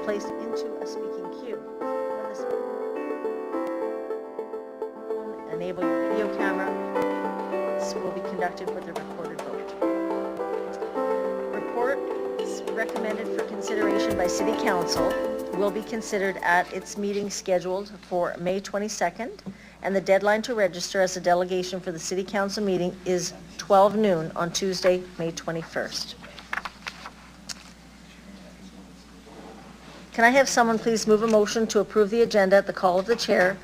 placed into a speaking queue. When the speaker enable your video camera. This will be conducted with a recorded vote. Reports recommended for consideration by City Council will be considered at its meeting scheduled for May 22nd, and the deadline to register as a delegation for the City Council meeting is 12 noon on Tuesday, May 21st. Can I have someone please move a motion to approve the agenda at the call of the chair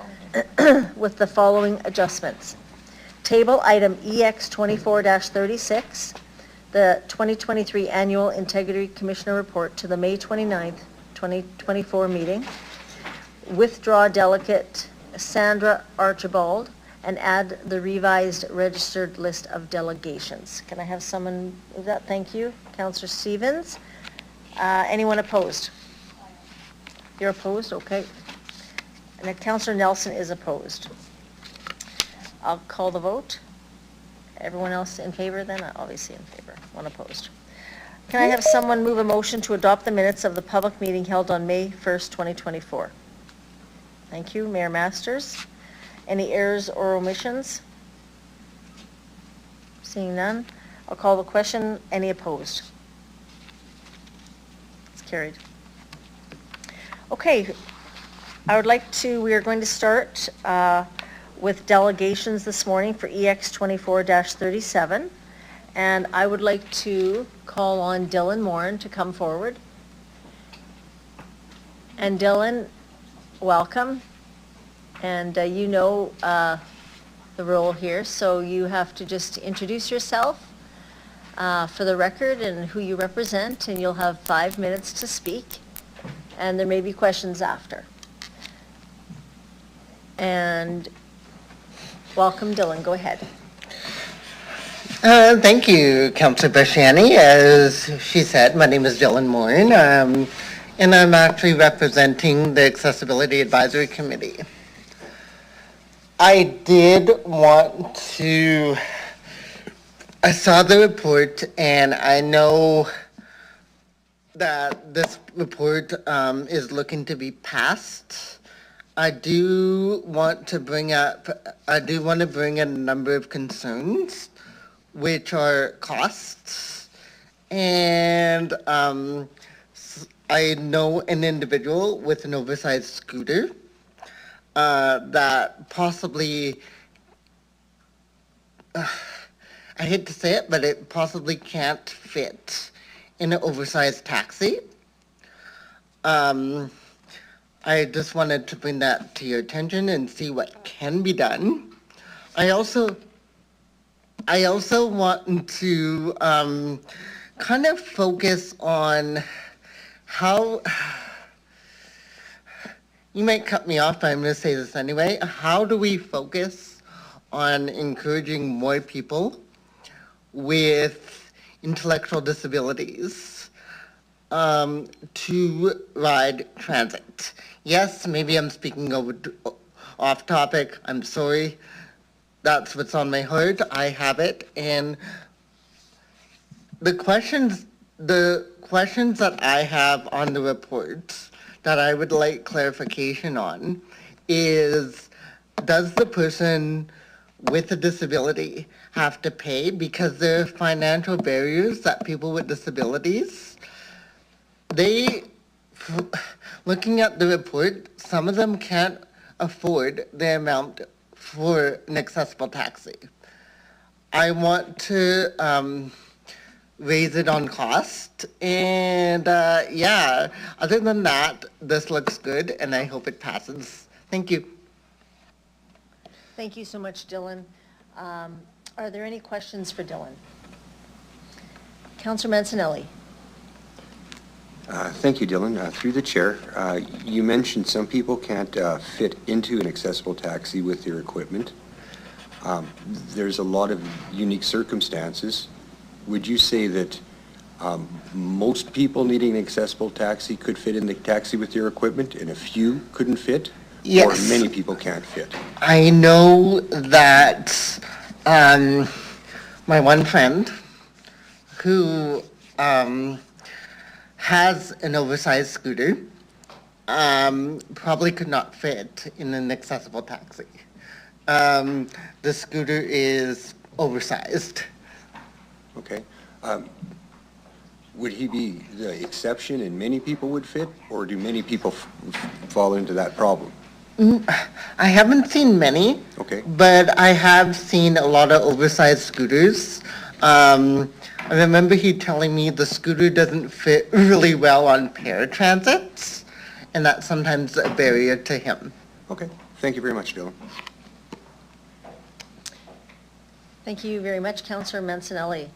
with the following adjustments? Table item EX 24-36, the 2023 Annual Integrity Commissioner Report to the May 29th, 2024 meeting. Withdraw delegate Sandra Archibald and add the revised registered list of delegations. Can I have someone move that? Thank you. Councillor Stevens. Anyone opposed? You're opposed? Okay. And then Councillor Nelson is opposed. I'll call the vote. Everyone else in favor then? Obviously in favor. One opposed. Can I have someone move a motion to adopt the minutes of the public meeting held on May 1st, 2024? Thank you. Mayor Masters. Any errors or omissions? Seeing none, I'll call the question. Any opposed? It's carried. Okay, we are going to start with delegations this morning for EX 24-37. And I would like to call on Dylan Morin to come forward. And Dylan, welcome. And you know the role here, so you have to just introduce yourself for the record and who you represent, and you'll have 5 minutes to speak. And there may be questions after. And welcome, Dylan. Go ahead. Thank you, Councillor Bashani. As she said, my name is Dylan Morin, and I'm actually representing the Accessibility Advisory Committee. I saw the report, and I know that this report is looking to be passed. I do want to bring in a number of concerns, which are costs. And I know an individual with an oversized scooter that possibly, I hate to say it, but it possibly can't fit in an oversized taxi. I just wanted to bring that to your attention and see what can be done. I also want to kind of focus on how, you might cut me off, but I'm going to say this anyway. How do we focus on encouraging more people with intellectual disabilities to ride transit? Yes, maybe I'm speaking off topic. I'm sorry. That's what's on my heart. I have it. And the questions that I have on the report that I would like clarification on is, does the person with a disability have to pay? Because there are financial barriers that people with disabilities, looking at the report, some of them can't afford the amount for an accessible taxi. I want to raise it on cost, and yeah, other than that, this looks good, and I hope it passes. Thank you. Thank you so much, Dylan. Are there any questions for Dylan? Councillor Mancinelli. Thank you, Dylan. Through the chair, you mentioned some people can't fit into an accessible taxi with their equipment. There's a lot of unique circumstances. Would you say that most people needing an accessible taxi could fit in the taxi with their equipment and a few couldn't fit? Yes. Or many people can't fit? I know that my one friend who has an oversized scooter, probably could not fit in an accessible taxi. The scooter is oversized. Okay. Would he be the exception and many people would fit, or do many people fall into that problem? I haven't seen many. Okay. But I have seen a lot of oversized scooters. I remember he telling me the scooter doesn't fit really well on paratransits, and that's sometimes a barrier to him. Okay. Thank you very much, Dylan. Thank you very much, Councillor Mancinelli.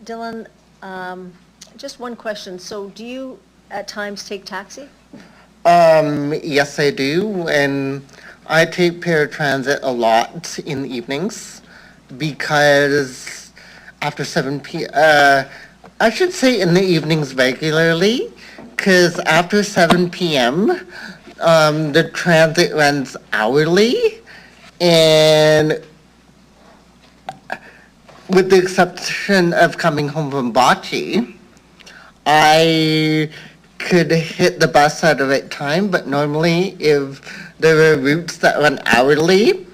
Dylan, just one question. So do you at times take taxi? Yes, I do, and I take paratransit a lot in the evenings because after 7 I should say in the evenings regularly, because after 7 p.m., the transit runs hourly, and with the exception of coming home from Bocce, I could hit the bus at the right time, but normally if there are routes that run hourly,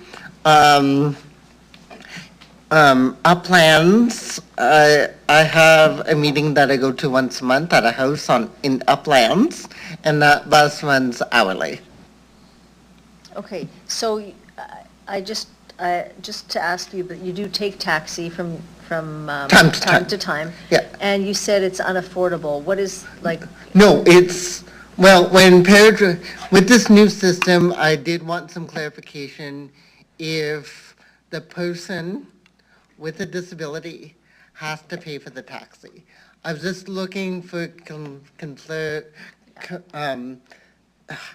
Uplands, I have a meeting that I go to once a month at a house in Uplands, and that bus runs hourly. Okay, so I just to ask you, but you do take taxi from Time to time. Yeah. And you said it's unaffordable. What is, like, No, well, with this new system, I did want some clarification if the person with a disability has to pay for the taxi. I was just looking for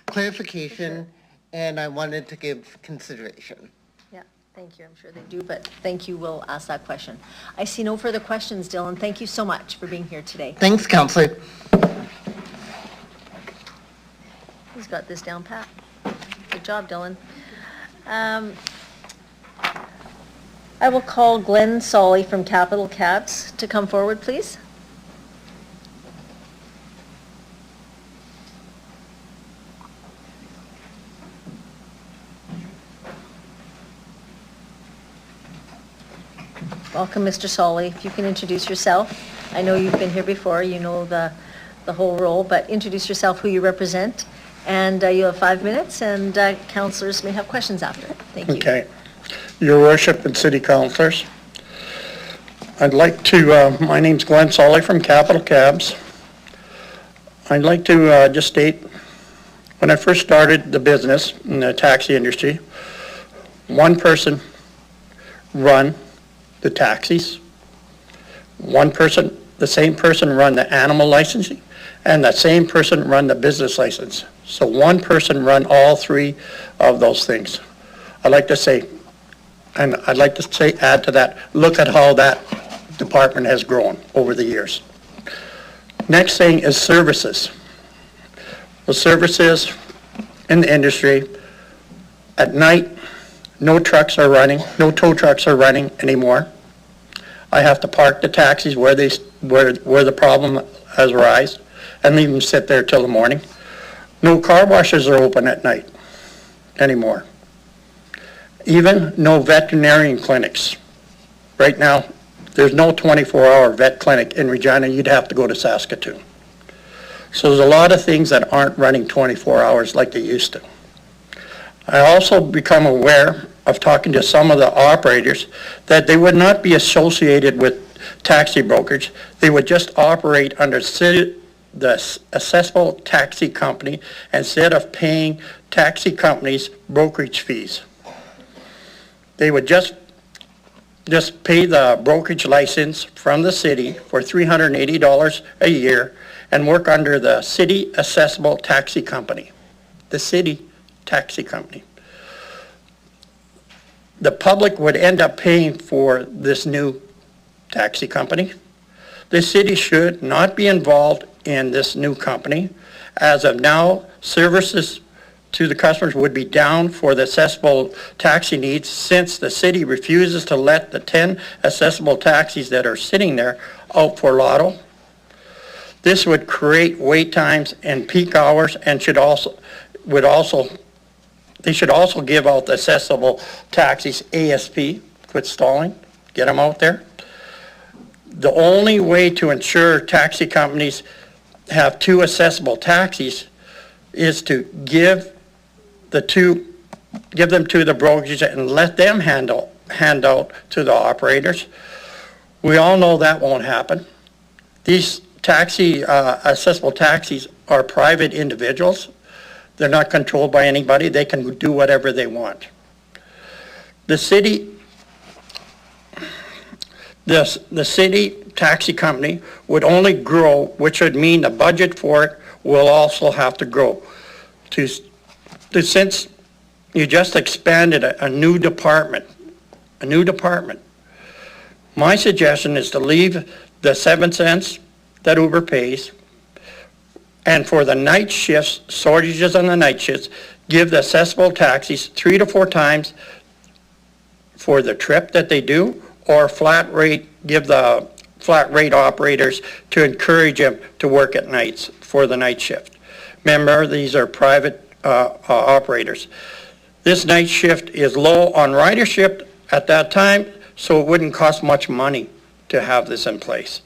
clarification, and I wanted to give consideration. yeah, thank you. I'm sure they do, but thank you. We'll ask that question. I see no further questions, Dylan. Thank you so much for being here today. Thanks, Counselor. He's got this down pat. Good job, Dylan. I will call Glenn Solly from Capital Cabs to come forward, please. Welcome, Mr. Solly. If you can introduce yourself. I know you've been here before, you know the whole role, but introduce yourself, who you represent, and you have 5 minutes, and councillors may have questions after. Thank you. Okay. Your Worship and City Councilors, I'd like to, my name's Glenn Solly from Capital Cabs. I'd like to just state, when I first started the business in the taxi industry, one person run the taxis, the same person run the animal licensing, and the same person run the business license. So one person run all three of those things. I'd like to say, add to that, look at how that department has grown over the years. Next thing is services. The services in the industry, at night, no tow trucks are running anymore. I have to park the taxis where the problem has arisen and leave them sit there till the morning. No car washes are open at night anymore. Even no veterinarian clinics. Right now, there's no 24-hour vet clinic in Regina. You'd have to go to Saskatoon. So there's a lot of things that aren't running 24 hours like they used to. I also become aware of talking to some of the operators that they would not be associated with taxi brokerage. They would just operate under the accessible taxi company instead of paying taxi companies brokerage fees. They would just pay the brokerage license from the city for $380 a year and work under the city accessible taxi company. The city taxi company. The public would end up paying for this new taxi company. The city should not be involved in this new company. As of now, services to the customers would be down for the accessible taxi needs since the city refuses to let the 10 accessible taxis that are sitting there out for lotto. This would create wait times and peak hours and they should also give out the accessible taxis ASP, quit stalling, get them out there. The only way to ensure taxi companies have 2 accessible taxis is to give them to the brokerages and let them hand out to the operators. We all know that won't happen. These accessible taxis are private individuals. They're not controlled by anybody. They can do whatever they want. The city taxi company would only grow, which would mean the budget for it will also have to grow. Since you just expanded a new department, my suggestion is to leave the 7 cents that Uber pays, and for the night shifts, shortages on the night shifts, give the accessible taxis 3 to 4 times for the trip that they do, or flat rate, give the flat rate operators to encourage them to work at nights for the night shift. Remember, these are private operators. This night shift is low on ridership at that time, so it wouldn't cost much money to have this in place.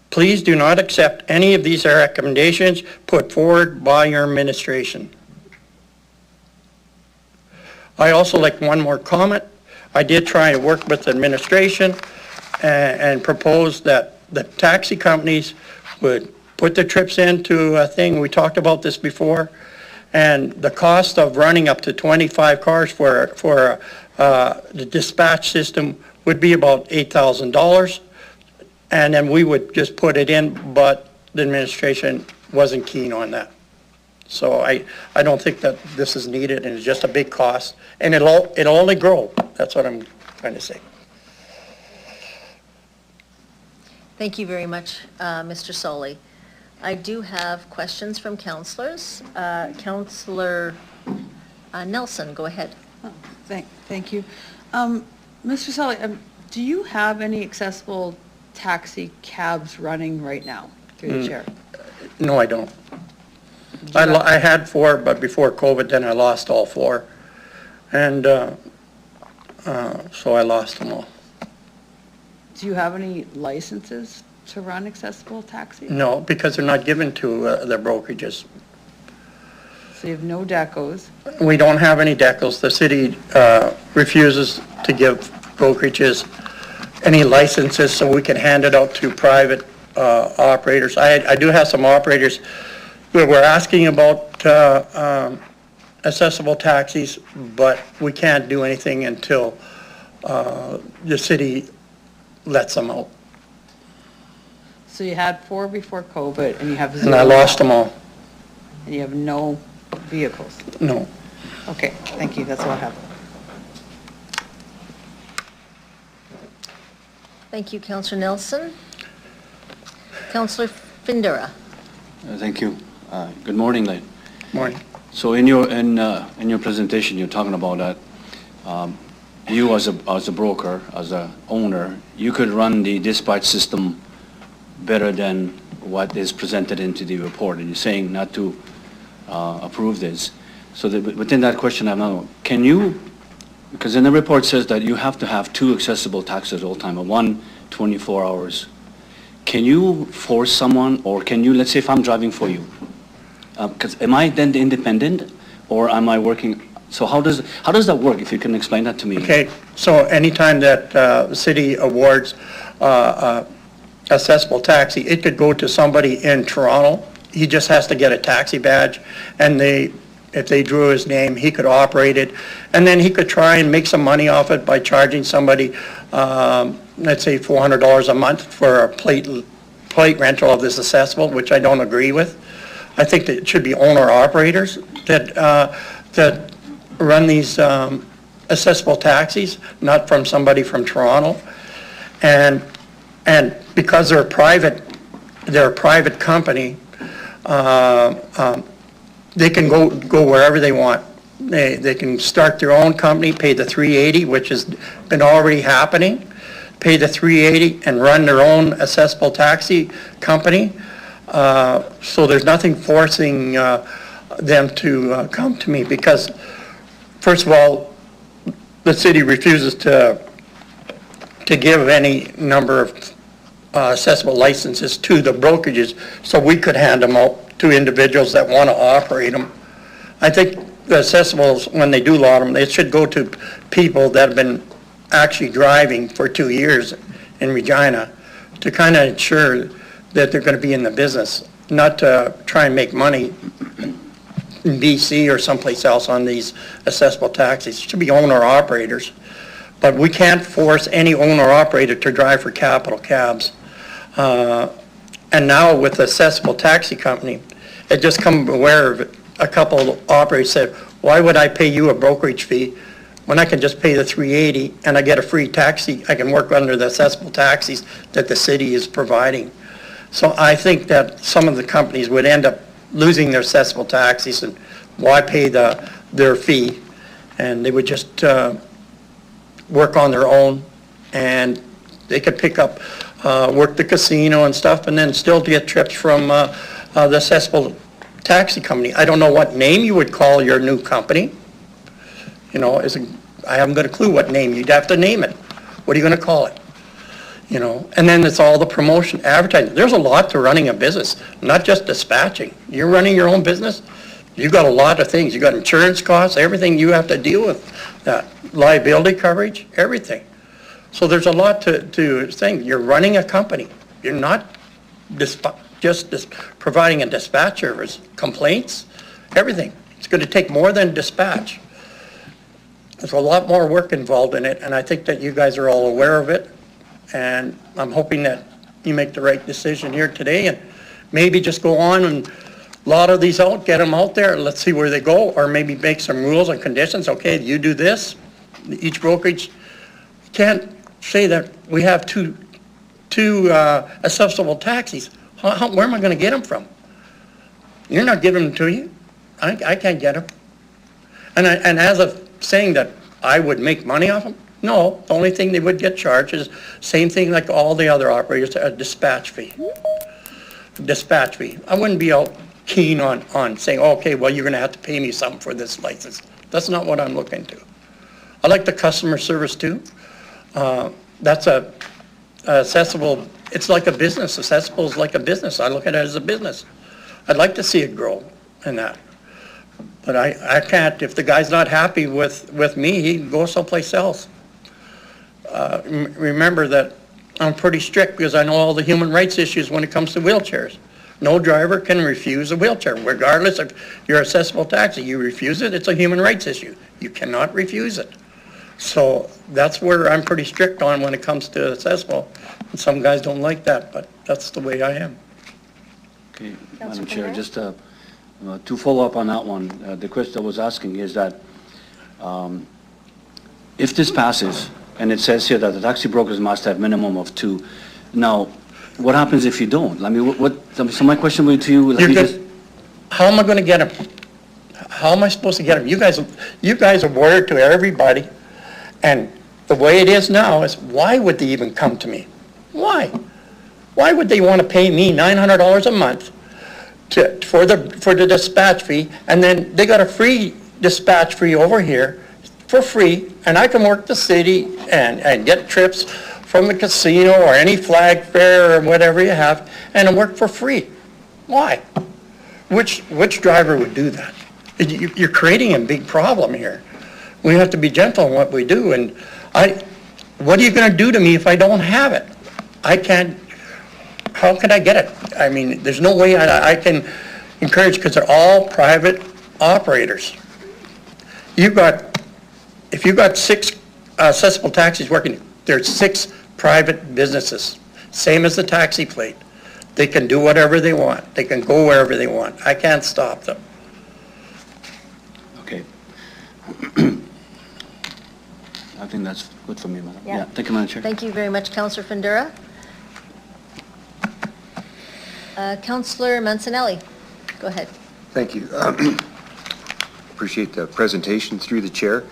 Please do not accept any of these recommendations put forward by your administration. I also like one more comment. I did try to work with the administration and propose that the taxi companies would put the trips into a thing. We talked about this before. And the cost of running up to 25 cars for the dispatch system would be about $8,000. And then we would just put it in, but the administration wasn't keen on that. So I don't think that this is needed, and it's just a big cost. And it'll only grow. That's what I'm trying to say. Thank you very much, Mr. Solly. I do have questions from councilors. Councilor Nelson, go ahead. Oh, thank you. Mr. Sully, do you have any accessible taxi cabs running right now through the chair? No, I don't. I had 4, but before COVID, then I lost all 4. And so I lost them all. Do you have any licenses to run accessible taxis? No, because they're not given to the brokerages. So you have no decos? We don't have any decals. The city refuses to give brokerages any licenses, so we can hand it out to private operators. I do have some operators who were asking about accessible taxis, but we can't do anything until the city lets them out. So you had 4 before COVID, and you have 0 And I lost them all. And you have no vehicles? No. Okay, thank you, that's all I have. Thank you, Councilor Nelson. Councilor Findera. Thank you. Good morning, Lane. Morning. So in your presentation, you're talking about that you as a broker, as a owner, you could run the dispatch system better than what is presented into the report, and you're saying not to approve this. So within that question, I know, can you, because in the report says that you have to have 2 accessible taxis at all time, and 1 24 hours. Can you force someone, or can you, let's say if I'm driving for you, because am I then independent, or am I working? So how does that work? If you can explain that to me. Okay, so anytime that the city awards accessible taxi, it could go to somebody in Toronto. He just has to get a taxi badge, and if they drew his name, he could operate it, and then he could try and make some money off it by charging somebody, let's say $400 a month for a plate rental of this accessible, which I don't agree with. I think that it should be owner-operators that run these accessible taxis, not from somebody from Toronto. And because they're a private company, they can go wherever they want. They can start their own company, pay the $380, which has been already happening, pay the $380 and run their own accessible taxi company. So there's nothing forcing them to come to me because, first of all, the city refuses to give any number of accessible licenses to the brokerages, so we could hand them out to individuals that want to operate them. I think the accessibles, when they do lot them, they should go to people that have been actually driving for 2 years in Regina to kind of ensure that they're going to be in the business, not to try and make money in BC or someplace else on these accessible taxis. It should be owner-operators. But we can't force any owner-operator to drive for capital cabs. And now with the accessible taxi company, it just come aware of it. A couple of operators said, why would I pay you a brokerage fee when I can just pay the $380 and I get a free taxi? I can work under the accessible taxis that the city is providing. So I think that some of the companies would end up losing their accessible taxis, and why pay their fee? And they would just work on their own, and they could pick up, work the casino and stuff, and then still get trips from the accessible taxi company. I don't know what name you would call your new company. You know, I haven't got a clue what name. You'd have to name it. What are you going to call it? You know, and then it's all the promotion, advertising. There's a lot to running a business, not just dispatching. You're running your own business, you've got a lot of things. You've got insurance costs, everything you have to deal with, that liability coverage, everything. So there's a lot to think. You're running a company. You're not just providing a dispatch service. Complaints, everything. It's going to take more than dispatch. There's a lot more work involved in it, and I think that you guys are all aware of it. And I'm hoping that you make the right decision here today, and maybe just go on and lot of these out, get them out there, let's see where they go, or maybe make some rules and conditions. Okay, you do this. Each brokerage can't say that we have two accessible taxis. Where am I going to get them from? You're not giving them to you. I can't get them. And as of saying that I would make money off them, no, the only thing they would get charged is same thing like all the other operators, a dispatch fee. Dispatch fee. I wouldn't be all keen on saying, okay, well, you're going to have to pay me something for this license. That's not what I'm looking to. I like the customer service too. That's a accessible, it's like a business. Accessible is like a business. I look at it as a business. I'd like to see it grow in that. But I can't, if the guy's not happy with me, he can go someplace else. Remember that I'm pretty strict because I know all the human rights issues when it comes to wheelchairs. No driver can refuse a wheelchair, regardless of your accessible taxi. You refuse it, it's a human rights issue. You cannot refuse it. So that's where I'm pretty strict on when it comes to accessible. And some guys don't like that, but that's the way I am. Okay, Madam Councilor Chair, Perez? just to follow up on that one, the question I was asking is that if this passes, and it says here that the taxi brokers must have minimum of 2, now, what happens if you don't? I mean, so my question would to you, let me just... How am I going to get them? How am I supposed to get them? You guys are wired to everybody, and the way it is now is, why would they even come to me? Why? Why would they want to pay me $900 a month for the dispatch fee, and then they got a free dispatch fee over here for free, and I can work the city and get trips from the casino or any flag fair or whatever you have, and work for free? Why? Which driver would do that? You're creating a big problem here. We have to be gentle in what we do, and what are you going to do to me if I don't have it? I can't. How can I get it? I mean, there's no way I can encourage, because they're all private operators. If you've got 6 accessible taxis working, there's 6 private businesses, same as the taxi plate. They can do whatever they want. They can go wherever they want. I can't stop them. Okay. I think that's good for me, Madam. Yeah. Thank you, Madam Chair. Thank you very much, Councillor Fundura. Councillor Mancinelli, go ahead. Thank you. Appreciate the presentation through the chair.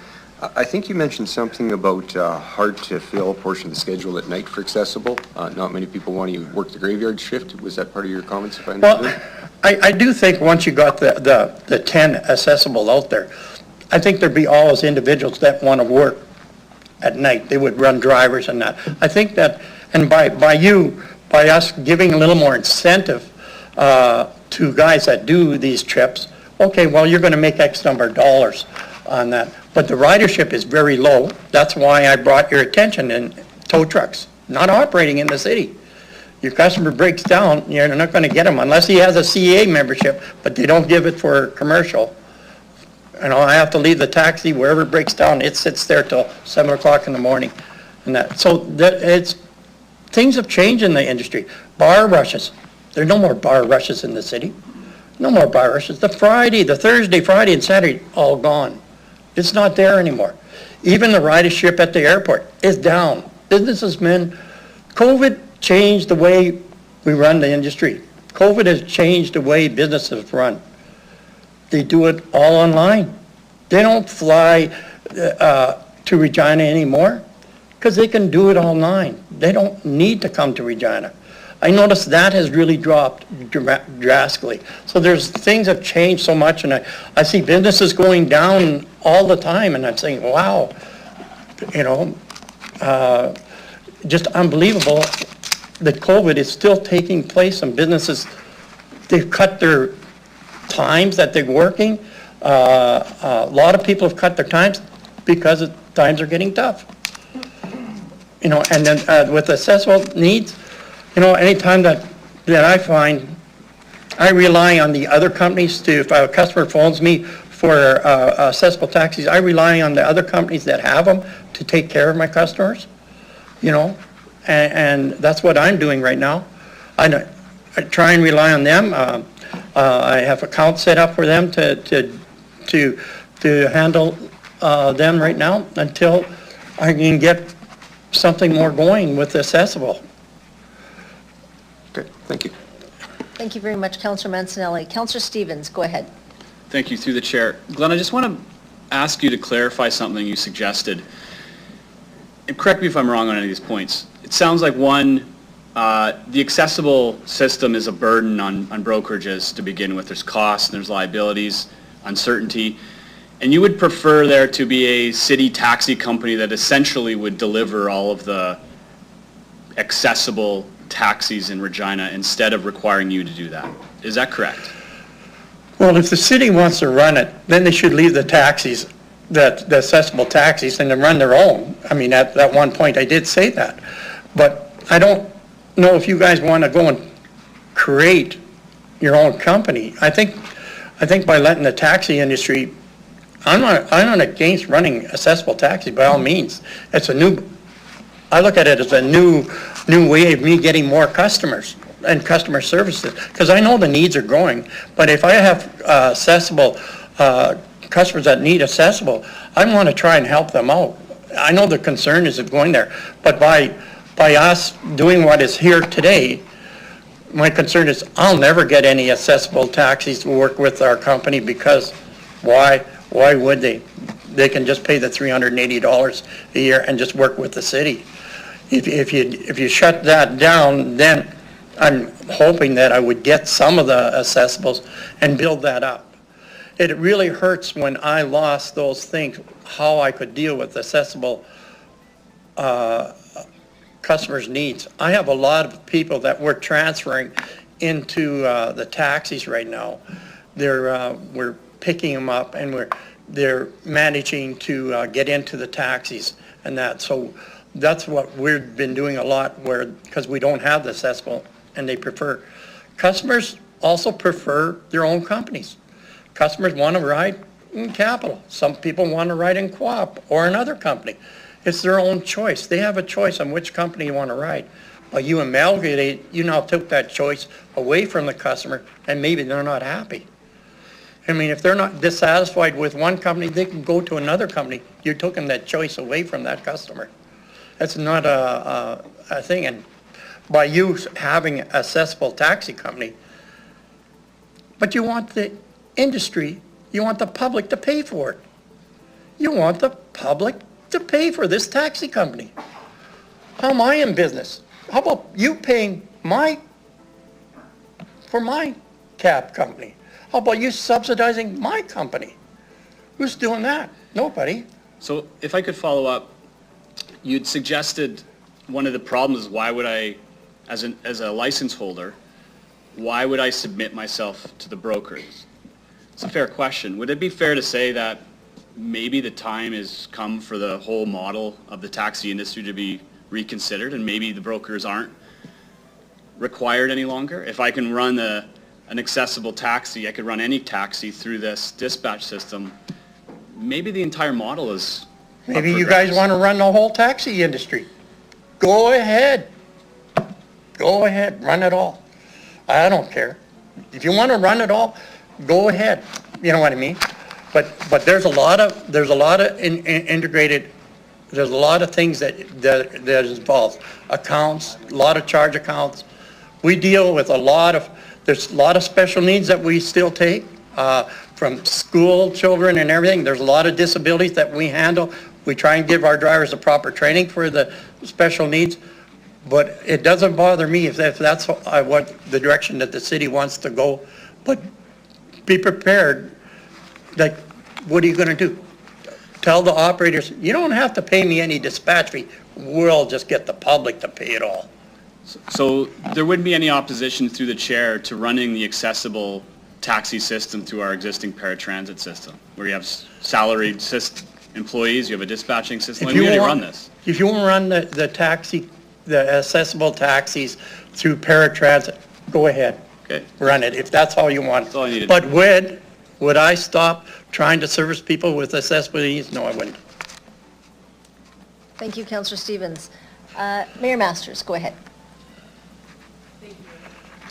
I think you mentioned something about hard-to-fill portion of the schedule at night for accessible. Not many people want to work the graveyard shift. Was that part of your comments, if I understood? Well, I do think once you got the 10 accessible out there, I think there'd be all those individuals that want to work at night. They would run drivers and that. I think that, and by us giving a little more incentive to guys that do these trips, okay, well, you're going to make X number of dollars on that. But the ridership is very low. That's why I brought your attention in tow trucks, not operating in the city. Your customer breaks down, you're not going to get him unless he has a CA membership, but they don't give it for commercial. You know, I have to leave the taxi wherever it breaks down. It sits there till 7 o'clock in the morning. And that, so that things have changed in the industry. Bar rushes. There are no more bar rushes in the city. No more bar rushes. The Thursday, Friday, and Saturday, all gone. It's not there anymore. Even the ridership at the airport is down. Businessmen, COVID changed the way we run the industry. COVID has changed the way businesses run. They do it all online. They don't fly to Regina anymore because they can do it online. They don't need to come to Regina. I noticed that has really dropped drastically. So there's things have changed so much, and I see businesses going down all the time, and I'm saying, wow, you know, just unbelievable that COVID is still taking place in businesses. They've cut their times that they're working. A lot of people have cut their times because times are getting tough. You know, and then with accessible needs, you know, anytime that I find, I rely on the other companies to, if a customer phones me for accessible taxis, I rely on the other companies that have them to take care of my customers, you know, and that's what I'm doing right now. I try and rely on them. I have accounts set up for them to handle them right now until I can get something more going with accessible. Okay, thank you. Thank you very much, Councillor Mancinelli. Councillor Stevens, go ahead. Thank you, through the chair. Glenn, I just want to ask you to clarify something you suggested. And correct me if I'm wrong on any of these points. It sounds like, one, the accessible system is a burden on brokerages to begin with. There's costs, there's liabilities, uncertainty. And you would prefer there to be a city taxi company that essentially would deliver all of the accessible taxis in Regina instead of requiring you to do that. Is that correct? Well, if the city wants to run it, then they should leave the taxis, the accessible taxis, and then run their own. I mean, at one point I did say that. But I don't know if you guys want to go and create your own company. I think by letting the taxi industry, I'm not against running accessible taxis by all means. I look at it as a new way of me getting more customers and customer services, because I know the needs are growing. But if I have accessible customers that need accessible, I want to try and help them out. I know the concern is going there, but by us doing what is here today, my concern is I'll never get any accessible taxis to work with our company, because why would they? They can just pay the $380 a year and just work with the city. If you shut that down, then I'm hoping that I would get some of the accessibles and build that up. It really hurts when I lost those things, how I could deal with accessible customers' needs. I have a lot of people that we're transferring into the taxis right now. We're picking them up, and they're managing to get into the taxis and that. So that's what we've been doing a lot, because we don't have the accessible, and they prefer. Customers also prefer their own companies. Customers want to ride in Capital. Some people want to ride in Co-op or another company. It's their own choice. They have a choice on which company you want to ride. But you amalgamate, you now took that choice away from the customer, and maybe they're not happy. I mean, if they're not dissatisfied with one company, they can go to another company. You're taking that choice away from that customer. That's not a thing. And by you having an accessible taxi company, but you want the industry, you want the public to pay for it. You want the public to pay for this taxi company? How am I in business? How about you paying for my cab company? How about you subsidizing my company? Who's doing that? Nobody. So if I could follow up, you'd suggested one of the problems is why would I, as a license holder, why would I submit myself to the brokers? It's a fair question. Would it be fair to say that maybe the time has come for the whole model of the taxi industry to be reconsidered, and maybe the brokers aren't required any longer? If I can run an accessible taxi, I could run any taxi through this dispatch system, maybe the entire model is up Maybe for you guys grabs. want to run the whole taxi industry. Go ahead. Go ahead, run it all. I don't care. If you want to run it all, go ahead. You know what I mean? But there's a lot of integrated, there's a lot of things that is involved. Accounts, a lot of charge accounts. We deal with there's a lot of special needs that we still take, from school children and everything. There's a lot of disabilities that we handle. We try and give our drivers the proper training for the special needs. But it doesn't bother me if that's what the direction that the city wants to go. But be prepared. Like, what are you going to do? Tell the operators, you don't have to pay me any dispatch fee. We'll just get the public to pay it all. So there wouldn't be any opposition through the chair to running the accessible taxi system through our existing paratransit system, where you have salaried employees, you have a dispatching system. If We you already want- run this. If you want to run the accessible taxis through paratransit, go ahead. Okay. Run it, if that's all you want. That's all I needed. But would I stop trying to service people with accessible needs? No, I wouldn't. Thank you, Councillor Stevens. Mayor Masters, go ahead.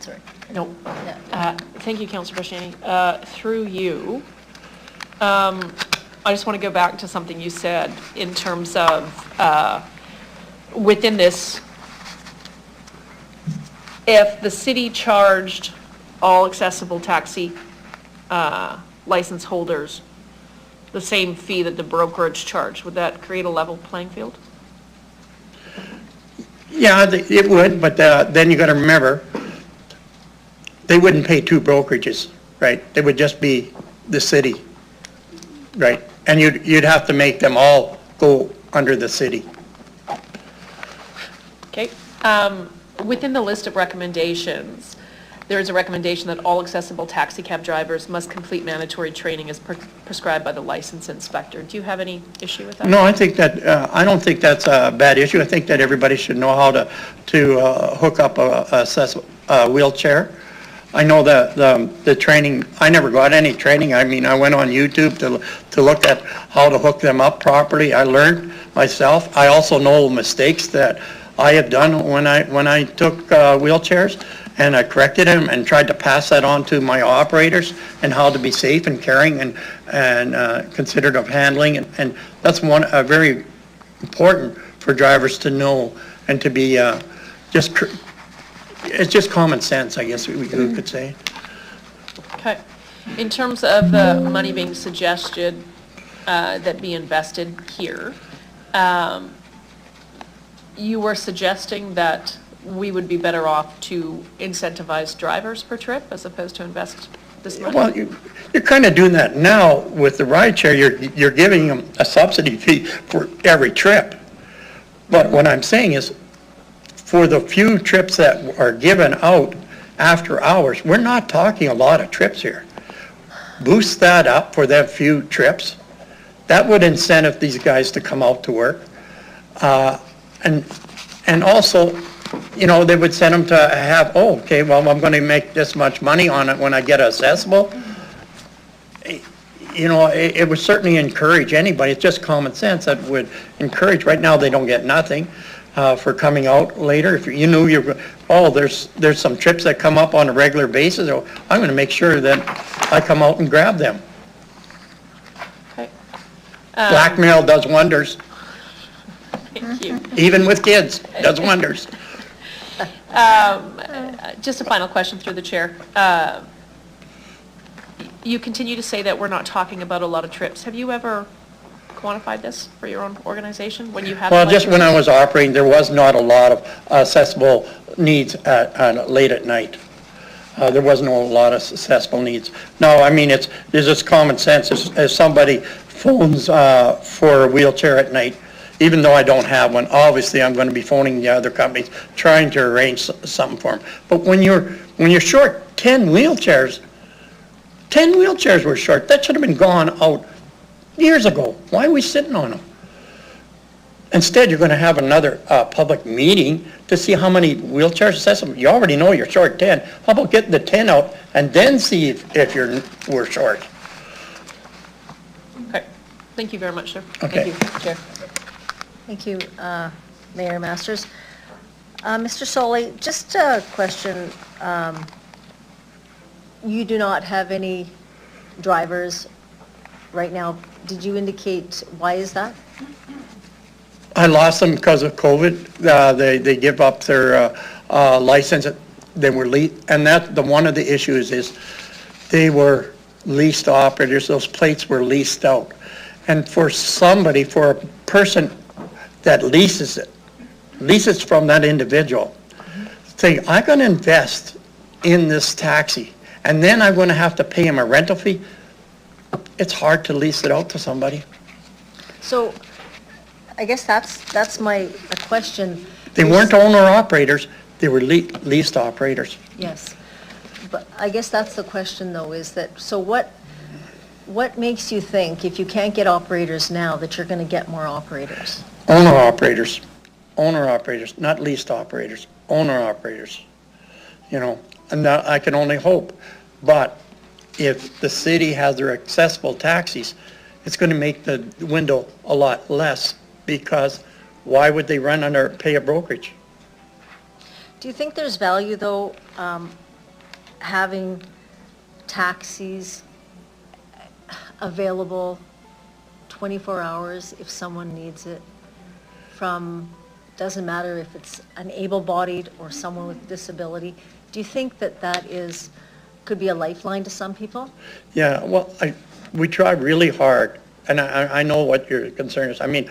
Sorry. No. Yeah. Thank you, Councillor Brashani. Through you, I just want to go back to something you said in terms of within this, if the city charged all accessible taxi license holders the same fee that the brokerage charged, would that create a level playing field? Yeah, it would, but then you got to remember, they wouldn't pay two brokerages, right? They would just be the city, right? And you'd have to make them all go under the city. Okay. Within the list of recommendations, there is a recommendation that all accessible taxi cab drivers must complete mandatory training as prescribed by the license inspector. Do you have any issue with that? No, I think that, I don't think that's a bad issue. I think that everybody should know how to hook up a wheelchair. I know that the training, I never got any training. I mean, I went on YouTube to look at how to hook them up properly. I learned myself. I also know mistakes that I have done when I took wheelchairs, and I corrected them and tried to pass that on to my operators and how to be safe and caring and considerate of handling. And that's very important for drivers to know and to be it's just common sense, I guess we could say. Okay. In terms of the money being suggested that be invested here, you were suggesting that we would be better off to incentivize drivers per trip as opposed to invest this money? Well, you're kind of doing that now with the ride share. You're giving them a subsidy fee for every trip. But what I'm saying is, for the few trips that are given out after hours, we're not talking a lot of trips here. Boost that up for that few trips. That would incentive these guys to come out to work. And also, you know, they would send them to have, oh, okay, well, I'm going to make this much money on it when I get accessible. You know, it would certainly encourage anybody. It's just common sense that would encourage. Right now, they don't get nothing for coming out later. If you knew there's some trips that come up on a regular basis, oh, I'm going to make sure that I come out and grab them. Okay. Blackmail does wonders, Thank you. even with kids, does wonders. Just a final question through the chair. You continue to say that we're not talking about a lot of trips. Have you ever quantified this for your own organization when you had? Well, just when I was operating, there was not a lot of accessible needs late at night. There wasn't a lot of accessible needs. No, I mean, there's just common sense. If somebody phones for a wheelchair at night, even though I don't have one, obviously I'm going to be phoning the other companies, trying to arrange something for them. But when you're short 10 wheelchairs were short. That should have been gone out years ago. Why are we sitting on them? Instead, you're going to have another public meeting to see how many wheelchairs accessible. You already know you're short 10. How about getting the 10 out and then see if we're short? Okay, thank you very much, sir. Okay. Thank you, Chair. Thank you, Mayor Masters. Mr. Solly, just a question. You do not have any drivers right now. Did you indicate why is that? I lost them because of COVID. They give up their license. They were and one of the issues is they were leased operators. Those plates were leased out. And for a person that leases from that individual, saying, I'm going to invest in this taxi, and then I'm going to have to pay him a rental fee. It's hard to lease it out to somebody. So I guess that's my question. They weren't owner-operators, they were leased operators. Yes. But I guess that's the question, though, is that, so what makes you think, if you can't get operators now, that you're going to get more operators? Owner-operators, not leased operators, owner-operators, and that I can only hope. But if the city has their accessible taxis, it's going to make the window a lot less, because why would they run under, pay a brokerage? Do you think there's value, though, having taxis available 24 hours if someone needs it, doesn't matter if it's an able-bodied or someone with disability? Do you think that could be a lifeline to some people? Yeah, well, we try really hard, and I know what your concern is. I mean,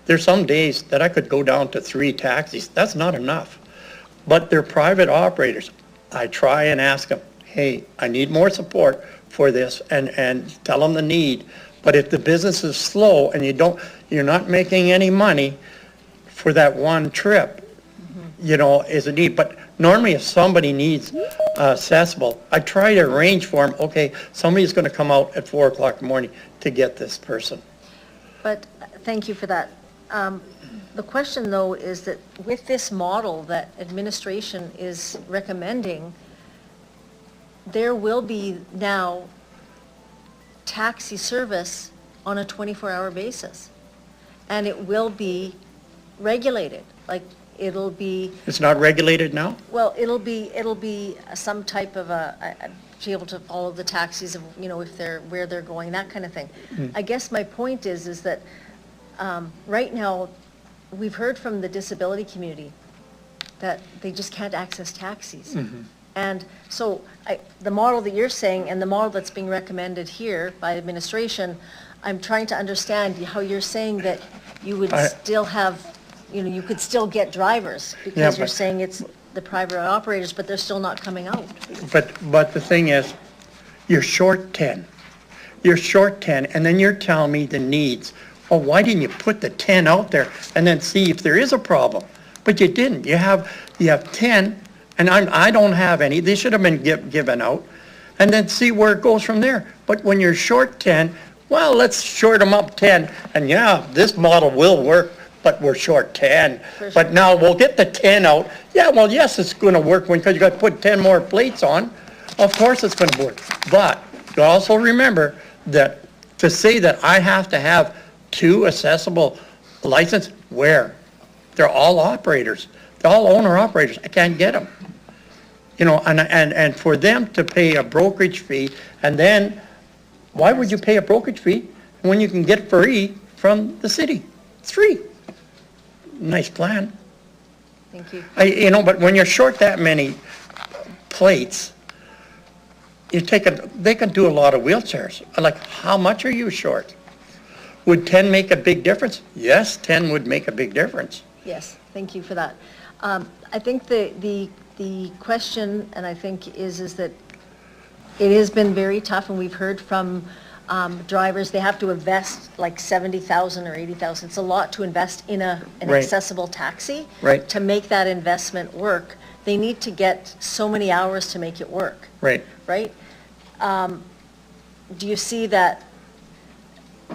there's some days that I could go down to 3 taxis. That's not enough. But they're private operators. I try and ask them, hey, I need more support for this, and tell them the need. But if the business is slow and you're not making any money for that one trip, is a need. But normally if somebody needs accessible, I try to arrange for them, okay, somebody's going to come out at 4 o'clock in the morning to get this person. But thank you for that. The question, though, is that with this model that administration is recommending, there will be now taxi service on a 24-hour basis, and it will be regulated. Like, it'll be, It's not regulated now? well, it'll be some type of be able to follow the taxis of, if where they're going, that kind of thing. I guess my point is that right now, we've heard from the disability community that they just can't access taxis. And so the model that you're saying and the model that's being recommended here by administration, I'm trying to understand how you're saying that you would still have, you could still get drivers, because you're saying it's the private operators, but they're still not coming out. But the thing is, you're short 10. You're short 10, and then you're telling me the needs. Well, why didn't you put the 10 out there and then see if there is a problem? But you didn't. You have 10, and I don't have any. They should have been given out, and then see where it goes from there. But when you're short 10, well, let's short them up 10, and yeah, this model will work, but we're short 10. Sure. But now we'll get the 10 out. Yeah, well, yes, it's going to work because you got to put 10 more plates on. Of course it's going to work. But you also remember that to say that I have to have 2 accessible license, where? They're all operators. They're all owner operators. I can't get them. And for them to pay a brokerage fee, and then why would you pay a brokerage fee when you can get free from the city? It's free. Nice plan. Thank you. But when you're short that many plates, they can do a lot of wheelchairs. Like, how much are you short? Would 10 make a big difference? Yes, 10 would make a big difference. Yes, thank you for that. I think the question, and I think is that it has been very tough, and we've heard from drivers, they have to invest like 70,000 or 80,000. It's a lot to invest in an Right. accessible taxi. Right. To make that investment work, they need to get so many hours to make it work, Right. right? Do you see that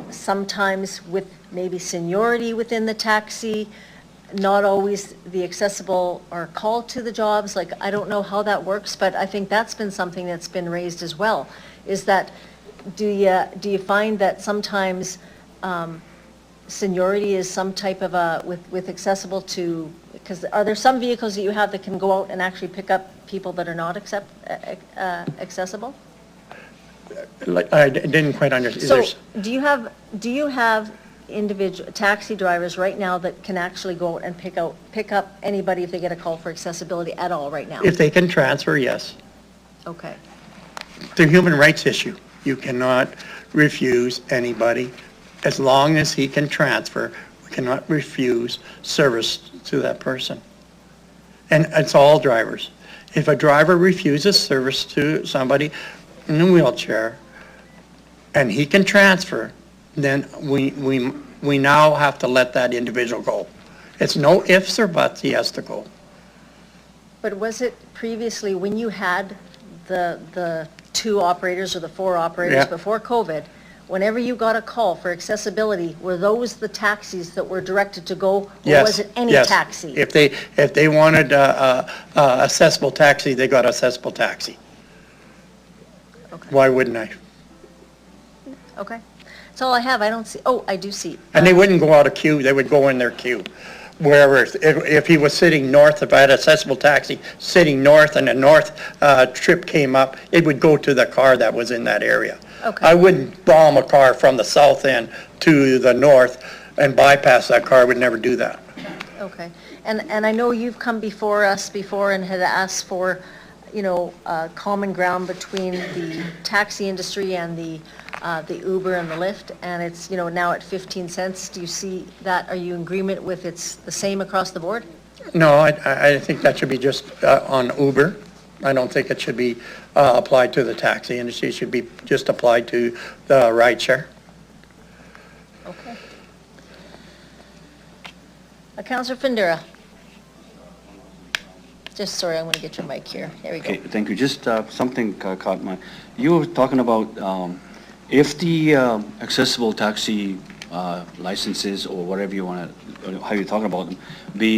sometimes with maybe seniority within the taxi, not always the accessible are called to the jobs? Like, I don't know how that works, but I think that's been something that's been raised as well, is that, do you find that sometimes seniority is some type of with accessible to, because are there some vehicles that you have that can go out and actually pick up people that are not accessible? Like, I didn't quite understand. So, do you have individual taxi drivers right now that can actually go out and pick up anybody if they get a call for accessibility at all right now? If they can transfer, yes. Okay, The human rights issue, you cannot refuse anybody, as long as he can transfer, we cannot refuse service to that person. And it's all drivers. If a driver refuses service to somebody in a wheelchair, and he can transfer, then we now have to let that individual go. It's no ifs or buts, he has to go. but was it previously, when you had the 2 operators or the 4 operators Yeah. before COVID, whenever you got a call for accessibility, were those the taxis that were directed to go? Or Yes, was it any yes. taxi? If they wanted a accessible taxi, they got accessible taxi. Okay. Why wouldn't I? Okay, that's all I have. I don't see, oh, I do see. And they wouldn't go out of queue, they would go in their queue. Wherever, if he was sitting north, if I had accessible taxi, sitting north and a north trip came up, it would go to the car that was in that area. Okay. I wouldn't bomb a car from the south end to the north and bypass that car, I would never do that. Okay, and I know you've come before us before and had asked for, common ground between the taxi industry and the Uber and the Lyft, and it's, now at 15 cents. Do you see that? Are you in agreement with it's the same across the board? No, I think that should be just on Uber. I don't think it should be applied to the taxi industry, it should be just applied to the rideshare. Okay. Councillor Findura. Just, sorry, I'm going to get your mic here. There we Okay, go. thank you. Just something caught my, you were talking about if the accessible taxi licenses or whatever you want to, how you're talking about them,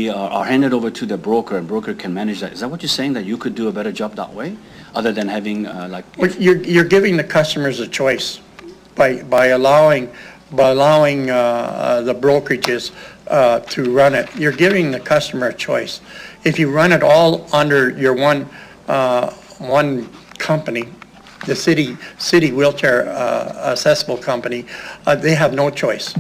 are handed over to the broker and broker can manage that. Is that what you're saying, that you could do a better job that way? Other than having like... Well, you're giving the customers a choice by allowing the brokerages to run it. You're giving the customer a choice. If you run it all under your one company, the city wheelchair accessible company, they have no choice.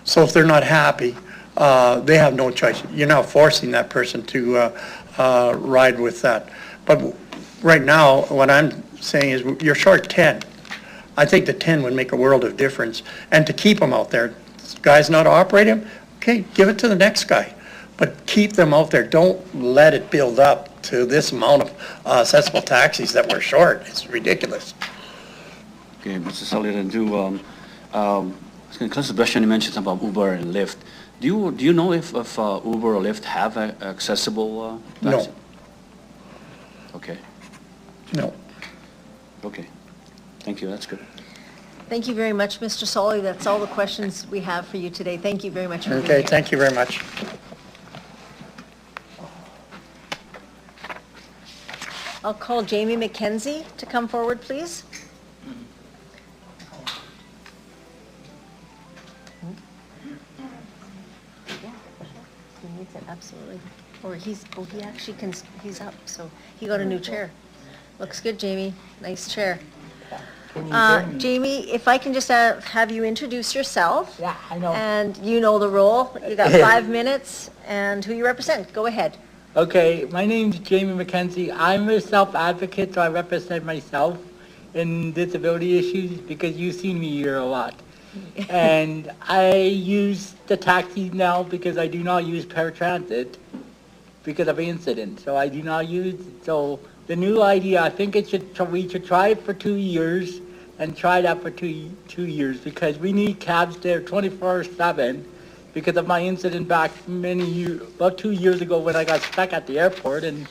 So if they're not happy, they have no choice. You're now forcing that person to ride with that. But right now, what I'm saying is you're short 10. I think the 10 would make a world of difference. And to keep them out there, guys not operating them, okay, give it to the next guy. But keep them out there. Don't let it build up to this amount of accessible taxis that we're short. It's ridiculous. Okay, Mr. Sullivan, Councilor Bresciani, you mentioned something about Uber and Lyft. Do you know if Uber or Lyft have a accessible taxi? No. Okay, No. okay. Thank you, that's good. Thank you very much, Mr. Solly. That's all the questions we have for you today. Thank you very much for being Okay, here. thank you very much. I'll call Jamie McKenzie to come forward, please. Yeah, he needs it, absolutely. Or he actually can, he's up, so he got a new chair. Looks good, Jamie. Nice chair. Jamie, if I can just have you introduce yourself. Yeah, I know. And you know the role. You got 5 minutes and who you represent. Go ahead. Okay, my name's Jamie McKenzie. I'm a self-advocate, so I represent myself in disability issues because you've seen me here a lot. And I use the taxis now because I do not use paratransit because of incident. So I do not use, so the new idea, I think we should try it for 2 years and try that for two years because we need cabs there 24/7 because of my incident back about 2 years ago when I got stuck at the airport and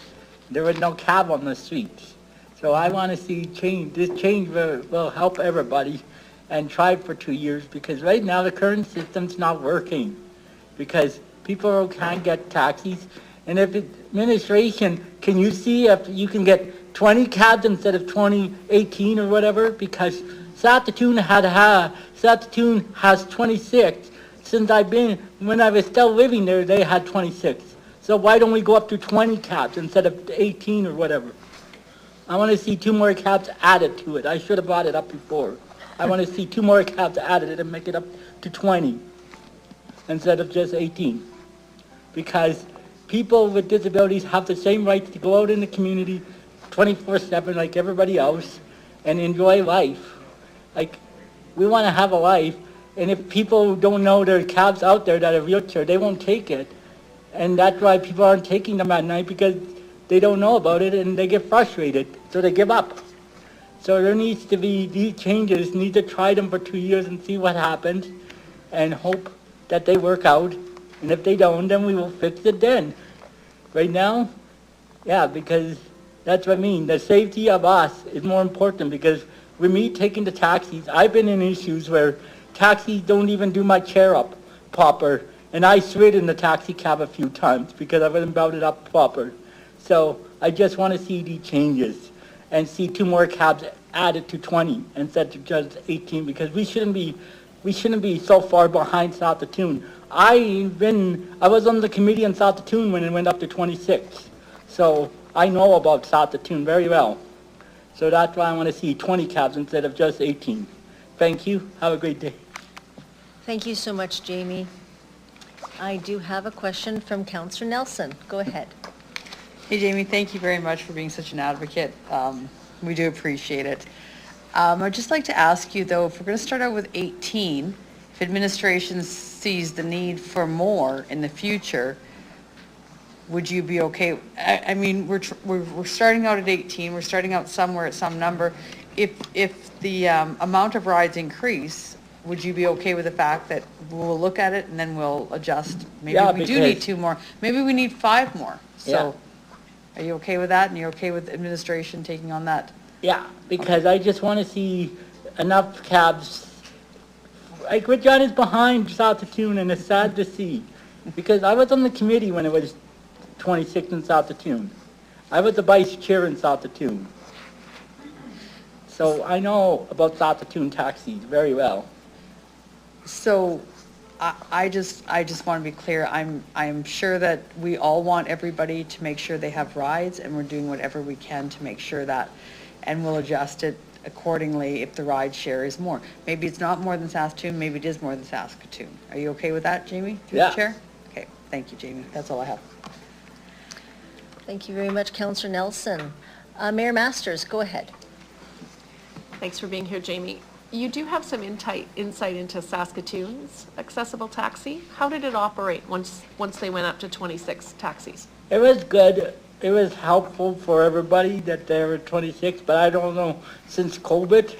there was no cab on the streets. So I want to see change. This change will help everybody and try it for 2 years because right now the current system's not working because people can't get taxis. And if administration, can you see if you can get 20 cabs instead of 18 or whatever? Because Saskatoon has 26. Since when I was still living there, they had 26. So why don't we go up to 20 cabs instead of 18 or whatever? I want to see 2 more cabs added to it. I should have brought it up before. I want to see 2 more cabs added and make it up to 20 instead of just 18. Because people with disabilities have the same rights to go out in the community 24/7 like everybody else and enjoy life. Like, we want to have a life, and if people don't know there are cabs out there that are wheelchair, they won't take it. And that's why people aren't taking them at night because they don't know about it and they get frustrated, so they give up. So there needs to be these changes, need to try them for 2 years and see what happens and hope that they work out. And if they don't, then we will fix it then. Right now, yeah, because that's what I mean. The safety of us is more important because with me taking the taxis, I've been in issues where taxis don't even do my chair up proper. And I slid in the taxi cab a few times because I wasn't brought it up proper. So I just want to see the changes and see 2 more cabs added to 20 instead of just 18 because we shouldn't be so far behind Saskatoon. I was on the committee in Saskatoon when it went up to 26. So I know about Saskatoon very well. So that's why I want to see 20 cabs instead of just 18. Thank you. Have a great day. Thank you so much, Jamie. I do have a question from Councillor Nelson. Go ahead. Hey, Jamie, thank you very much for being such an advocate. We do appreciate it. I'd just like to ask you, though, if we're going to start out with 18, if administration sees the need for more in the future, would you be okay? I mean, we're starting out at 18, we're starting out somewhere at some number. If the amount of rides increase, would you be okay with the fact that we'll look at it and then we'll adjust? Maybe Yeah, we do need because- 2 more, maybe we need 5 more. Yeah. So are you okay with that? And you're okay with administration taking on that? Yeah, because I just want to see enough cabs. Like, Regina's behind Saskatoon, and it's sad to see. Because I was on the committee when it was 26 in Saskatoon. I was the vice chair in Saskatoon. So I know about Saskatoon taxis very well. So I just want to be clear, I'm sure that we all want everybody to make sure they have rides, and we're doing whatever we can to make sure that, and we'll adjust it accordingly if the ride share is more. Maybe it's not more than Saskatoon, maybe it is more than Saskatoon. Are you okay with that, Jamie, through the Yeah. chair? Okay, thank you, Jamie, that's all I have. Thank you very much, Councillor Nelson. Mayor Masters, go ahead. Thanks for being here, Jamie. You do have some insight into Saskatoon's accessible taxi. How did it operate once they went up to 26 taxis? It was good. It was helpful for everybody that there were 26, but I don't know, since COVID,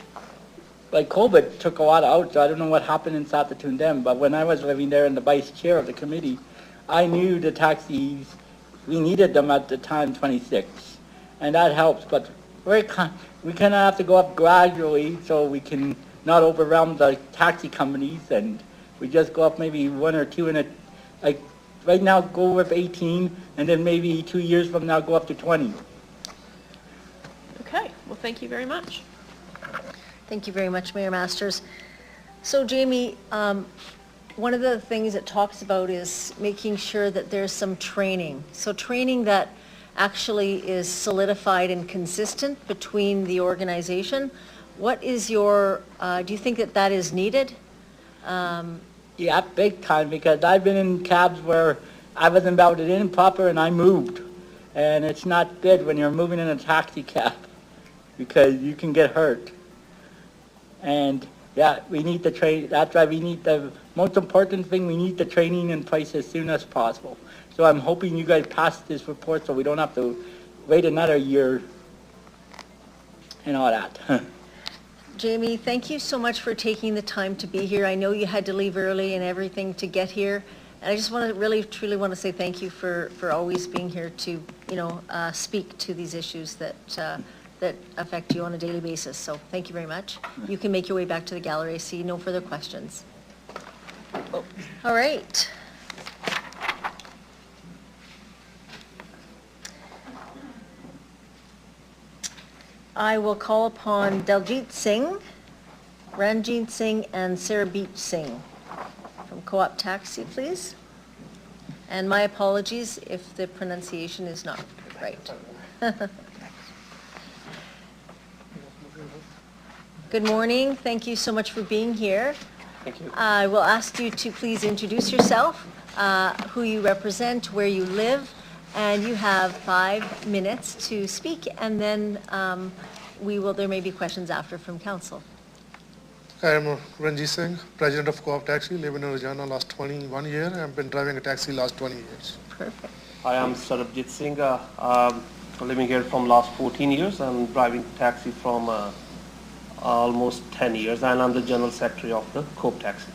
like COVID took a lot out, so I don't know what happened in Saskatoon then, but when I was living there and the vice chair of the committee, I knew the taxis, we needed them at the time, 26, and that helps, but we kind of have to go up gradually so we can not overwhelm the taxi companies, and we just go up maybe 1 or 2 in a, like, right now go with 18, and then maybe 2 years from now go up to 20. Okay, well, thank you very much. Thank you very much, Mayor Masters. So Jamie, one of the things it talks about is making sure that there's some training. So training that actually is solidified and consistent between the organization. What is your, do you think that is needed? Yeah, big time, because I've been in cabs where I wasn't routed in proper and I moved. And it's not good when you're moving in a taxi cab because you can get hurt. And Yeah, we need the train, that's why we need the, most important thing, we need the training in place as soon as possible. So I'm hoping you guys pass this report so we don't have to wait another year and all that. Jamie, thank you so much for taking the time to be here. I know you had to leave early and everything to get here. And I just want to really, truly want to say thank you for always being here to, speak to these issues that affect you on a daily basis. So thank you very much. You can make your way back to the gallery. I see no further questions. All right. I will call upon Daljit Singh, Ranjit Singh, and Sarabjeet Singh from Co-op Taxi, please. And my apologies if the pronunciation is not right. Good morning. Thank you so much for being here. Thank you. I will ask you to please introduce yourself, who you represent, where you live, and you have 5 minutes to speak, and then there may be questions after from council. I am Ranjit Singh, president of Co-op Taxi, live in Regina last 21 years. I've been driving a taxi last 20 years. Perfect. I am Sarabjeet Singh, living here from last 14 years. I'm driving taxi from almost 10 years, and I'm the general secretary of the Co-op Taxi.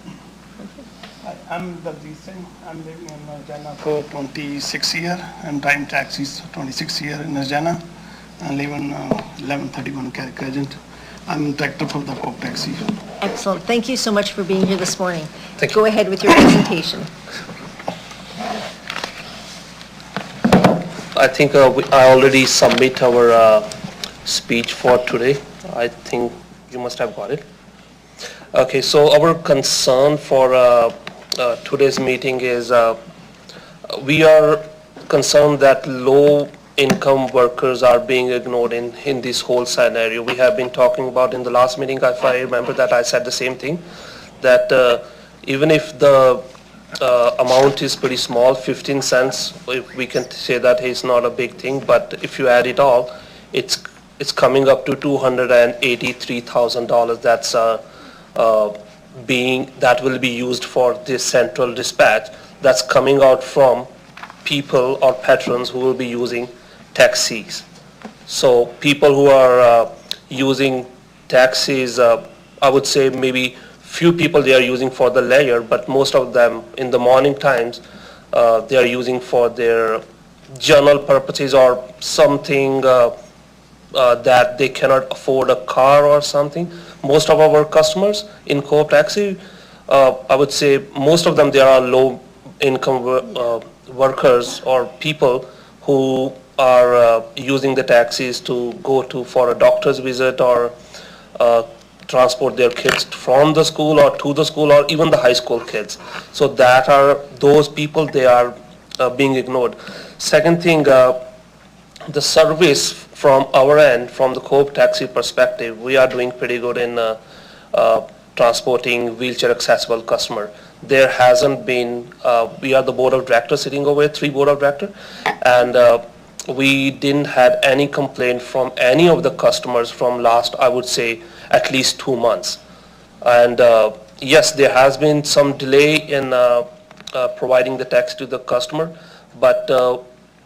Hi, I'm Daljit Singh. I'm living in Regina for 26 years and driving taxis 26 years in Regina and live in 1131 Carrick Crescent. I'm director for the Co-op Taxi. Excellent. Thank you so much for being here this morning. Thank Go ahead with your presentation. I think I already submit our speech for today. I think you must have got it. Okay, so our concern for today's meeting is we are concerned that low-income workers are being ignored in this whole scenario. We have been talking about in the last meeting, if I remember that I said the same thing, that even if the amount is pretty small, 15 cents, if we can say that it's not a big thing, but if you add it all, it's coming up to $283,000. That's that will be used for this central dispatch. That's coming out from people or patrons who will be using taxis. So people who are using taxis, I would say maybe few people they are using for the leisure, but most of them in the morning times they are using for their general purposes or something that they cannot afford a car or something. Most of our customers in Co-op Taxi, I would say most of them they are low income workers or people who are using the taxis to go to for a doctor's visit or transport their kids from the school or to the school or even the high school kids. So that are those people, they are being ignored. Second thing, the service from our end, from the Co-op Taxi perspective, we are doing pretty good in transporting wheelchair accessible customer. There hasn't been, we are the board of directors sitting over here, 3 board of directors, and we didn't have any complaint from any of the customers from last, I would say, at least 2 months. And yes, there has been some delay in providing the taxi to the customer, but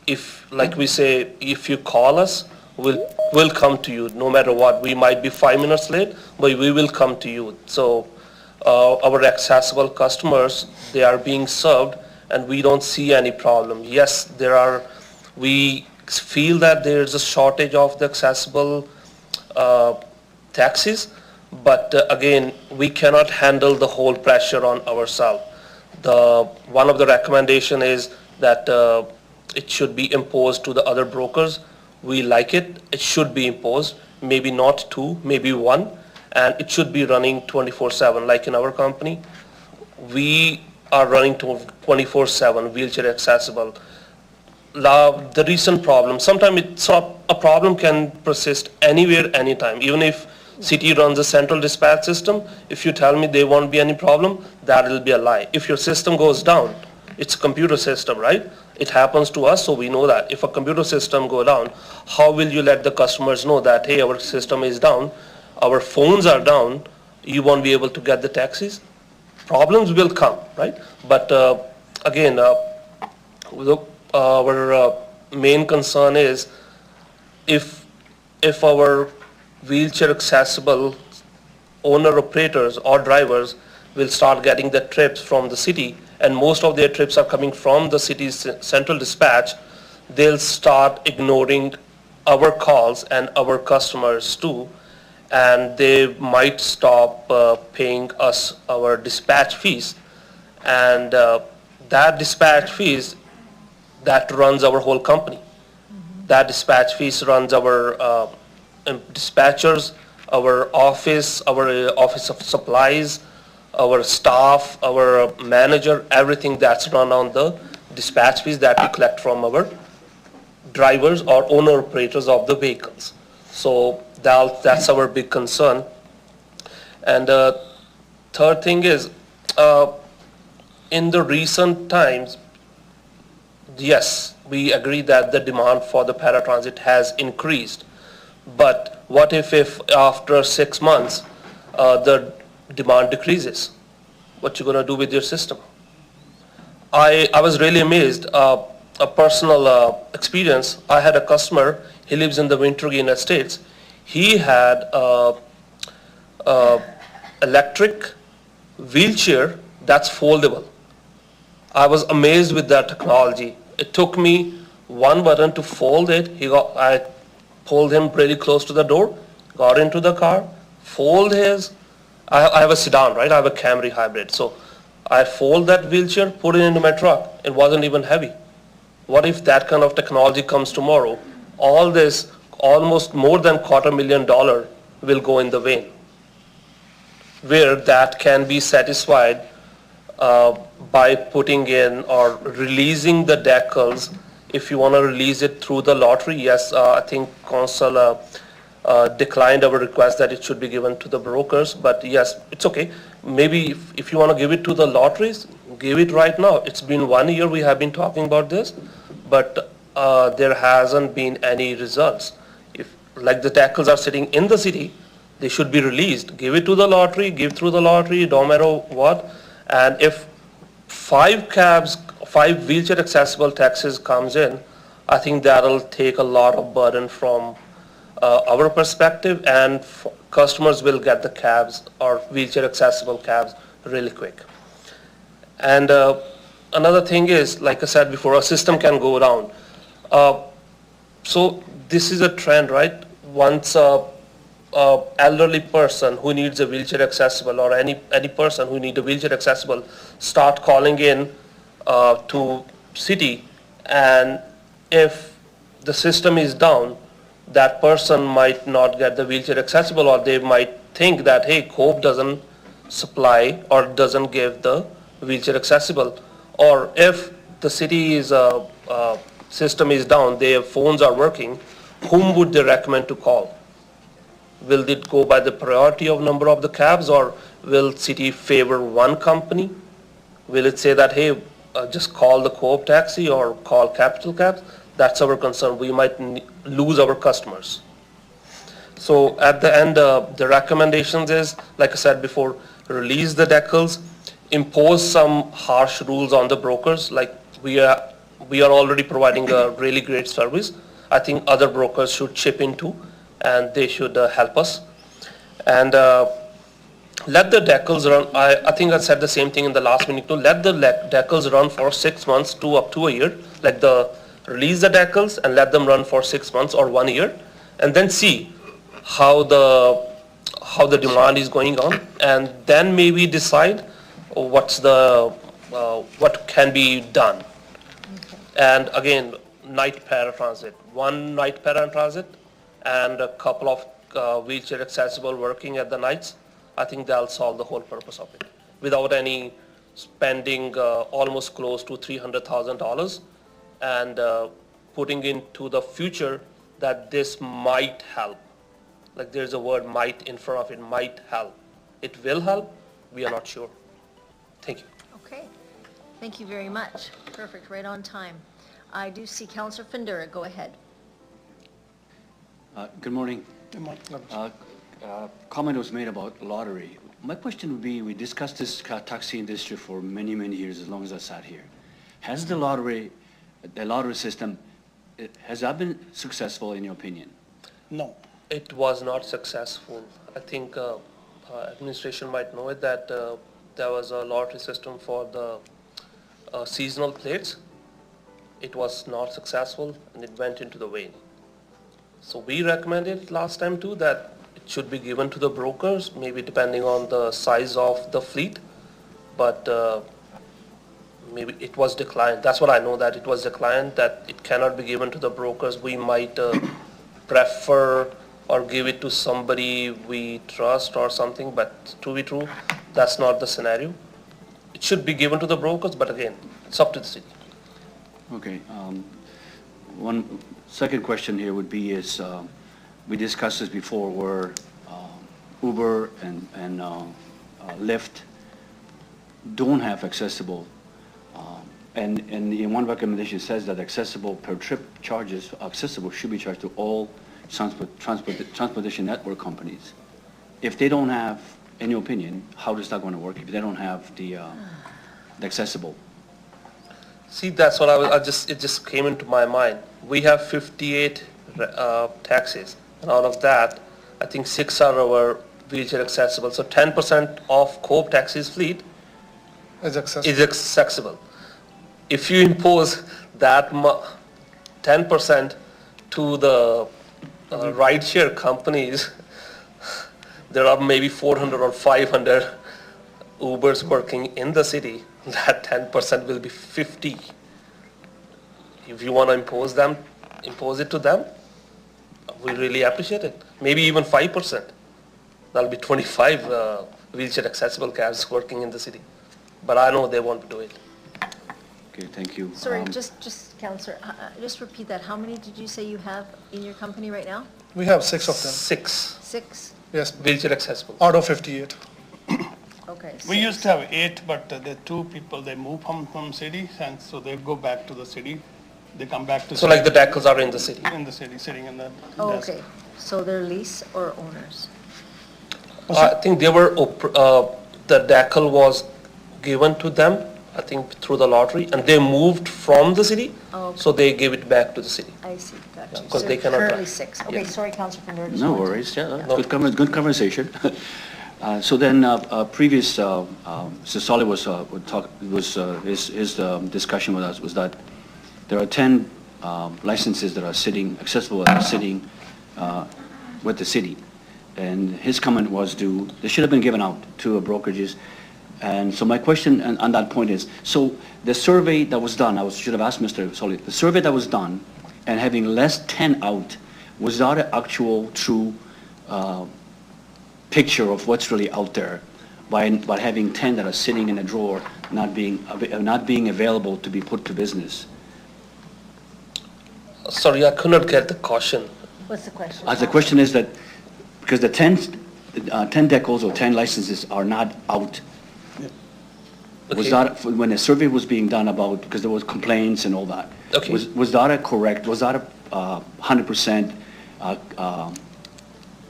if, like we say, if you call us, we'll come to you no matter what. We might be 5 minutes late, but we will come to you. So our accessible customers, they are being served and we don't see any problem. Yes, we feel that there's a shortage of the accessible taxis, but again, we cannot handle the whole pressure on ourselves. One of the recommendation is that it should be imposed to the other brokers. We like it. It should be imposed, maybe not 2, maybe 1, and it should be running 24/7. Like in our company, we are running 24/7 wheelchair accessible. The recent problem, sometimes a problem can persist anywhere, anytime. Even if city runs a central dispatch system, if you tell me there won't be any problem, that will be a lie. If your system goes down, it's a computer system, right? It happens to us, so we know that. If a computer system go down, how will you let the customers know that, hey, our system is down, our phones are down, you won't be able to get the taxis. Problems will come, right? But again, look, our main concern is if our wheelchair accessible owner operators or drivers will start getting the trips from the city, and most of their trips are coming from the city's central dispatch, they'll start ignoring our calls and our customers too, and they might stop paying us our dispatch fees. And that dispatch fees, that runs our whole company. That dispatch fees runs our dispatchers, our office of supplies, our staff, our manager, everything that's run on the dispatch fees that we collect from our drivers or owner operators of the vehicles. So that's our big concern. And third thing is, in the recent times, yes, we agree that the demand for the paratransit has increased. But what if after 6 months, the demand decreases? What you gonna do with your system? I was really amazed. A personal experience. I had a customer. He lives in the Winter Estates. He had electric wheelchair that's foldable. I was amazed with that technology. It took me one button to fold it. I pulled him really close to the door, got into the car, I have a sedan, right? I have a Camry hybrid. So I fold that wheelchair, put it into my truck. It wasn't even heavy. What if that kind of technology comes tomorrow? All this, almost more than $250,000 will go in the vein, where that can be satisfied by putting in or releasing the decals. If you want to release it through the lottery, yes, I think Council declined our request that it should be given to the brokers, but yes, it's okay. Maybe if you want to give it to the lotteries, give it right now. It's been 1 year we have been talking about this, but there hasn't been any results. If like the decals are sitting in the city, they should be released. Give it to the lottery, give through the lottery, no matter what. And if 5 wheelchair accessible taxis comes in, I think that'll take a lot of burden from our perspective, and customers will get the cabs or wheelchair accessible cabs really quick. And another thing is, like I said before, a system can go down. So this is a trend, right? Once a elderly person who needs a wheelchair accessible, or any person who needs a wheelchair accessible, start calling in to city, and if the system is down, that person might not get the wheelchair accessible, or they might think that, hey, Cope doesn't supply or doesn't give the wheelchair accessible. Or if the city's system is down, their phones are working, whom would they recommend to call? Will it go by the priority of number of the cabs, or will city favor one company? Will it say that, hey, just call the Co-op taxi or call Capital Cabs? That's our concern. We might lose our customers. So at the end, the recommendations is, like I said before, release the decals, impose some harsh rules on the brokers. Like we are already providing a really great service. I think other brokers should chip in too, and they should help us. And let the decals run. I think I said the same thing in the last minute too. Let the decals run for 6 months to up to a year. Release the decals and let them run for 6 months or 1 year, and then see how the demand is going on, and then maybe decide what can be done. And again, night paratransit, 1 night paratransit and a couple of wheelchair accessible working at the nights. I think that'll solve the whole purpose of it without any spending almost close to $300,000, and putting into the future that this might help. Like there's a word might in front of it, might help. It will help, we are not sure. Thank you. Okay, thank you very much. Perfect, right on time. I do see Councillor Findura, go ahead. Good morning. Comment was made about lottery. My question would be, we discussed this taxi industry for many, many years, as long as I sat here. Has the lottery system, has that been successful in your opinion? No. It was not successful. I think administration might know it that there was a lottery system for the seasonal plates. It was not successful and it went into the wane. So we recommended last time too that it should be given to the brokers, maybe depending on the size of the fleet, but maybe it was declined. That's what I know, that it was declined, that it cannot be given to the brokers. We might prefer or give it to somebody we trust or something, but to be true, that's not the scenario. It should be given to the brokers, but again, it's up to the city. Okay. One second question here would be is, we discussed this before, where Uber and Lyft don't have accessible, and in one recommendation says that accessible per trip charges, accessible should be charged to all transportation network companies. If they don't have, in your opinion, how is that going to work if they don't have the accessible? See, that's what it just came into my mind. We have 58 taxis, and out of that, I think 6 are our wheelchair accessible. So 10% of Coop taxis fleet Is accessible. is accessible. If you impose that 10% to the rideshare companies, there are maybe 400 or 500 Ubers working in the city. That 10% will be 50. If you want to impose it to them, we really appreciate it. Maybe even 5%. That'll be 25 wheelchair accessible cabs working in the city. But I know they won't do it. Okay, thank you. Sorry, just Counselor, just repeat that. How many did you say you have in your company right now? We have 6 of them. 6 6? Yes, wheelchair accessible. out of 58. Okay. We 6. used to have 8, but the 2 people, they move from city, and so they go back to the city. They come back to. So like the decals are in the city. In the city, sitting in the Oh, desk. okay. So they're lease or owners? I think they were, the decal was given to them, I think through the lottery, and they moved from the city, Oh, okay. so they gave it back to the city. I see, got Yeah, you. 'cause So they cannot currently drive. 6. Okay, Yeah. sorry, Counselor Fernandez. just No wanted to- worries, yeah, No. good conversation. So then, previous, Mr. Solly his discussion with us was that there are 10 licenses that are sitting, accessible, that are sitting with the city. And his comment was they should have been given out to brokerages. And so my question on that point is, so the survey that was done, should have asked Mr. Solly, the survey that was done and having less 10 out, was that an actual true picture of what's really out there by having 10 that are sitting in a drawer, not being available to be put to business? Sorry, I could not get the question. What's the question? The question is that, because the 10 decals or 10 licenses are not out, was Okay. that, when a survey was being done about, because there was complaints and all that, Okay. was that a correct, was that a 100%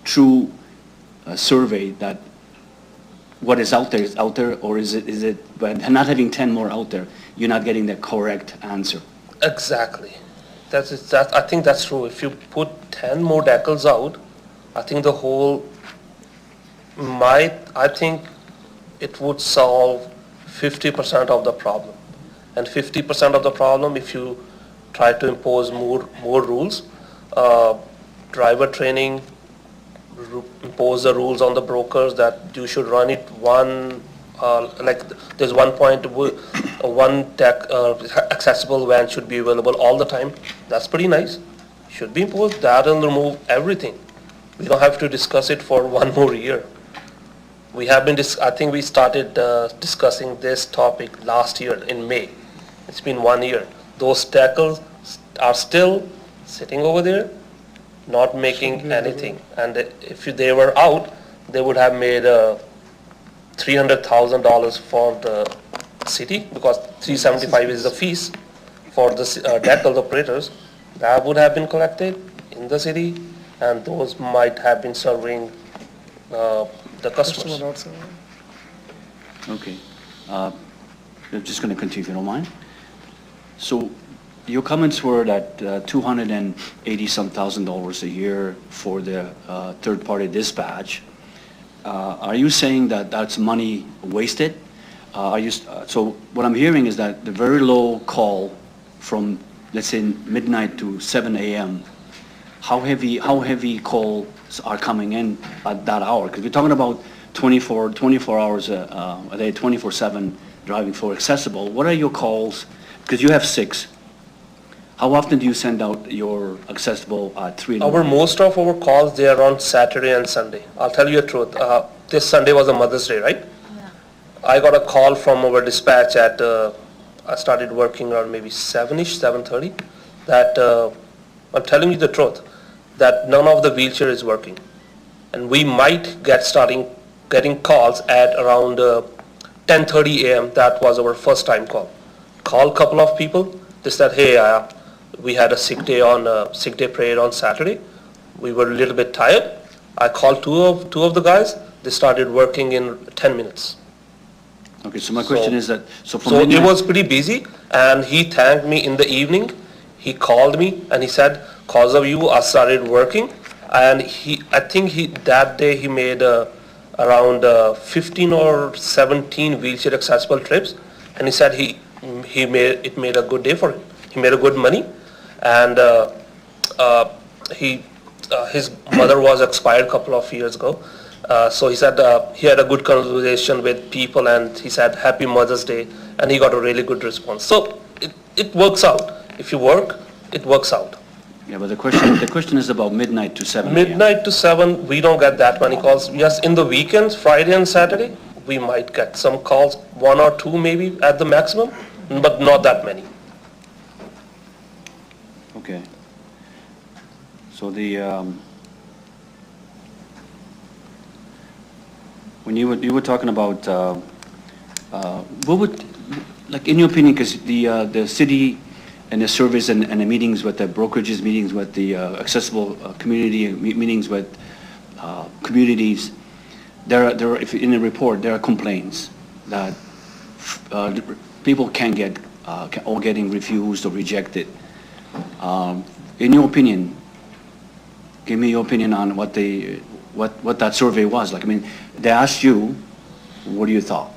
true survey that what is out there is out there, or is it, but not having 10 more out there, you're not getting the correct answer? Exactly. I think that's true. If you put 10 more decals out, I think I think it would solve 50% of the problem. And 50% of the problem, if you try to impose more rules, driver training, impose the rules on the brokers that you should run it like there's one point, one accessible van should be available all the time. That's pretty nice. Should be imposed. That will remove everything. We don't have to discuss it for one more year. We have been, I think we started discussing this topic last year in May. It's been 1 year. Those tackles are still sitting over there, not making anything. And if they were out, they would have made $300,000 for the city, because $375 is the fees for the decal operators. That would have been collected in the city, and those might have been serving the customers. Customer outside. Okay. I'm just going to continue if you don't mind. So your comments were that $280-some thousand a year for the third-party dispatch. Are you saying that that's money wasted? So what I'm hearing is that the very low call from, let's say, midnight to 7 a.m., how heavy calls are coming in at that hour? Because we're talking about 24 hours a day, 24/7 driving for accessible. What are your calls? Because you have 6. How often do you send out your accessible at 3 in the morning? Most of our calls, they are on Saturday and Sunday. I'll tell you the truth. This Sunday was a Mother's Day, right? Yeah. I got a call from our dispatch at, I started working around maybe 7-ish, 7:30, that, I'm telling you the truth, that none of the wheelchair is working. And we might getting calls at around 10:30 a.m. That was our first time call. Call couple of people. They said, hey, we had a sick day prayer on Saturday. We were a little bit tired. I called two of the guys. They started working in 10 minutes. Okay, so my question is that, So it was pretty busy, and he thanked me in the evening. He called me and he said, cause of you, I started working. And I think that day he made around 15 or 17 wheelchair accessible trips. And he said it made a good day for him. He made a good money. And his mother was expired a couple of years ago. So he said he had a good conversation with people, and he said, Happy Mother's Day, and he got a really good response. So it works out. If you work, it works out. Yeah, but the question is about midnight to 7 a.m. Midnight to 7, we don't get that many calls. Yes, in the weekends, Friday and Saturday, we might get some calls, 1 or 2 maybe at the maximum, but not that many. Okay. So when you were talking about, what would, like in your opinion, because the city and the surveys and the meetings with the brokerages, meetings with the accessible community, meetings with communities, if in the report, there are complaints that people can get, or getting refused or rejected. In your opinion, give me your opinion on what that survey was like. I mean, they asked you, what do you thought?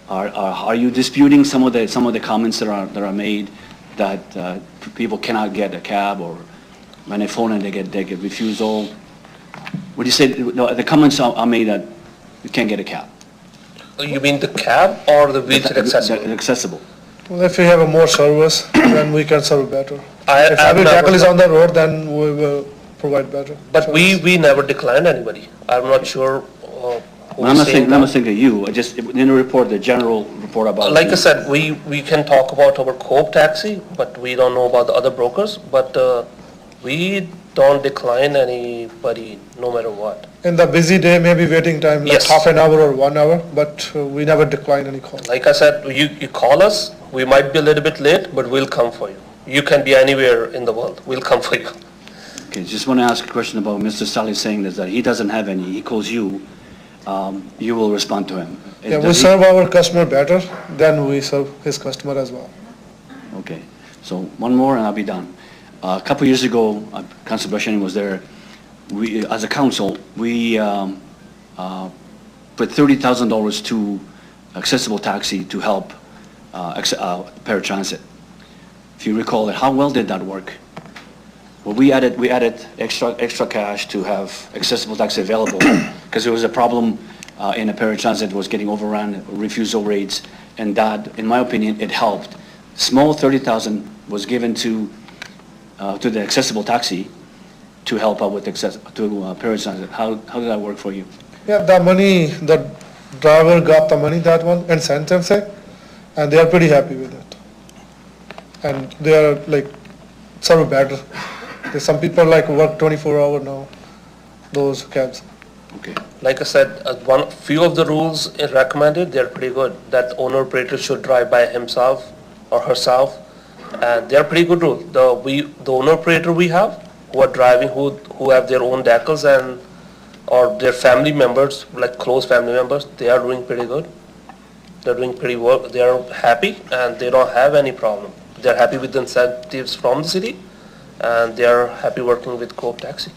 Are you disputing some of the comments that are made that people cannot get a cab, or when they phone and they get refusal? What do you say? The comments are made that you can't get a cab. You mean the cab or the wheelchair accessible? Accessible. Well, if we have a more service, then we can serve better. If I've every never- tackle is on the road, then we will provide better. But service. we never declined anybody. I'm not sure who I'm not is saying that. of you. I just in the report, the general report about. Like I said, we can talk about our Coop taxi, but we don't know about the other brokers. But we don't decline anybody, no matter what. In the busy day, maybe waiting time, like Yes. half an hour or 1 hour, but we never decline any call. Like I said, you call us, we might be a little bit late, but we'll come for you. You can be anywhere in the world, we'll come for you. Okay, just want to ask a question about Mr. Sally saying that he doesn't have any. He calls you. You will respond to him. Yeah, we Does he- serve our customer better than we serve his customer as well. Okay, so one more and I'll be done. A couple years ago, Councilor Brashani was there. We, as a council, we put $30,000 to accessible taxi to help paratransit. If you recall it, how well did that work? Well, we added extra cash to have accessible taxi available because there was a problem in a paratransit was getting overrun, refusal rates, and that, in my opinion, it helped. Small 30,000 was given to the accessible taxi to help out with paratransit. How did that work for you? Yeah, the money, the driver got the money, that one, incentive say, and they are pretty happy with it. And they are like, serve better. There's some people like work 24 hours now, those cabs. Okay. Like I said, few of the rules recommended, they're pretty good. That owner operator should drive by himself or herself, and they're pretty good rules. The owner operator we have, who are driving, who have their own vehicles and or their family members, like close family members, they are doing pretty good. They're doing pretty well. They are happy and they don't have any problem. They're happy with the incentives from the city and they are happy working with Coop Taxi.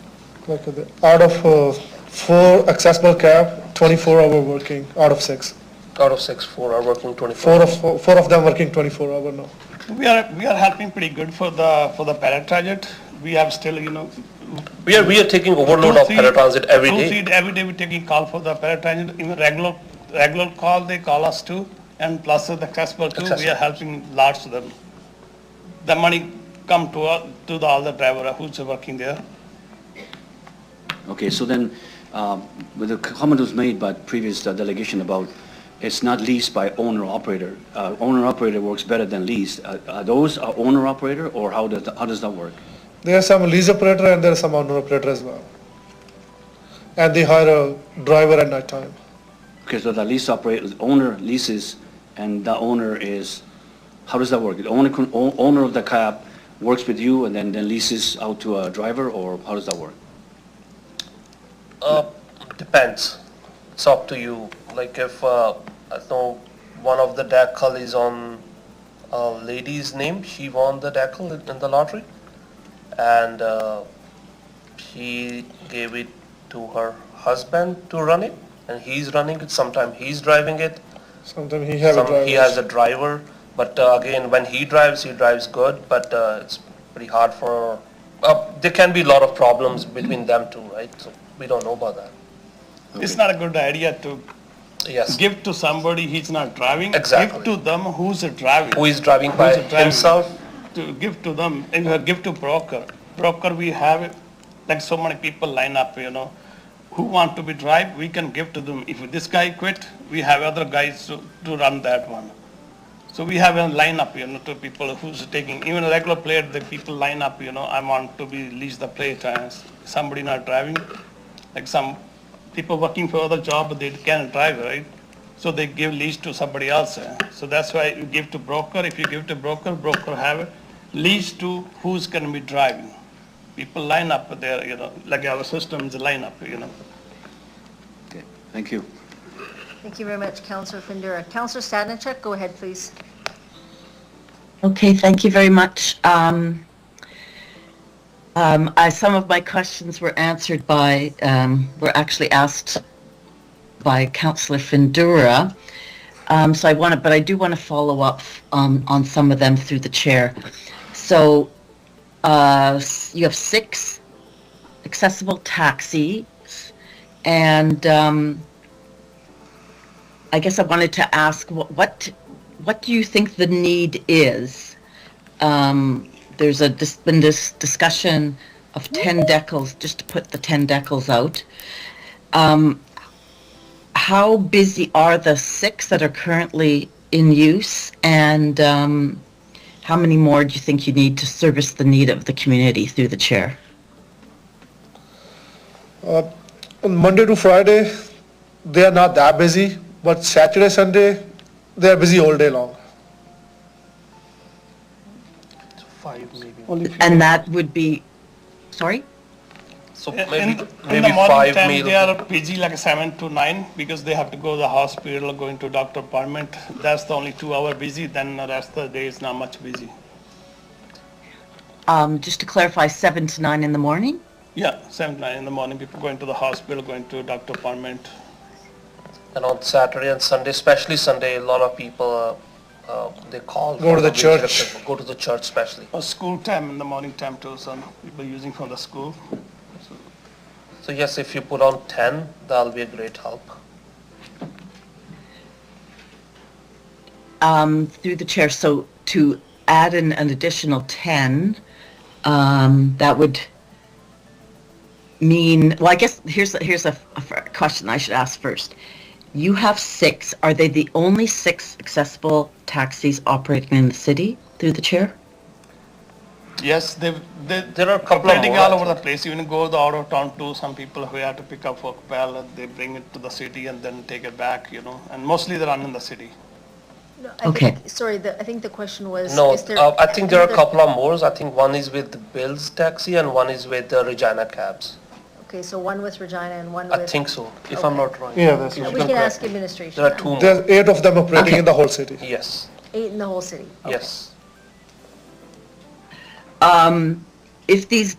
Like out of 4 accessible cab, 24 hour working out of 6. Out of 6, 4 are working 24 hours. Four of them working 24 hour now. We are helping pretty good for the paratransit. We have still, We are taking overload of paratransit every day. Every day we're taking call for the paratransit, even regular call, they call us too, and plus the accessible too, we are helping lots of them. The money come to all the driver who's working there. Okay, so then, with the comment was made by previous delegation about it's not leased by owner-operator. Owner-operator works better than leased. Are those owner-operator, or how does that work? There are some lease operator and there are some owner operator as well. And they hire a driver at night time. Okay, so the lease operator, owner leases, and the owner is, how does that work? The owner of the cab works with you and then leases out to a driver, or how does that work? Depends. It's up to you. Like if, I know one of the decal is on a lady's name, she won the decal in the lottery. And she gave it to her husband to run it. And he's running it. Sometimes he's driving it. Sometimes he has a driver. He has a driver. But again, when he drives good. But it's pretty hard for, there can be a lot of problems between them two, right? So we don't know about that. It's not a good idea to Yes. give to somebody he's not driving. Exactly. Give to them who's driving. Who is driving by himself? To give to them, and give to broker. Broker, we have, like so many people line up, who want to be drive, we can give to them. If this guy quit, we have other guys to run that one. So we have a lineup, to people who's taking, even a regular player, the people line up, I want to be lease the plate, somebody not driving, like some people working for other job, but they can't drive, right? So they give lease to somebody else. So that's why you give to broker. If you give to broker, broker have lease to who's going to be driving. People line up there, like our systems line up, Okay, thank you. Thank you very much, Councillor Findura. Councillor Stanichuk, go ahead, please. Okay, thank you very much. Some of my questions were answered were actually asked by Councillor Findura. But I do want to follow up on some of them through the chair. So you have 6 accessible taxis, and I guess I wanted to ask what do you think the need is? There's been this discussion of 10 decals, just to put the 10 decals out. How busy are the 6 that are currently in use, and how many more do you think you need to service the need of the community through the chair? On Monday to Friday, they are not that busy, but Saturday, Sunday, they are busy all day long. 5 maybe. And that would be, sorry? So In maybe the morning 5 time, meal. they are busy like 7 to 9 because they have to go to the hospital, going to doctor appointment. That's the only 2 hour busy, then the rest of the day is not much busy. Just to clarify, 7 to 9 in the morning? Yeah, 7 to 9 in the morning, people going to the hospital, going to doctor appointment. And on Saturday and Sunday, especially Sunday, a lot of people, they call. Go to the for wheelchair church. people, Go to the church especially. Or school time in the morning time too, so people using from the school. So yes, if you put on 10, that'll be a great help. Through the chair, so to add an additional 10, that would mean, well, I guess here's a question I should ask first. You have 6. Are they the only 6 accessible taxis operating in the city through the chair? Yes, there are a couple of operating more, all I over the place. Even go the out of town too. Some people who have to pick up for pallet, they bring it to the city and then take it back, and mostly they run in the city. No, Okay. I think the question was, No, is there... I think there are a couple of more. I think one is with Bill's Taxi and one is with Regina Cabs. Okay, so one with Regina and one I with... think so, if I'm not wrong. Yeah, that's If right. you We can correct ask me. administration. There are 2 more. There's 8 of them operating Okay. in the whole city. Yes, 8 in the whole city. Okay. yes. If these,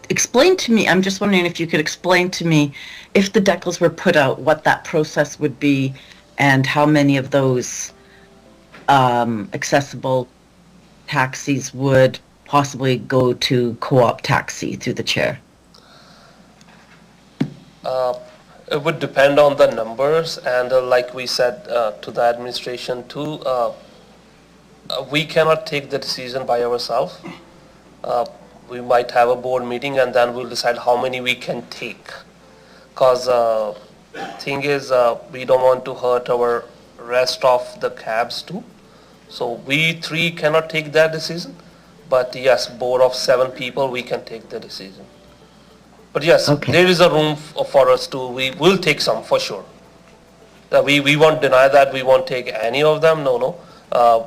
explain to me, I'm just wondering if you could explain to me, if the decals were put out, what that process would be and how many of those accessible taxis would possibly go to co-op taxi through the chair? It would depend on the numbers, and like we said to the administration too, we cannot take the decision by ourselves. We might have a board meeting and then we'll decide how many we can take. Because thing is, we don't want to hurt our rest of the cabs too. So we 3 cannot take that decision, but yes, board of 7 people, we can take the decision. But yes, Okay. there is a room for us to, we will take some for sure. We won't deny that we won't take any of them, no.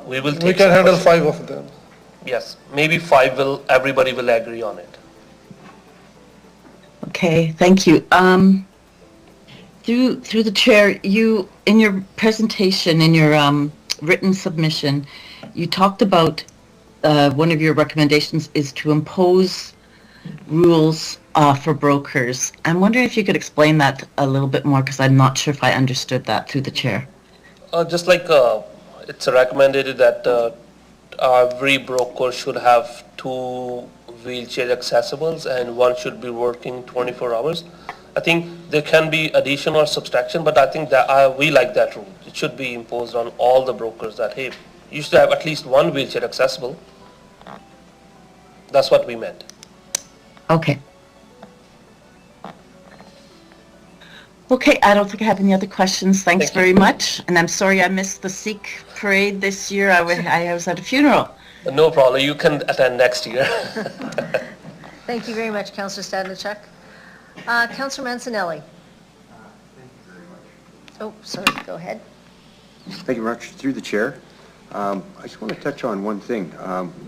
We will take We can some for handle sure. 5 of them. Yes, maybe 5 everybody will agree on it. Okay, thank you. Through the chair, you, in your presentation, in your written submission, you talked about one of your recommendations is to impose rules for brokers. I'm wondering if you could explain that a little bit more, because I'm not sure if I understood that through the chair. Just like it's recommended that every broker should have 2 wheelchair accessibles and one should be working 24 hours. I think there can be addition or subtraction, but I think that we like that rule. It should be imposed on all the brokers that, hey, you should have at least 1 wheelchair accessible. That's what we meant. Okay. Okay, I don't think I have any other questions. Thanks Thank you. very much. And I'm sorry I missed the Sikh parade this year. I was at a funeral. No problem, you can attend next year. Thank you very much, Councillor Stadnichuk. Councillor Mancinelli. Oh, sorry, go ahead. Thank you very much. Through the chair, I just want to touch on one thing.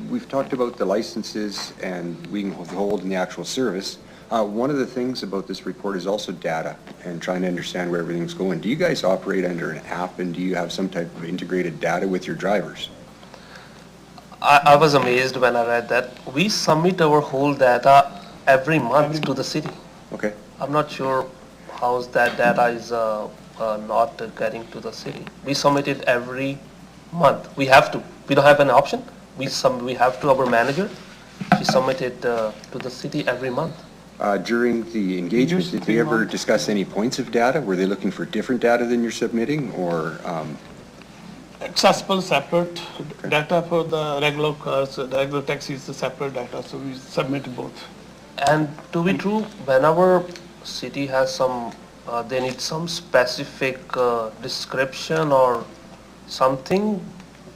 We've talked about the licenses and we can hold in the actual service. One of the things about this report is also data and trying to understand where everything's going. Do you guys operate under an app and do you have some type of integrated data with your drivers? I was amazed when I read that. We submit our whole data every month to the city. Okay. I'm not sure how that data is not getting to the city. We submit it every month. We have to. We don't have an option. We have to. Our manager, she submitted to the city every month. During the engagement, did they ever discuss any points of data? Were they looking for different data than you're submitting, or? Accessible separate, data for the regular cars, the regular taxis, the separate data, so we submit both. And to be true, whenever city has some, they need some specific description or something,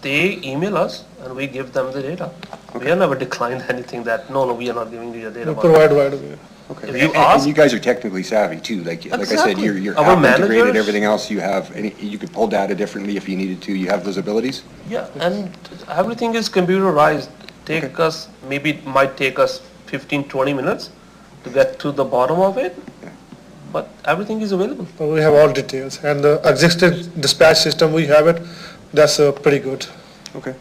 they email us and we give them the data. We have never declined anything that, no, we are not giving you the data. We provide right away. Okay. If you And ask- you guys are technically savy too, like I said, Exactly. you're Our app integrated, managers- everything else, you have, you could pull data differently if you needed to, you have those abilities? Yeah, and everything is computerized. Okay. Maybe it might take us 15, 20 minutes to get to the bottom of it, but everything is available. So we have all details, and the existing dispatch system, we have it, that's pretty good. Okay.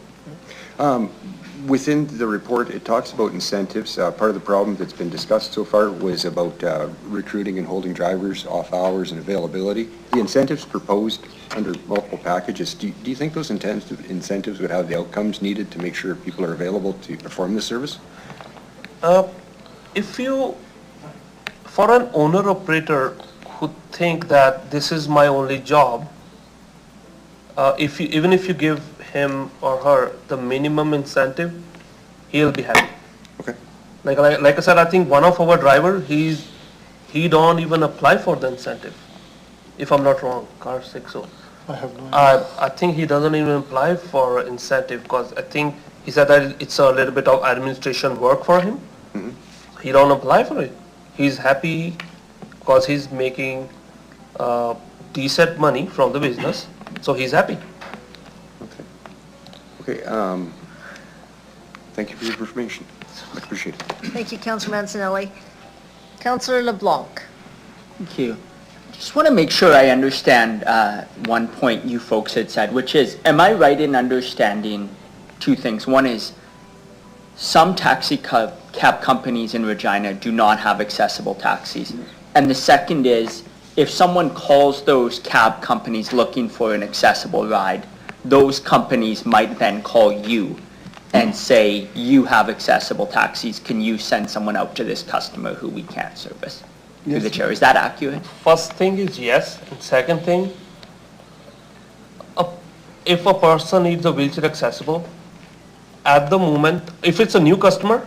Within the report, it talks about incentives. Part of the problem that's been discussed so far was about recruiting and holding drivers off hours and availability. The incentives proposed under multiple packages, do you think those incentives would have the outcomes needed to make sure people are available to perform the service? If you, for an owner operator who think that this is my only job, even if you give him or her the minimum incentive, he'll be happy. Okay. Like I said, I think one of our driver, he don't even apply for the incentive, if I'm not wrong, car 60. I have no idea. I think he doesn't even apply for incentive because I think he said that it's a little bit of administration work for him. Mhm. He don't apply for it. He's happy because he's making decent money from the business, so he's happy. Okay, thank you for your information. Much appreciated. Thank you, Councillor Mancinelli. Councillor LeBlanc. Thank you. Just want to make sure I understand one point you folks had said, which is, am I right in understanding two things? One is, some taxi cab companies in Regina do not have accessible taxis. And the second is, if someone calls those cab companies looking for an accessible ride, those companies might then call you and say, you have accessible taxis, can you send someone out to this customer who we can't service? Through the chair, is that accurate? First thing is yes, and second thing, if a person needs a wheelchair accessible, at the moment, if it's a new customer,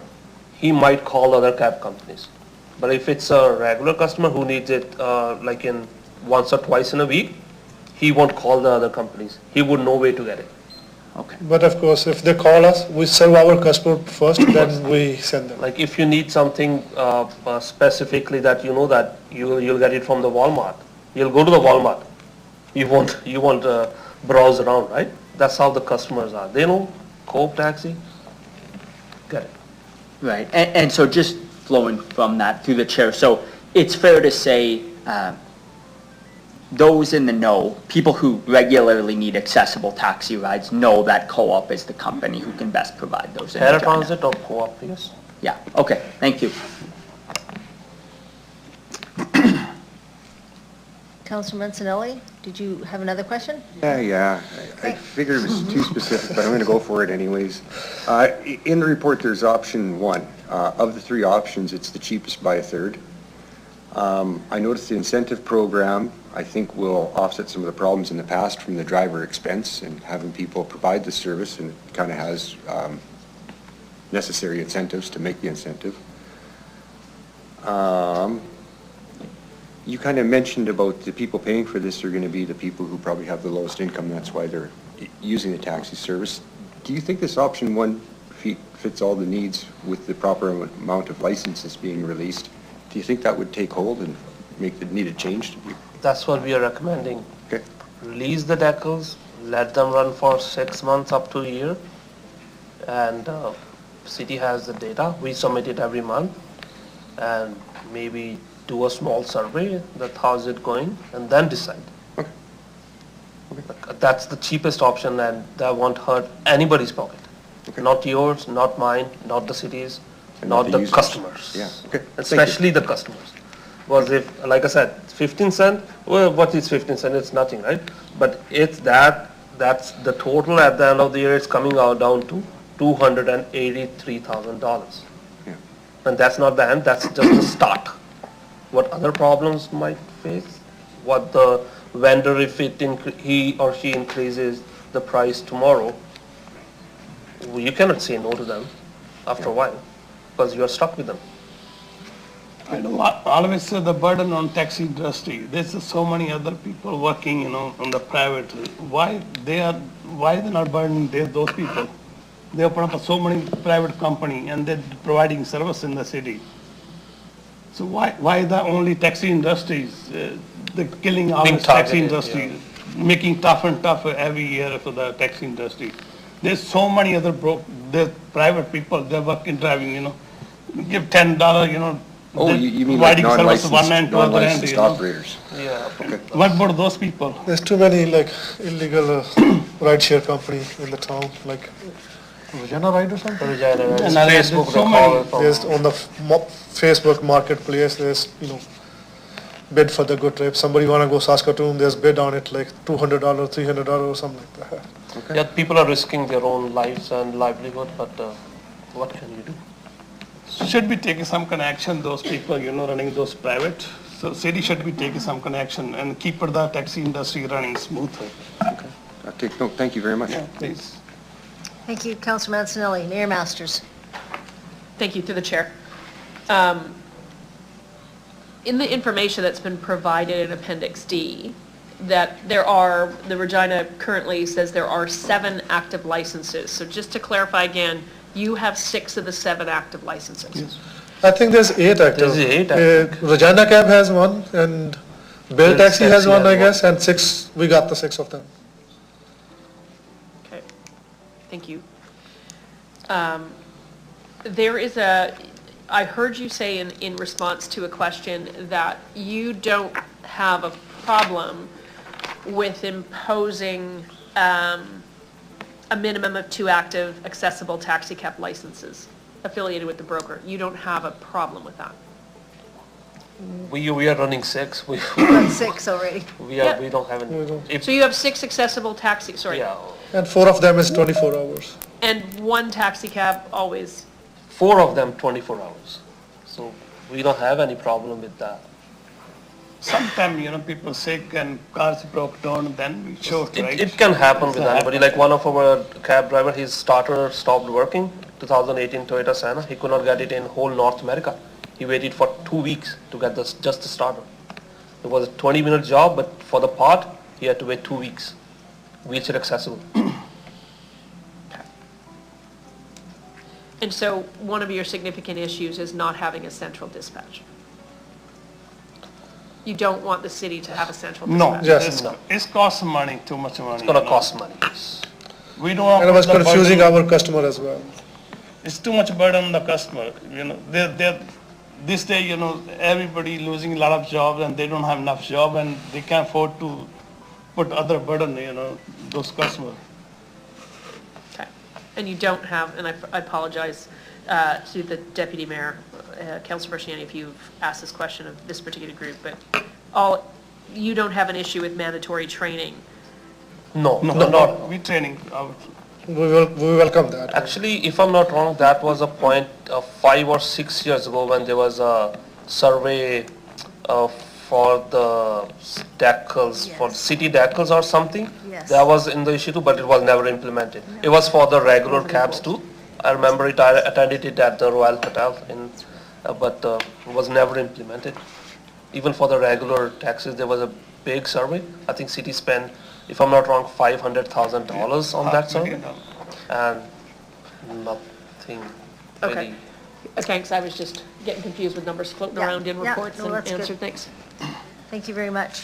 he might call other cab companies. But if it's a regular customer who needs it like in once or twice in a week, he won't call the other companies. He would know where to get it. Okay. But of course, if they call us, we serve our customer first, then we send them. Like if you need something specifically that you know that you'll get it from the Walmart, you'll go to the Walmart. You won't browse around, right? That's how the customers are. They know Cope taxi, get it. Right, and so just flowing from that through the chair, so it's fair to say those in the know, people who regularly need accessible taxi rides, know that Co-op is the company who can best provide those in Regina. Paratransit or Co-op, yes. Yeah, okay, thank you. Councillor Mancinelli, did you have another question? Yeah. I figured it was too specific, but I'm going to go for it anyways. In the report, there's option 1. Of the 3 options, it's the cheapest by a third. I noticed the incentive program, I think, will offset some of the problems in the past from the driver expense and having people provide the service, and it kind of has necessary incentives to make the incentive. You kind of mentioned about the people paying for this are going to be the people who probably have the lowest income, that's why they're using the taxi service. Do you think this option 1 fits all the needs with the proper amount of licenses being released? Do you think that would take hold and make the needed change? That's what we are recommending. Okay. Release the decals, let them run for 6 months up to a year, and city has the data. We submit it every month, and maybe do a small survey that how's it going, and then decide. Okay. That's the cheapest option, and that won't hurt anybody's pocket. Okay. Not yours, not mine, not the city's, And not the users. customers. Yeah, okay. Thank you. Especially the customers. Because if, like I said, 15 cent, well, what is 15 cent? It's nothing, right? But it's that's the total at the end of the year, it's coming out down to $283,000. Yeah. And that's not the end, that's just the start. What other problems might face, what the vendor, if he or she increases the price tomorrow, you cannot say no to them after a while, because you're stuck with them. I know, I always say the burden on taxi industry. There's so many other people working, on the private. Why they're not burdening those people? They open up so many private company and they're providing service in the city. So why the only taxi industries, the killing our Being taxi targeted, industry, making tough and tougher every year for the taxi industry. There's so many other the private people, they're working driving, give $10, Oh, you mean like non-licensed operators? Yeah. Okay. What about those people? There's too many illegal rideshare company in the town, like Regina Ride or something. Regina, And Facebook, there's so they call many. it from- There's on the Facebook marketplace, there's, bid for the good trip. Somebody wanna go Saskatoon, there's bid on it like $200, $300 or something like that. Yeah, people are risking their own lives and livelihood, but what can you do? Should be taking some kind of action, those people, running those private. So city should be taking some kind of action and keep the taxi industry running smoothly. Okay. I'll take note. Thank you very much. Please. Thank you, Councillor Mancinelli. Mayor Masters. Thank you, through the chair. In the information that's been provided in Appendix D, that the Regina currently says there are 7 active licenses. So just to clarify again, you have 6 of the 7 active licenses. Yes. I think there's 8 active. There's 8 active. Regina Cab has 1 and Bill Taxi has 1, I guess, and 6, we got the 6 of them. Okay, thank you. There is I heard you say in response to a question that you don't have a problem with imposing a minimum of 2 active accessible taxi cab licenses affiliated with the broker. You don't have a problem with that. We are running 6. We Run 6 already. we don't have any. If, So you have 6 accessible taxi, sorry, yeah, And 4 of them is 24 hours. and 1 taxi cab always. 4 of them 24 hours. So we don't have any problem with that. Sometimes, people sick and cars broke down, then we short, right? It can happen with anybody. Like one of our cab driver, his starter stopped working, 2018 Toyota Sienna. He could not get it in whole North America. He waited for 2 weeks to get just the starter. It was a 20-minute job, but for the part, he had to wait 2 weeks. Wheelchair accessible. And so one of your significant issues is not having a central dispatch. You don't want the city to have a central No, dispatch. Yes. it's cost money, too much money. It's gonna cost money. We don't. And it was put the confusing burden- our customer as well. It's too much burden on the customer, this day, everybody losing a lot of jobs and they don't have enough job and they can't afford to put other burden, those customers. Okay. And you don't have, and I apologize to the deputy mayor, Councilor Regina, if you've asked this question of this particular group, but you don't have an issue with mandatory training. No, We training, We welcome that. Actually, if I'm not wrong, that was a point 5 or 6 years ago when there was a survey for the decals, for city decals or something. Yes. That was in the issue too, but it was never implemented. It was for the regular cabs too. I remember it, I attended it at the Royal Hotel but it was never implemented. Even for the regular taxis, there was a big survey. I think city spent, if I'm not wrong, $500,000 on that survey. And nothing Okay. really. Okay, because I was just getting confused with numbers floating Yeah, around in yeah, reports no, and that's good. answered things. Thank you very much.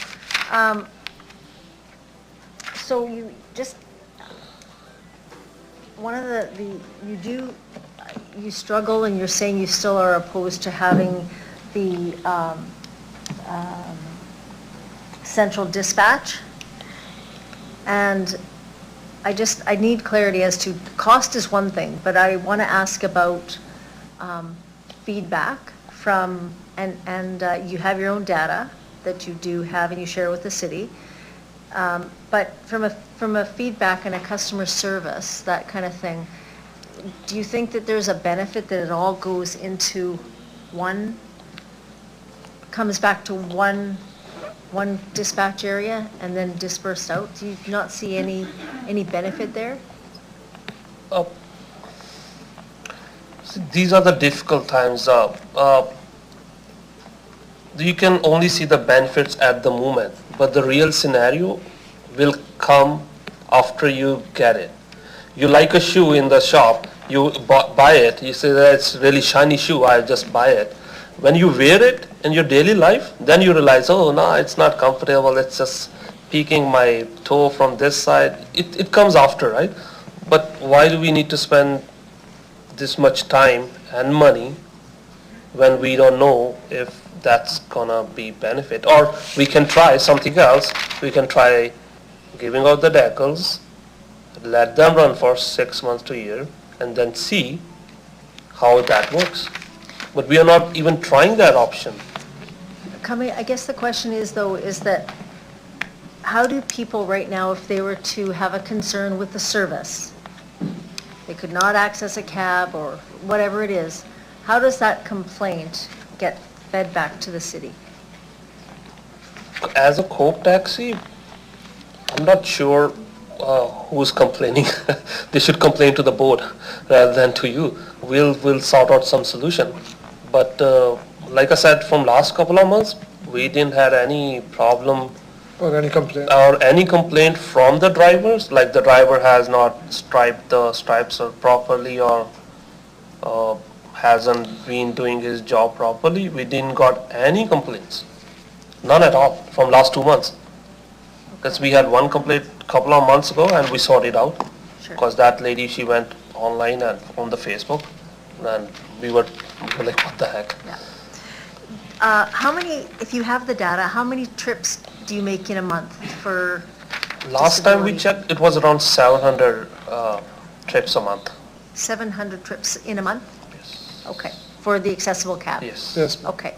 So you just, one of you struggle and you're saying you still are opposed to having the central dispatch. And I need clarity as to, cost is one thing, but I want to ask about feedback from, and you have your own data that you do have and you share with the city. But from a feedback and a customer service, that kind of thing, do you think that there's a benefit that it all goes into comes back to one dispatch area and then dispersed out? Do you not see any benefit there? These are the difficult times. You can only see the benefits at the moment, but the real scenario will come after you get it. You like a shoe in the shop, you buy it, you say that's really shiny shoe, I'll just buy it. When you wear it in your daily life, then you realize, oh no, it's not comfortable, it's just peeking my toe from this side. It comes after, right? But why do we need to spend this much time and money when we don't know if that's gonna be benefit? Or we can try something else. We can try giving out the decals, let them run for 6 months to a year, and then see how that works. But we are not even trying that option. I guess the question is though, is that how do people right now, if they were to have a concern with the service, they could not access a cab or whatever it is, how does that complaint get fed back to the city? As a Coke taxi, I'm not sure who's complaining. They should complain to the board rather than to you. We'll sort out some solution. But like I said, from last couple of months, we didn't have any problem Or any complaint? or any complaint from the drivers, like the driver has not striped the stripes properly or hasn't been doing his job properly. We didn't got any complaints. None at all from last 2 months. Because we had one complaint couple of months ago and we sorted out. Sure. Because that lady, she went online and on the Facebook and we were like, what the heck? How many, if you have the data, how many trips do you make in a month for Last time we disability? checked, it was around 700 trips a month. 700 trips in a month? Yes. Okay, for the accessible cab? Yes. Yes, ma'am. Okay,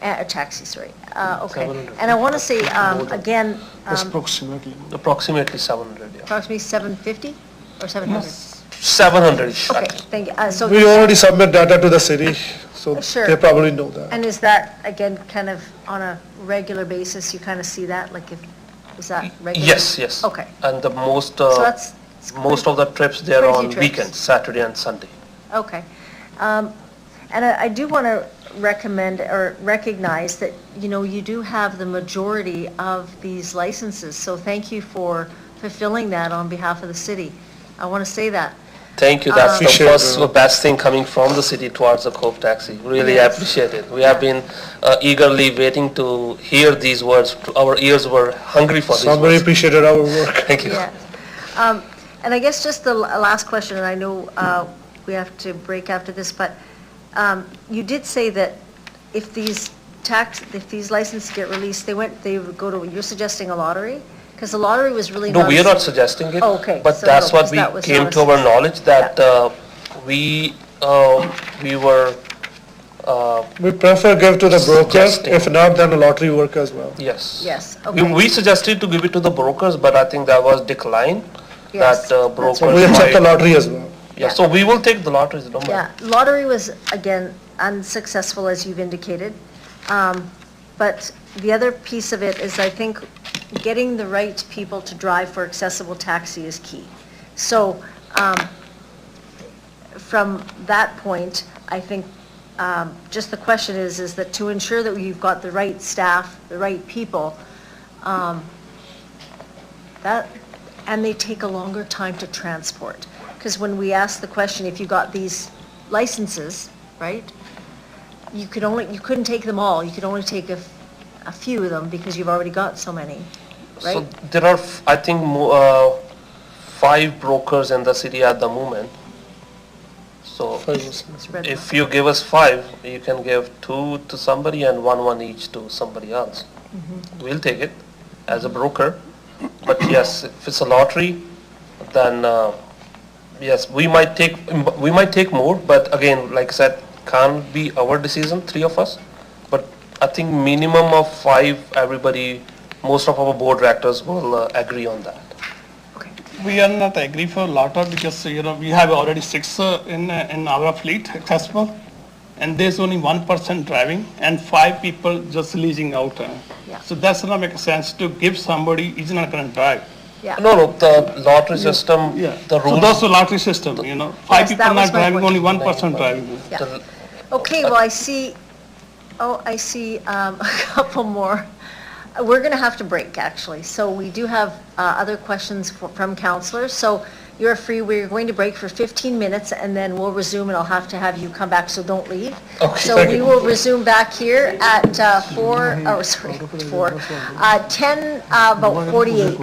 a taxi, sorry. Okay, 700. and I want to say, again, Approximately. Approximately 700, yeah. approximately 750 or 700? 700-ish, I Okay, think. thank you. So We already submit data to the city, so Sure. they probably know that. And is that, again, kind of on a regular basis, you kind of see that, like if, is that regular? Yes, yes. Okay, And the most, so that's, it's most quite- of the trips, they're quite a few on trips. weekends, Saturday and Sunday. Okay. And I do want to recommend or recognize that, you know, you do have the majority of these licenses, so thank you for fulfilling that on behalf of the city. I want to say that. Thank you, that's the Appreciate first it. best thing coming from the city towards the Cove Taxi. Really Yes. appreciate it. We have been eagerly waiting to hear these words. Our ears were hungry for these Somebody words. appreciated our work. Thank you. Yeah. And I guess just the last question, and I know we have to break after this, but you did say that if these licenses get released, they would go to, you're suggesting a lottery? Because the lottery was really No, not. we are not suggesting it. Oh, okay. But So that's no, what 'cause we that was came not to a our knowledge, that we were, We prefer give to the broker, Suggesting. if not, then a lottery work as well. yes. Yes, We okay. suggested to give it to the brokers, but I think that was declined. Yes, That that's brokers right. We accept the might- lottery as well. Yeah, so we will take the lotteries, don't Yeah, mind. lottery was, again, unsuccessful, as you've indicated. But the other piece of it is, I think, getting the right people to drive for accessible taxi is key. So, from that point, I think, just the question is that to ensure that you've got the right staff, the right people, that, and they take a longer time to transport. Because when we asked the question, if you got these licenses, right, you couldn't take them all, you could only take a few of them because you've already got so many, So right? there are, I think, 5 brokers in the city at the moment. So Spread them if out. you give us 5, you can give 2 to somebody and one each to somebody else. We'll take it as a broker. But yes, if it's a lottery, then yes, we might take more, but again, like I said, can't be our decision, 3 of us. But I think minimum of 5, everybody, most of our board directors will agree on that. We are not agree for lottery because, you know, we have already 6 in our fleet accessible, and there's only 1% driving and 5 people just leasing out. Yeah. So that's not make sense to give somebody who's not gonna drive. Yeah. No, the lottery system, Yeah. the So rules. that's the lottery system, you know, Yes, 5 that people was not my driving, point. only 1% driving. Yeah. the- Okay, well, I see a couple more. We're going to have to break, actually. So we do have other questions from counselors. So you're free, we're going to break for 15 minutes, and then we'll resume, and I'll have to have you come back, so don't leave. Okay, So thank we you. will resume back here at 10, about 48.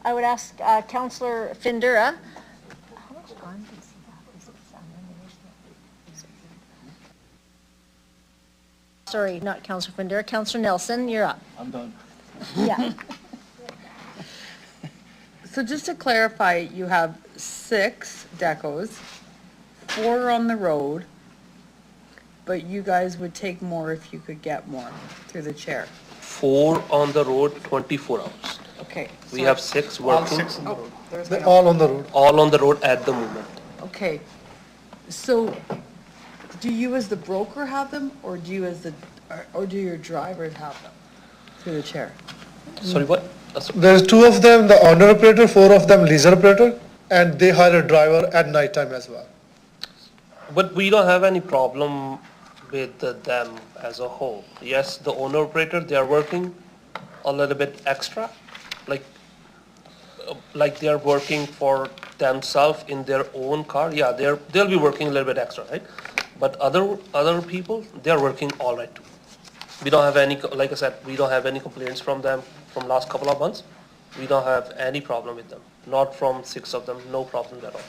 I would ask Counselor Findura. Sorry, not Counselor Findura. Counselor Nelson, you're up. I'm done. Yeah. So just to clarify, you have 6 decos, 4 on the road, but you guys would take more if you could get more through the chair. 4 on the road, 24 hours. Okay. We so- have 6 All working, 6 on the road. There's They're my- all on the road. all on the road at the moment. Okay, so do you as the broker have them, or do you as the, or do your drivers have them through the chair? Sorry, what? There's 2 of them, the owner operator, 4 of them leisure operator, and they hire a driver at night time as well. But we don't have any problem with them as a whole. Yes, the owner operator, they are working a little bit extra, like they are working for themselves in their own car. Yeah, they'll be working a little bit extra, right? But other people, they are working all right too. We don't have any, like I said, we don't have any complaints from them from last couple of months. We don't have any problem with them. Not from 6 of them, no problem at all.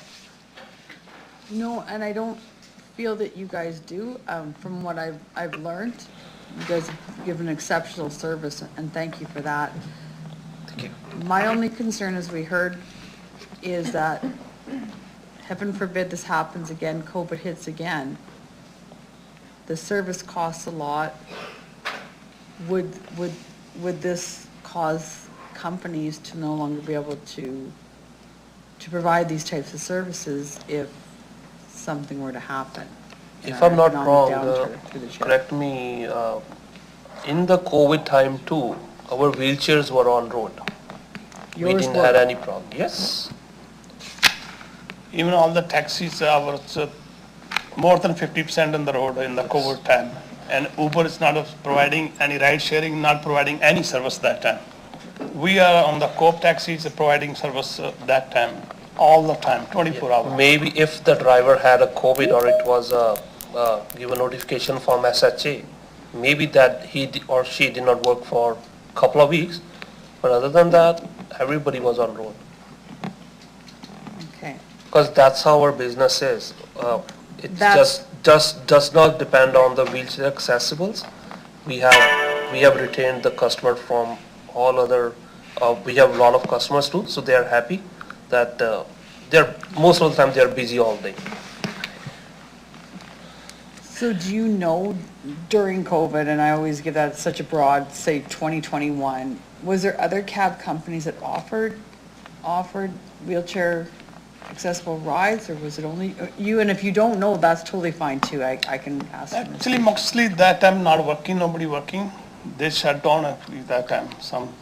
No, and I don't feel that you guys do. From what I've learned, you guys have given exceptional service, and thank you for that. Thank you. My only concern, as we heard, is that, heaven forbid this happens again, COVID hits again, the service costs a lot. Would this cause companies to no longer be able to provide these types of services if something were to happen? If I'm not wrong, Through the chair. correct me, in the COVID time too, our wheelchairs were on road. We Yours didn't were. have any problem. Yes. Even all the taxis are more than 50% on the road in the COVID time. And Uber is not providing any ride sharing, not providing any service that time. We are on the Coop taxis providing service that time, all the time, 24 hours. Maybe if the driver had a COVID or it was given notification from SHA, maybe that or she did not work for a couple of weeks. But other than that, everybody was on road. Okay. Because that's how our business is. It That's- just does not depend on the wheelchair accessibles. We have retained the customer from all other, we have a lot of customers too, so they are happy that most of the time they're busy all day. So do you know during COVID, and I always give that such a broad, say 2021, was there other cab companies that offered wheelchair accessible rides, or was it only you? And if you don't know, that's totally fine too. I can ask them. Actually, mostly that time not working, nobody working. They shut down actually that time, some.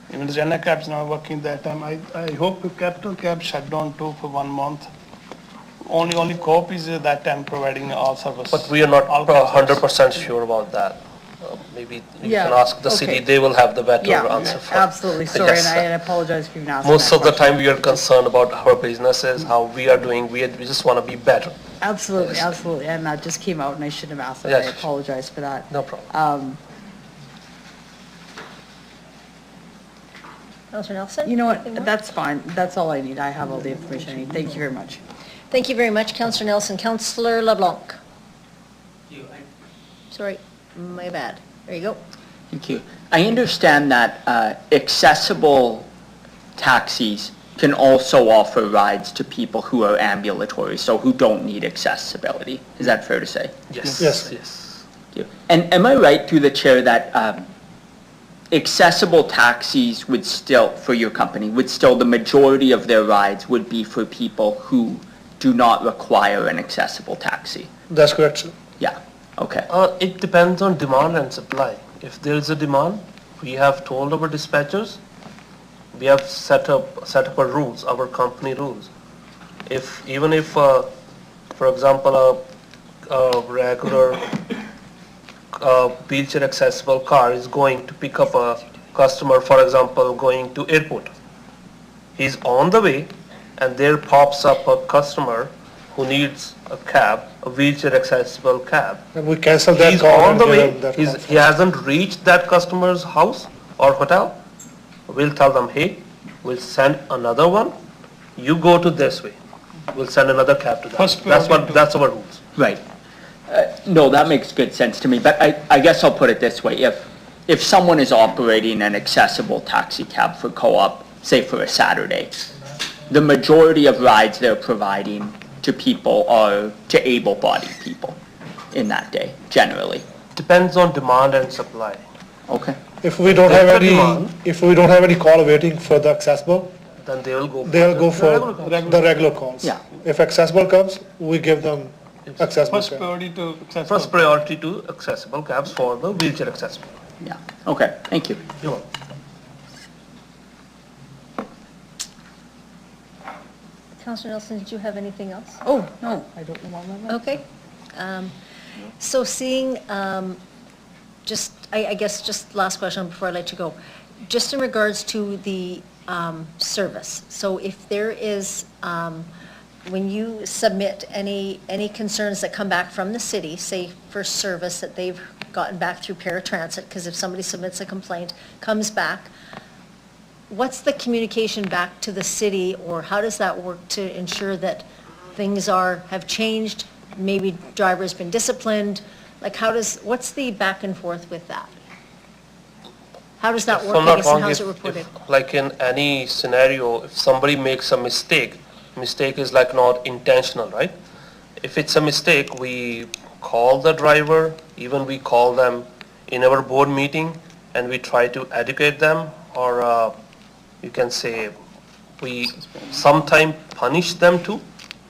Even the Regina cab's not working that time. I hope the Capital Cab shut down too for 1 month. Only Coop is that time providing all service. But we are not all cab service. 100% sure about that. Maybe you Yeah, can ask the city, okay. they will have the better Yeah, answer for. absolutely. Sorry, Yes. and I apologize for even asking Most that of the question. time we are concerned about our businesses, how we are doing, we just want to be better. Absolutely, absolutely. And that just came out, and I shouldn't have asked that. Yes. I apologize for that. No problem. Counselor Nelson? You know anything what? more? That's fine. That's all I need. I have all the information I need. Thank you very much. Thank you very much, Counselor Nelson. Counselor LeBlanc? Sorry, my bad. There you go. Thank you. I understand that accessible taxis can also offer rides to people who are ambulatory, so who don't need accessibility. Is that fair to say? Yes. Yes. Yes. Thank you. And am I right through the chair that accessible taxis would still, for your company, the majority of their rides would be for people who do not require an accessible taxi? That's correct, sir. Yeah, okay. It depends on demand and supply. If there is a demand, we have told our dispatchers, we have set up our rules, our company rules. Even if, for example, a regular wheelchair accessible car is going to pick up a customer, for example, going to airport. He's on the way and there pops up a customer who needs a cab, a wheelchair accessible cab. And we cancel that He's call on and the give way, him that he call. hasn't reached that customer's house or hotel, we'll tell them, hey, we'll send another one, you go to this way. We'll send another cab to that. That's our rules. Right. No, that makes good sense to me, but I guess I'll put it this way. If someone is operating an accessible taxi cab for co-op, say for a Saturday, the majority of rides they're providing to people are to able-bodied people in that day, generally. Depends on demand and supply. Okay. If we don't If have the any, demand- if we don't have any call waiting for the accessible, Then they'll go for regular the regular calls. Yeah. If accessible comes, we give them accessible. First cab. priority to accessible. First priority to accessible cabs for the wheelchair accessible. Yeah. Okay, thank you. You're welcome. Councillor Nelson, did you have anything else? Oh, no, I don't know why my mic. Okay. So seeing, I guess, just last question before I let you go. Just in regards to the service, so if there is, when you submit any concerns that come back from the city, say for service that they've gotten back through paratransit, because if somebody submits a complaint, comes back, what's the communication back to the city, or how does that work to ensure that things have changed, maybe driver's been disciplined, like what's the back and forth with that? How does that If work, I'm I not guess, and wrong, how's it reported? like in any scenario, if somebody makes a mistake is like not intentional, right? If it's a mistake, we call the driver, even we call them in our board meeting, and we try to educate them, or you can say we sometime punish them too,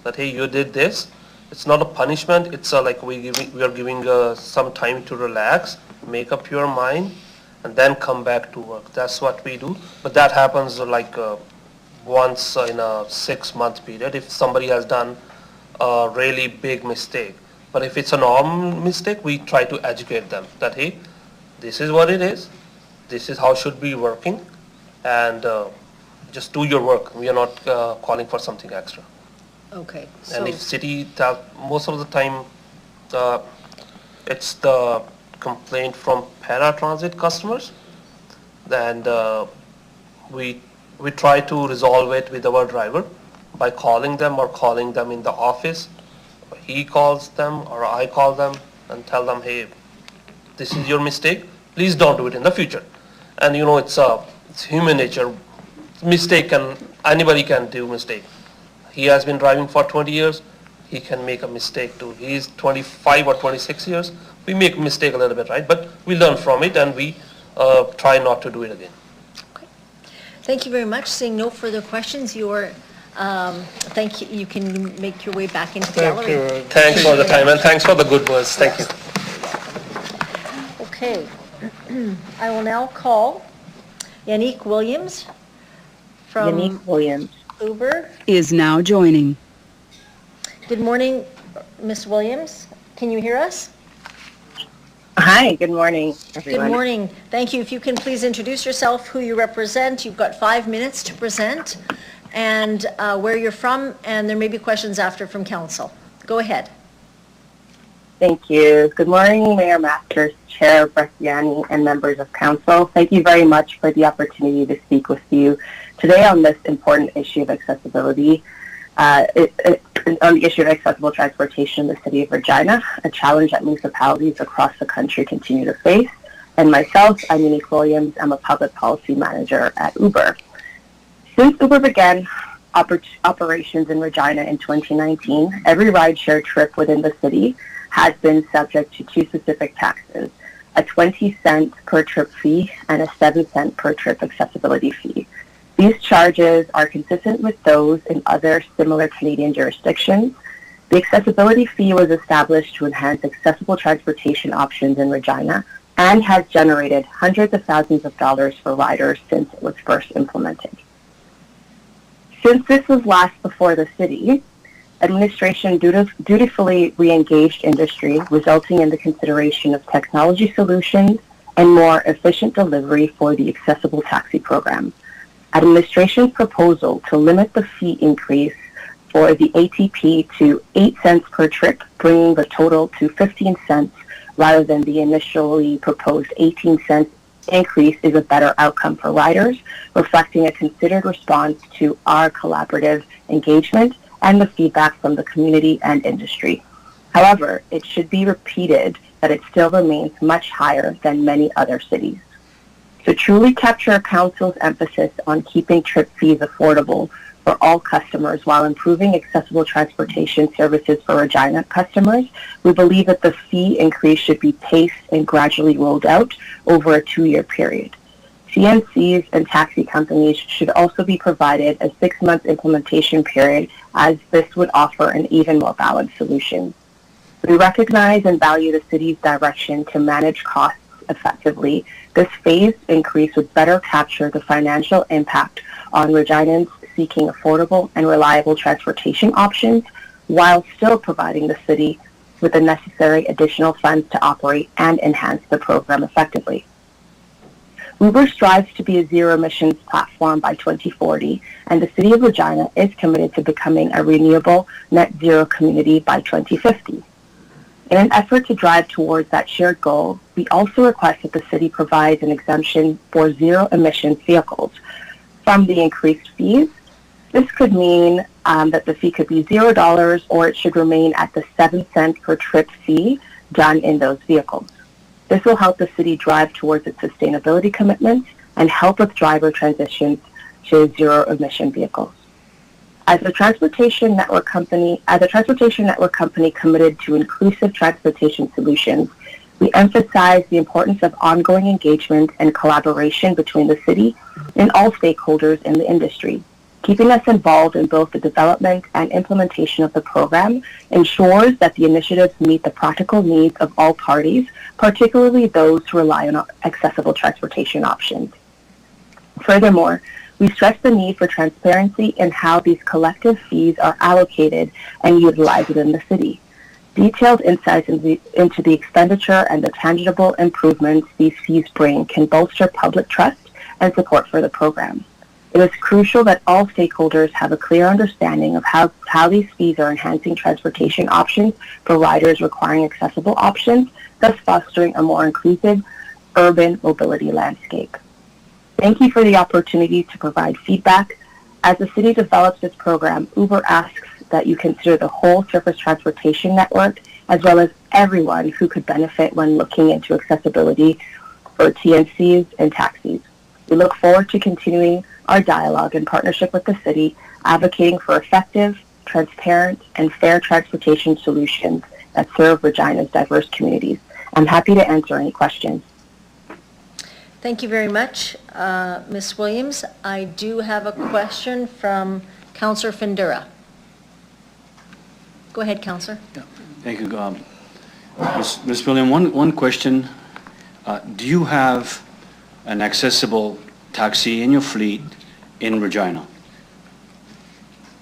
that hey, you did this. It's not a punishment, it's like we are giving some time to relax, make up your mind, and then come back to work. That's what we do. But that happens like once in a 6-month period if somebody has done a really big mistake. But if it's a normal mistake, we try to educate them that hey, this is what it is, this is how should be working, and just do your work. We are not calling for something extra. Okay, And so, if city, most of the time, it's the complaint from paratransit customers, and we try to resolve it with our driver by calling them or calling them in the office. He calls them or I call them and tell them, hey, this is your mistake, please don't do it in the future. And you know, it's human nature, anybody can do mistake. He has been driving for 20 years, he can make a mistake too. He's 25 or 26 years, we make a mistake a little bit, right? But we learn from it and we try not to do it again. okay. Thank you very much. Seeing no further questions, thank you, you can make your way back into the Thank gallery. you. Thanks for the time and thanks for the good words, thank you. Okay. I will now call Yannick Williams from Williams Uber. is now joining. Good morning, Ms. Williams. Can you hear us? Hi, good morning, everyone. Good morning. Thank you. If you can please introduce yourself, who you represent. You've got 5 minutes to present, and where you're from, and there may be questions after from council. Go ahead. Thank you. Good morning, Mayor Masters, Chair Bresciani, and members of council. Thank you very much for the opportunity to speak with you today on this important issue of accessibility. On the issue of accessible transportation in the city of Regina, a challenge that municipalities across the country continue to face. And myself, I'm Yannick Williams. I'm a public policy manager at Uber. Since Uber began operations in Regina in 2019, every rideshare trip within the city has been subject to 2 specific taxes, a 20-cent per trip fee and a 7-cent per trip accessibility fee. These charges are consistent with those in other similar Canadian jurisdictions. The accessibility fee was established to enhance accessible transportation options in Regina and has generated hundreds of thousands of dollars for riders since it was first implemented. Since this was last before the city, administration dutifully re-engaged industry, resulting in the consideration of technology solutions and more efficient delivery for the accessible taxi program. Administration's proposal to limit the fee increase for the ATP to 8 cents per trip, bringing the total to 15 cents rather than the initially proposed 18 cents increase is a better outcome for riders, reflecting a considered response to our collaborative engagement and the feedback from the community and industry. However, it should be repeated that it still remains much higher than many other cities. To truly capture Council's emphasis on keeping trip fees affordable for all customers while improving accessible transportation services for Regina customers, we believe that the fee increase should be paced and gradually rolled out over a 2-year period. TNCs and taxi companies should also be provided a 6-month implementation period, as this would offer an even more balanced solution. We recognize and value the city's direction to manage costs effectively. This phased increase would better capture the financial impact on Reginans seeking affordable and reliable transportation options, while still providing the city with the necessary additional funds to operate and enhance the program effectively. Uber strives to be a zero-emissions platform by 2040, and the City of Regina is committed to becoming a renewable net zero community by 2050. In an effort to drive towards that shared goal, we also request that the city provides an exemption for zero-emission vehicles from the increased fees. This could mean that the fee could be $0, or it should remain at the 7-cent per trip fee done in those vehicles. This will help the city drive towards its sustainability commitments and help with driver transitions to zero-emission vehicles. As a transportation network company committed to inclusive transportation solutions, we emphasize the importance of ongoing engagement and collaboration between the city and all stakeholders in the industry. Keeping us involved in both the development and implementation of the program ensures that the initiatives meet the practical needs of all parties, particularly those who rely on accessible transportation options. Furthermore, we stress the need for transparency in how these collective fees are allocated and utilized within the city. Detailed insights into the expenditure and the tangible improvements these fees bring can bolster public trust and support for the program. It is crucial that all stakeholders have a clear understanding of how these fees are enhancing transportation options for riders requiring accessible options, thus fostering a more inclusive urban mobility landscape. Thank you for the opportunity to provide feedback. As the city develops this program, Uber asks that you consider the whole surface transportation network, as well as everyone who could benefit when looking into accessibility for TNCs and taxis. We look forward to continuing our dialogue in partnership with the city, advocating for effective, transparent, and fair transportation solutions that serve Regina's diverse communities. I'm happy to answer any questions. Thank you very much, Ms. Williams. I do have a question from Councillor Findura. Go ahead, Councillor. Thank you. Ms. Williams, one question. Do you have an accessible taxi in your fleet in Regina?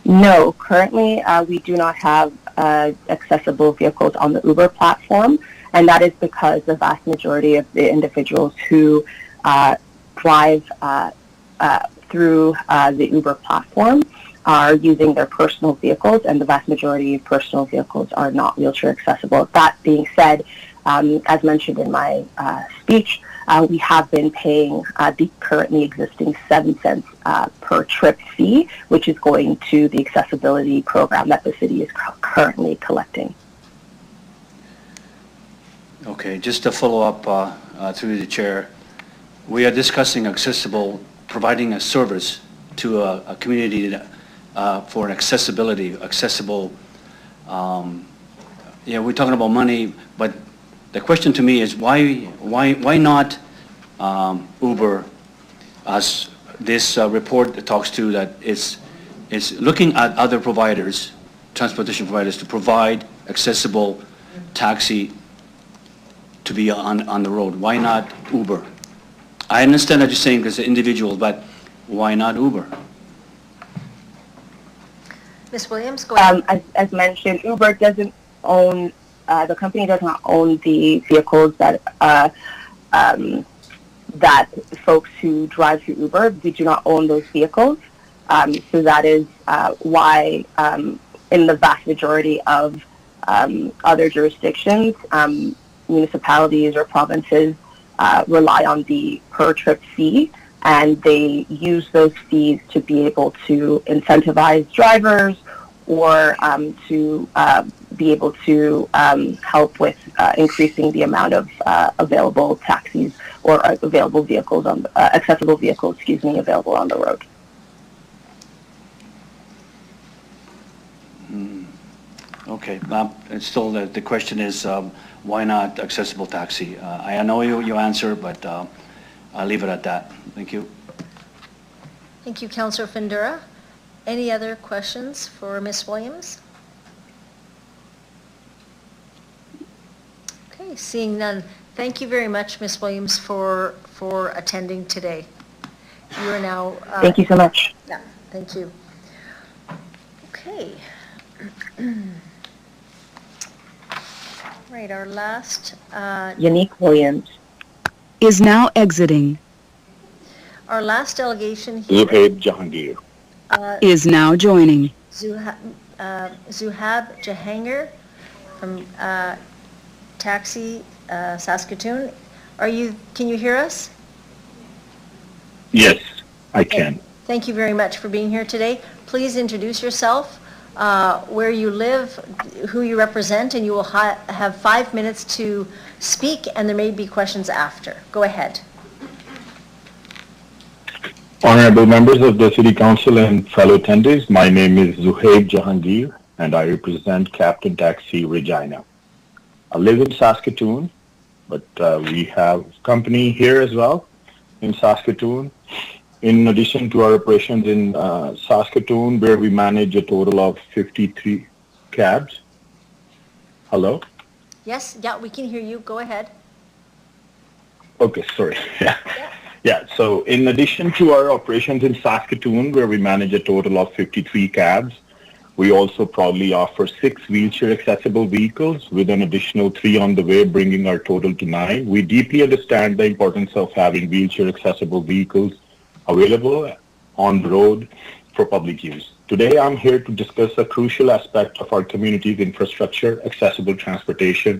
No, currently we do not have accessible vehicles on the Uber platform, and that is because the vast majority of the individuals who drive through the Uber platform are using their personal vehicles, and the vast majority of personal vehicles are not wheelchair accessible. That being said, as mentioned in my speech, we have been paying the currently existing 7 cents per trip fee, which is going to the accessibility program that the city is currently collecting. Okay, just to follow up through the chair, we are discussing providing a service to a community for an accessible, we're talking about money, but the question to me is why not Uber, as this report talks to, that is looking at other providers, transportation providers, to provide accessible taxi to be on the road. Why not Uber? I understand that you're saying as an individual, but why not Uber? Ms. Williams, go ahead. As mentioned, Uber doesn't own, the company does not own the vehicles that that folks who drive through Uber. We do not own those vehicles. So that is why in the vast majority of other jurisdictions, municipalities or provinces rely on the per trip fee, and they use those fees to be able to incentivize drivers or to be able to help with increasing the amount of available taxis or available vehicles on accessible vehicles, available on the road. Okay, and still the question is, why not accessible taxi? I know you answer, but I'll leave it at that. Thank you. Thank you, Councillor Findura. Any other questions for Ms. Williams? Okay, seeing none. Thank you very much, Ms. Williams, for attending today. You are now... Thank you so much. Yeah, thank you. Okay. Right, our last... Unique Williams is now exiting. Our last delegation here... Zuhaib Jahangir. Is now joining. Zuhab Jahangir from Taxi Saskatoon. Can you hear us? Yes, I can. Thank you very much for being here today. Please introduce yourself, where you live, who you represent, and you will have 5 minutes to speak, and there may be questions after. Go ahead. Honorable members of the City Council and fellow attendees, my name is Zuhaib Jahangir, and I represent Captain Taxi Regina. I live in Saskatoon, but we have company here as well in Saskatoon. In addition to our operations in Saskatoon, where we manage a total of 53 cabs. Hello? Yes, yeah, we can hear you. Go ahead. Okay, sorry. Yeah, so in addition to our operations in Saskatoon, where we manage a total of 53 cabs, we also proudly offer 6 wheelchair accessible vehicles with an additional 3 on the way, bringing our total to 9. We deeply understand the importance of having wheelchair accessible vehicles available on the road for public use. Today, I'm here to discuss a crucial aspect of our community's infrastructure, accessible transportation.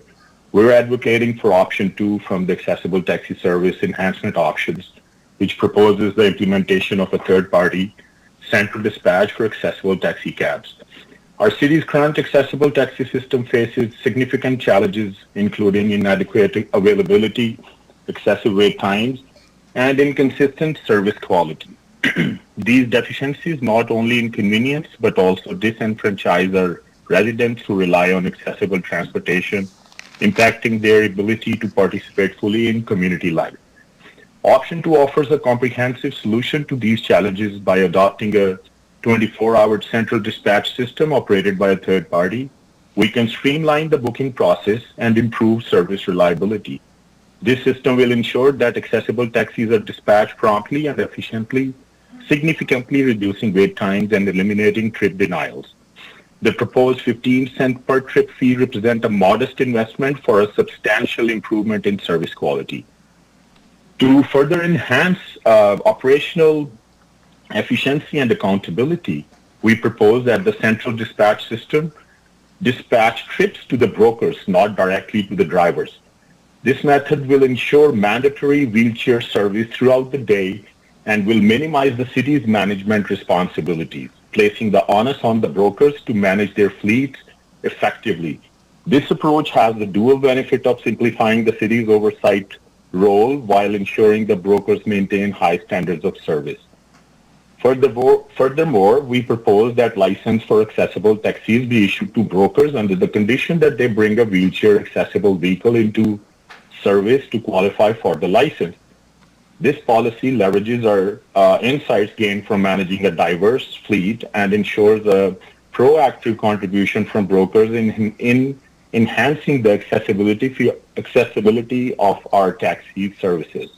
We're advocating for option 2 from the Accessible Taxi Service Enhancement Options, which proposes the implementation of a third-party central dispatch for accessible taxi cabs. Our city's current accessible taxi system faces significant challenges, including inadequate availability, excessive wait times, and inconsistent service quality. These deficiencies not only inconvenience, but also disenfranchise our residents who rely on accessible transportation, impacting their ability to participate fully in community life. Option 2 offers a comprehensive solution to these challenges by adopting a 24-hour central dispatch system operated by a third party. We can streamline the booking process and improve service reliability. This system will ensure that accessible taxis are dispatched promptly and efficiently, significantly reducing wait times and eliminating trip denials. The proposed 15-cent per trip fee represents a modest investment for a substantial improvement in service quality. To further enhance operational efficiency and accountability, we propose that the central dispatch system dispatch trips to the brokers, not directly to the drivers. This method will ensure mandatory wheelchair service throughout the day and will minimize the city's management responsibilities, placing the onus on the brokers to manage their fleets effectively. This approach has the dual benefit of simplifying the city's oversight role while ensuring the brokers maintain high standards of service. Furthermore, we propose that license for accessible taxis be issued to brokers under the condition that they bring a wheelchair accessible vehicle into service to qualify for the license. This policy leverages our insights gained from managing a diverse fleet and ensures a proactive contribution from brokers in enhancing the accessibility of our taxi services.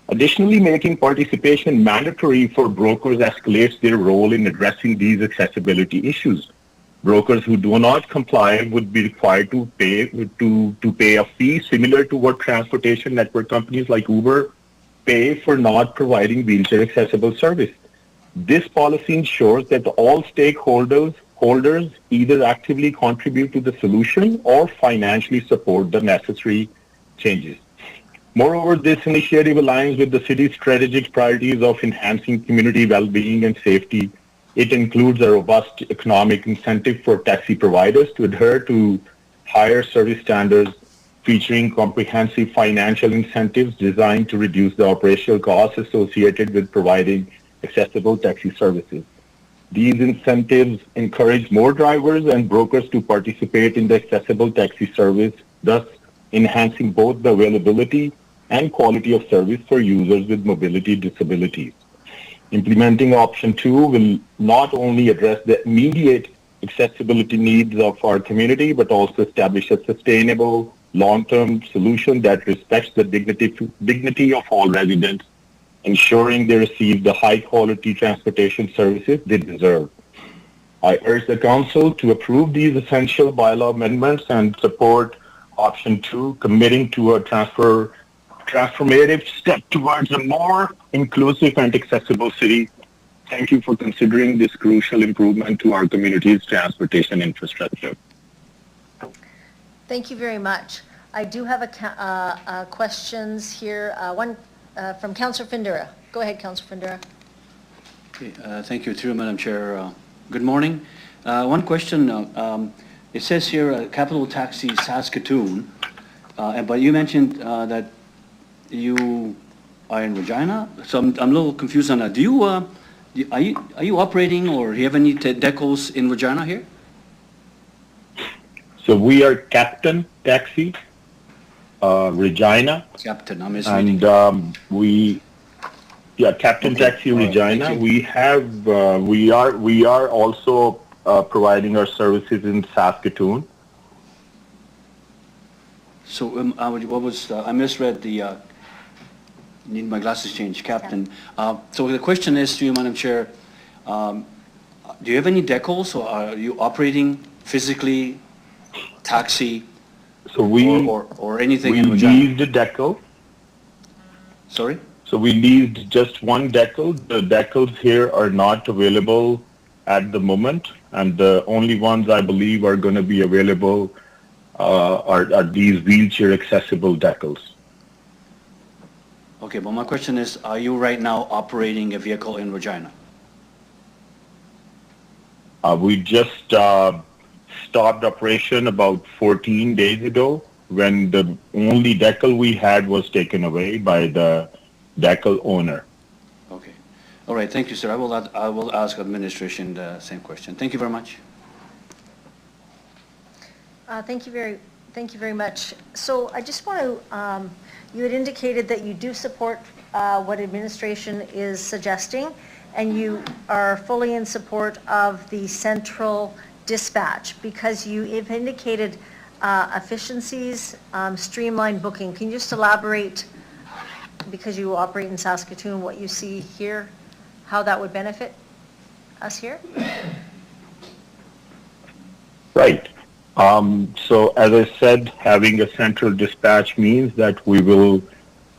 Additionally, making participation mandatory for brokers escalates their role in addressing these accessibility issues. Brokers who do not comply would be required to pay a fee similar to what transportation network companies like Uber pay for not providing wheelchair accessible service. This policy ensures that all stakeholders either actively contribute to the solution or financially support the necessary changes. Moreover, this initiative aligns with the city's strategic priorities of enhancing community well-being and safety. It includes a robust economic incentive for taxi providers to adhere to higher service standards, featuring comprehensive financial incentives designed to reduce the operational costs associated with providing accessible taxi services. These incentives encourage more drivers and brokers to participate in the accessible taxi service, thus enhancing both the availability and quality of service for users with mobility disabilities. Implementing option 2 will not only address the immediate accessibility needs of our community, but also establish a sustainable, long-term solution that respects the dignity of all residents, ensuring they receive the high-quality transportation services they deserve. I urge the Council to approve these essential bylaw amendments and support option 2, committing to a transformative step towards a more inclusive and accessible city. Thank you for considering this crucial improvement to our community's transportation infrastructure. Thank you very much. I do have questions here. One from Councillor Findura. Go ahead, Councillor Findura. Okay, thank you, through you, Madam Chair. Good morning. One question. It says here, Capital Taxi Saskatoon, but you mentioned that you are in Regina, so I'm a little confused on that. Are you operating, or do you have any decals in Regina here? So we are Captain Taxi, Regina. Captain, I'm misreading. And Captain Taxi Regina. We are also providing our services in Saskatoon. So what was, I misread the, need my glasses changed, Captain. So the question is to you, Madam Chair, do you have any decals, or are you operating physically taxi? So or anything in Regina? We leased a decal. Sorry? So we leased just one decal. The decals here are not available at the moment, and the only ones I believe are going to be available are these wheelchair accessible decals. Okay, but my question is, are you right now operating a vehicle in Regina? We just stopped operation about 14 days ago, when the only decal we had was taken away by the decal owner. Okay. All right, thank you, sir. I will ask administration the same question. Thank you very much. Thank you very much. So I just want to, you had indicated that you do support what administration is suggesting, and you are fully in support of the central dispatch, because you have indicated efficiencies, streamlined booking. Can you just elaborate, because you operate in Saskatoon, what you see here, how that would benefit us here? Right. So as I said, having a central dispatch means that we will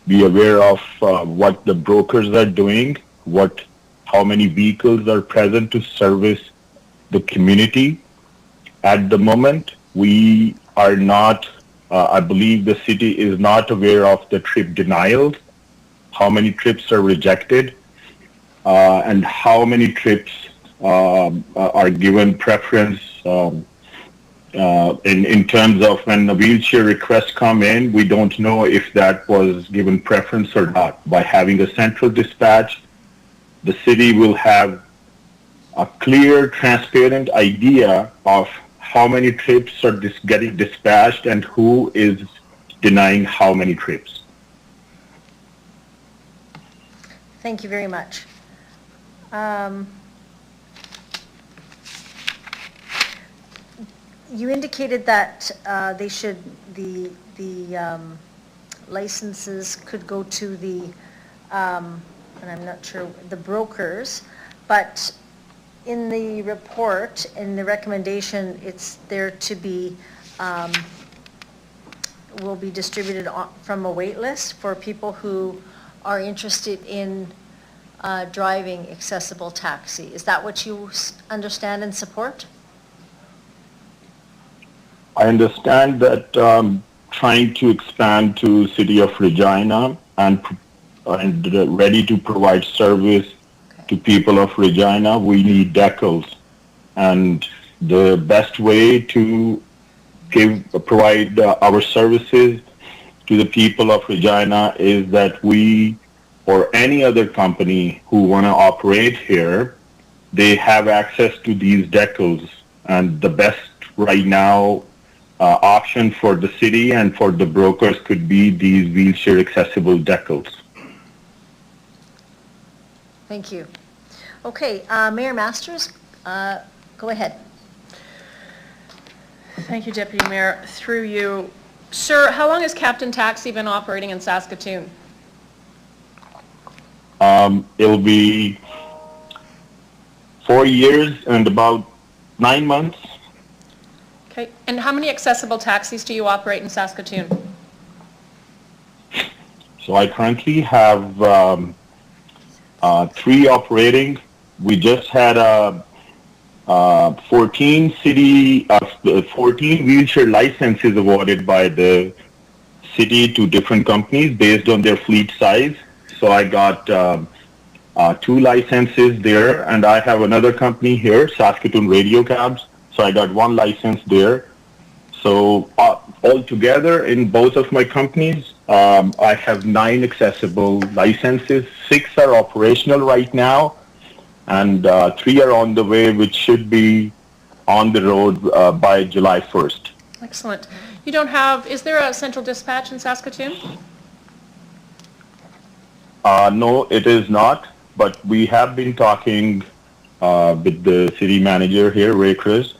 be aware of what the brokers are doing, how many vehicles are present to service the community. At the moment, we are not, I believe the city is not aware of the trip denials, how many trips are rejected, and how many trips are given preference in terms of when the wheelchair requests come in. We don't know if that was given preference or not. By having a central dispatch, the city will have a clear, transparent idea of how many trips are getting dispatched and who is denying how many trips. Thank you very much. You indicated that the licenses could go to the, and I'm not sure, the brokers, but in the report, in the recommendation, it's there to be, will be distributed from a wait list for people who are interested in driving accessible taxi. Is that what you understand and support? I understand that trying to expand to city of Regina and ready to provide service to people of Regina. We need decals, and the best way to provide our services to the people of Regina is that we or any other company who want to operate here, they have access to these decals. And the best right now option for the city and for the brokers could be these wheelchair accessible decals. Thank you. Okay, Mayor Masters, go ahead. Thank you, Deputy Mayor. Through you. Sir, how long has Captain Taxi been operating in Saskatoon? It'll be 4 years and about 9 months. Okay, and how many accessible taxis do you operate in Saskatoon? So I currently have 3 operating. We just had 14 wheelchair licenses awarded by the city to different companies based on their fleet size. So I got 2 licenses there, and I have another company here, Saskatoon Radio Cabs. So I got 1 license there. So altogether in both of my companies, I have 9 accessible licenses. 6 are operational right now, and 3 are on the way, which should be on the road by July 1st. Excellent. You don't have, is there a central dispatch in Saskatoon? No, it is not, but we have been talking with the city manager here, Ray Chris,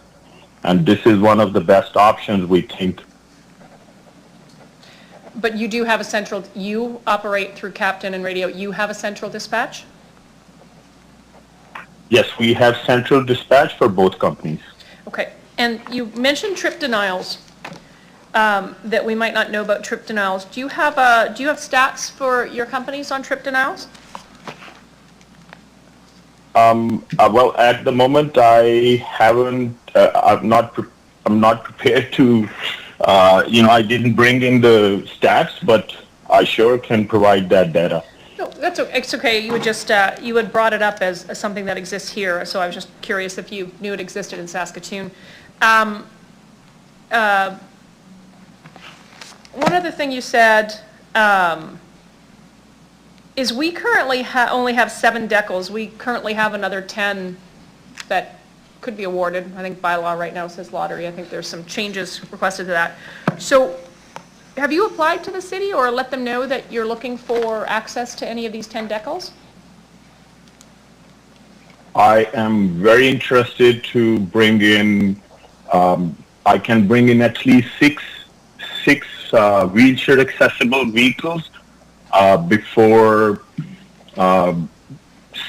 and this is one of the best options, we think. But you do have a central, you operate through Captain and Radio, you have a central dispatch? Yes, we have central dispatch for both companies. Okay, and you mentioned trip denials, that we might not know about trip denials. Do you have stats for your companies on trip denials? Well, at the moment, I haven't. I'm not prepared to. I didn't bring in the stats, but I sure can provide that data. No, it's okay. You would just you had brought it up as something that exists here, so I was just curious if you knew it existed in Saskatoon. One other thing you said is we currently only have 7 decals. We currently have another 10 that could be awarded. I think by law right now says lottery. I think there's some changes requested to that. So have you applied to the city or let them know that you're looking for access to any of these 10 decals? I am very interested to bring in. I can bring in at least six wheelchair accessible vehicles before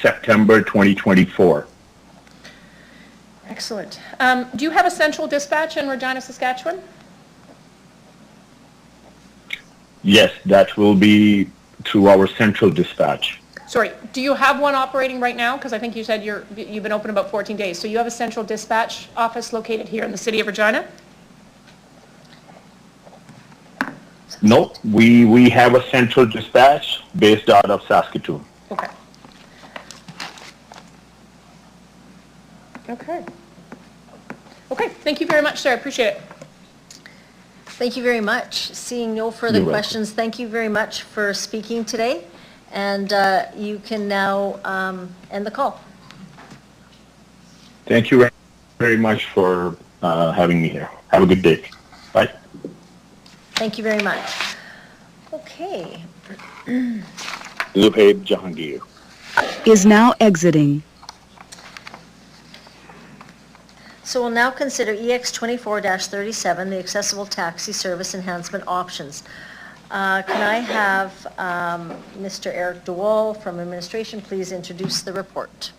September 2024. Excellent. Do you have a central dispatch in Regina, Saskatchewan? Yes, that will be through our central dispatch. Sorry, do you have one operating right now? Because I think you said you've been open about 14 days. So you have a central dispatch office located here in the city of Regina? No, we have a central dispatch based out of Saskatoon. Okay. Okay. Okay, thank you very much, sir. I appreciate it. Thank you very much. Seeing no further You're questions, thank you very much for speaking today. And you can now end the call. Thank you very much for having me here. Have a good day. Bye. Thank you very much. Okay. Zuhaib Jahangir is now exiting. So we'll now consider EX 24-37, the accessible taxi service enhancement options. Can I have Mr. Eric DeWall from administration please introduce the report?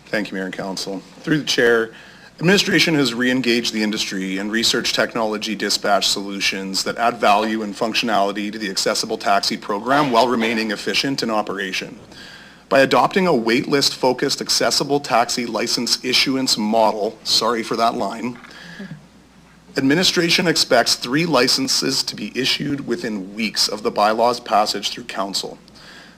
Thank you, Mayor and Council. Through the chair, administration has re-engaged the industry and researched technology dispatch solutions that add value and functionality to the accessible taxi program while remaining efficient in operation. By adopting a waitlist-focused accessible taxi license issuance model, sorry for that line, Administration expects 3 licenses to be issued within weeks of the bylaw's passage through council.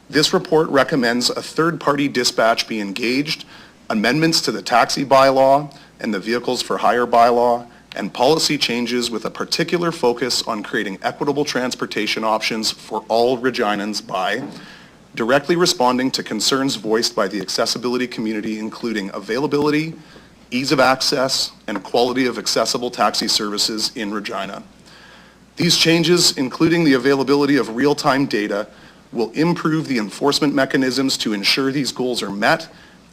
This report recommends a third-party dispatch be engaged, amendments to the taxi bylaw and the vehicles for hire bylaw, and policy changes with a particular focus on creating equitable transportation options for all Reginans by directly responding to concerns voiced by the accessibility community, including availability, ease of access, and quality of accessible taxi services in Regina. These changes, including the availability of real-time data, will improve the enforcement mechanisms to ensure these goals are met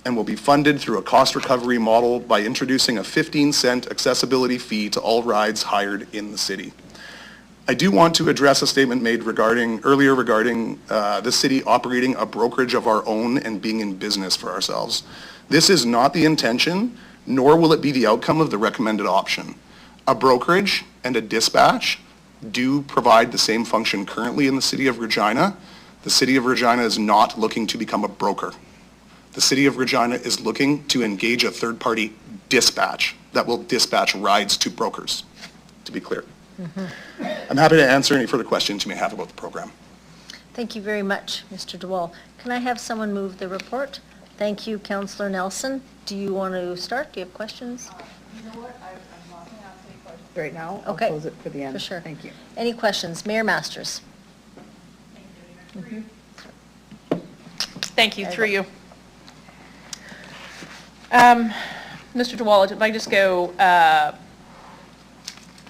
and will be funded through a cost recovery model by introducing a 15-cent accessibility fee to all rides hired in the city. I do want to address a statement made earlier regarding the city operating a brokerage of our own and being in business for ourselves. This is not the intention, nor will it be the outcome of the recommended option. A brokerage and a dispatch do provide the same function currently in the city of Regina. The city of Regina is not looking to become a broker. The city of Regina is looking to engage a third-party dispatch that will dispatch rides to brokers, to be clear. I'm happy to answer any further questions you may have about the program. Thank you very much, Mr. DeWall. Can I have someone move the report? Thank you, Councillor Nelson. Do you want to start? Do you have questions? You know what, I'm not going to ask any questions right now. Okay. I'll close it for the end. For sure. Thank you. Any questions? Mayor Masters. Thank you, through you. Mr. DeWall, if I just go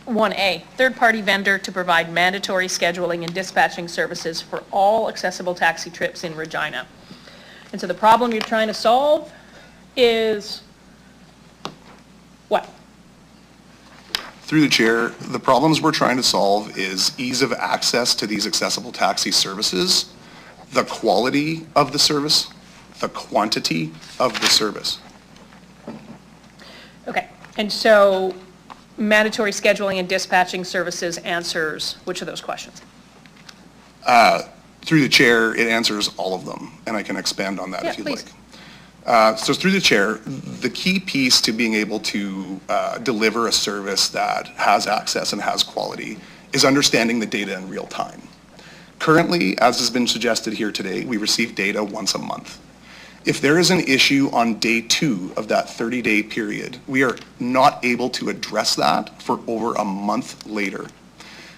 1A, third-party vendor to provide mandatory scheduling and dispatching services for all accessible taxi trips in Regina. And so the problem you're trying to solve is what? Through the chair, the problems we're trying to solve is ease of access to these accessible taxi services, the quality of the service, the quantity of the service. Okay, and so mandatory scheduling and dispatching services answers which of those questions? Through the chair, it answers all of them, and I can expand on that if you'd please. like. So through the chair, the key piece to being able to deliver a service that has access and has quality is understanding the data in real time. Currently, as has been suggested here today, we receive data once a month. If there is an issue on day 2 of that 30-day period, we are not able to address that for over a month later.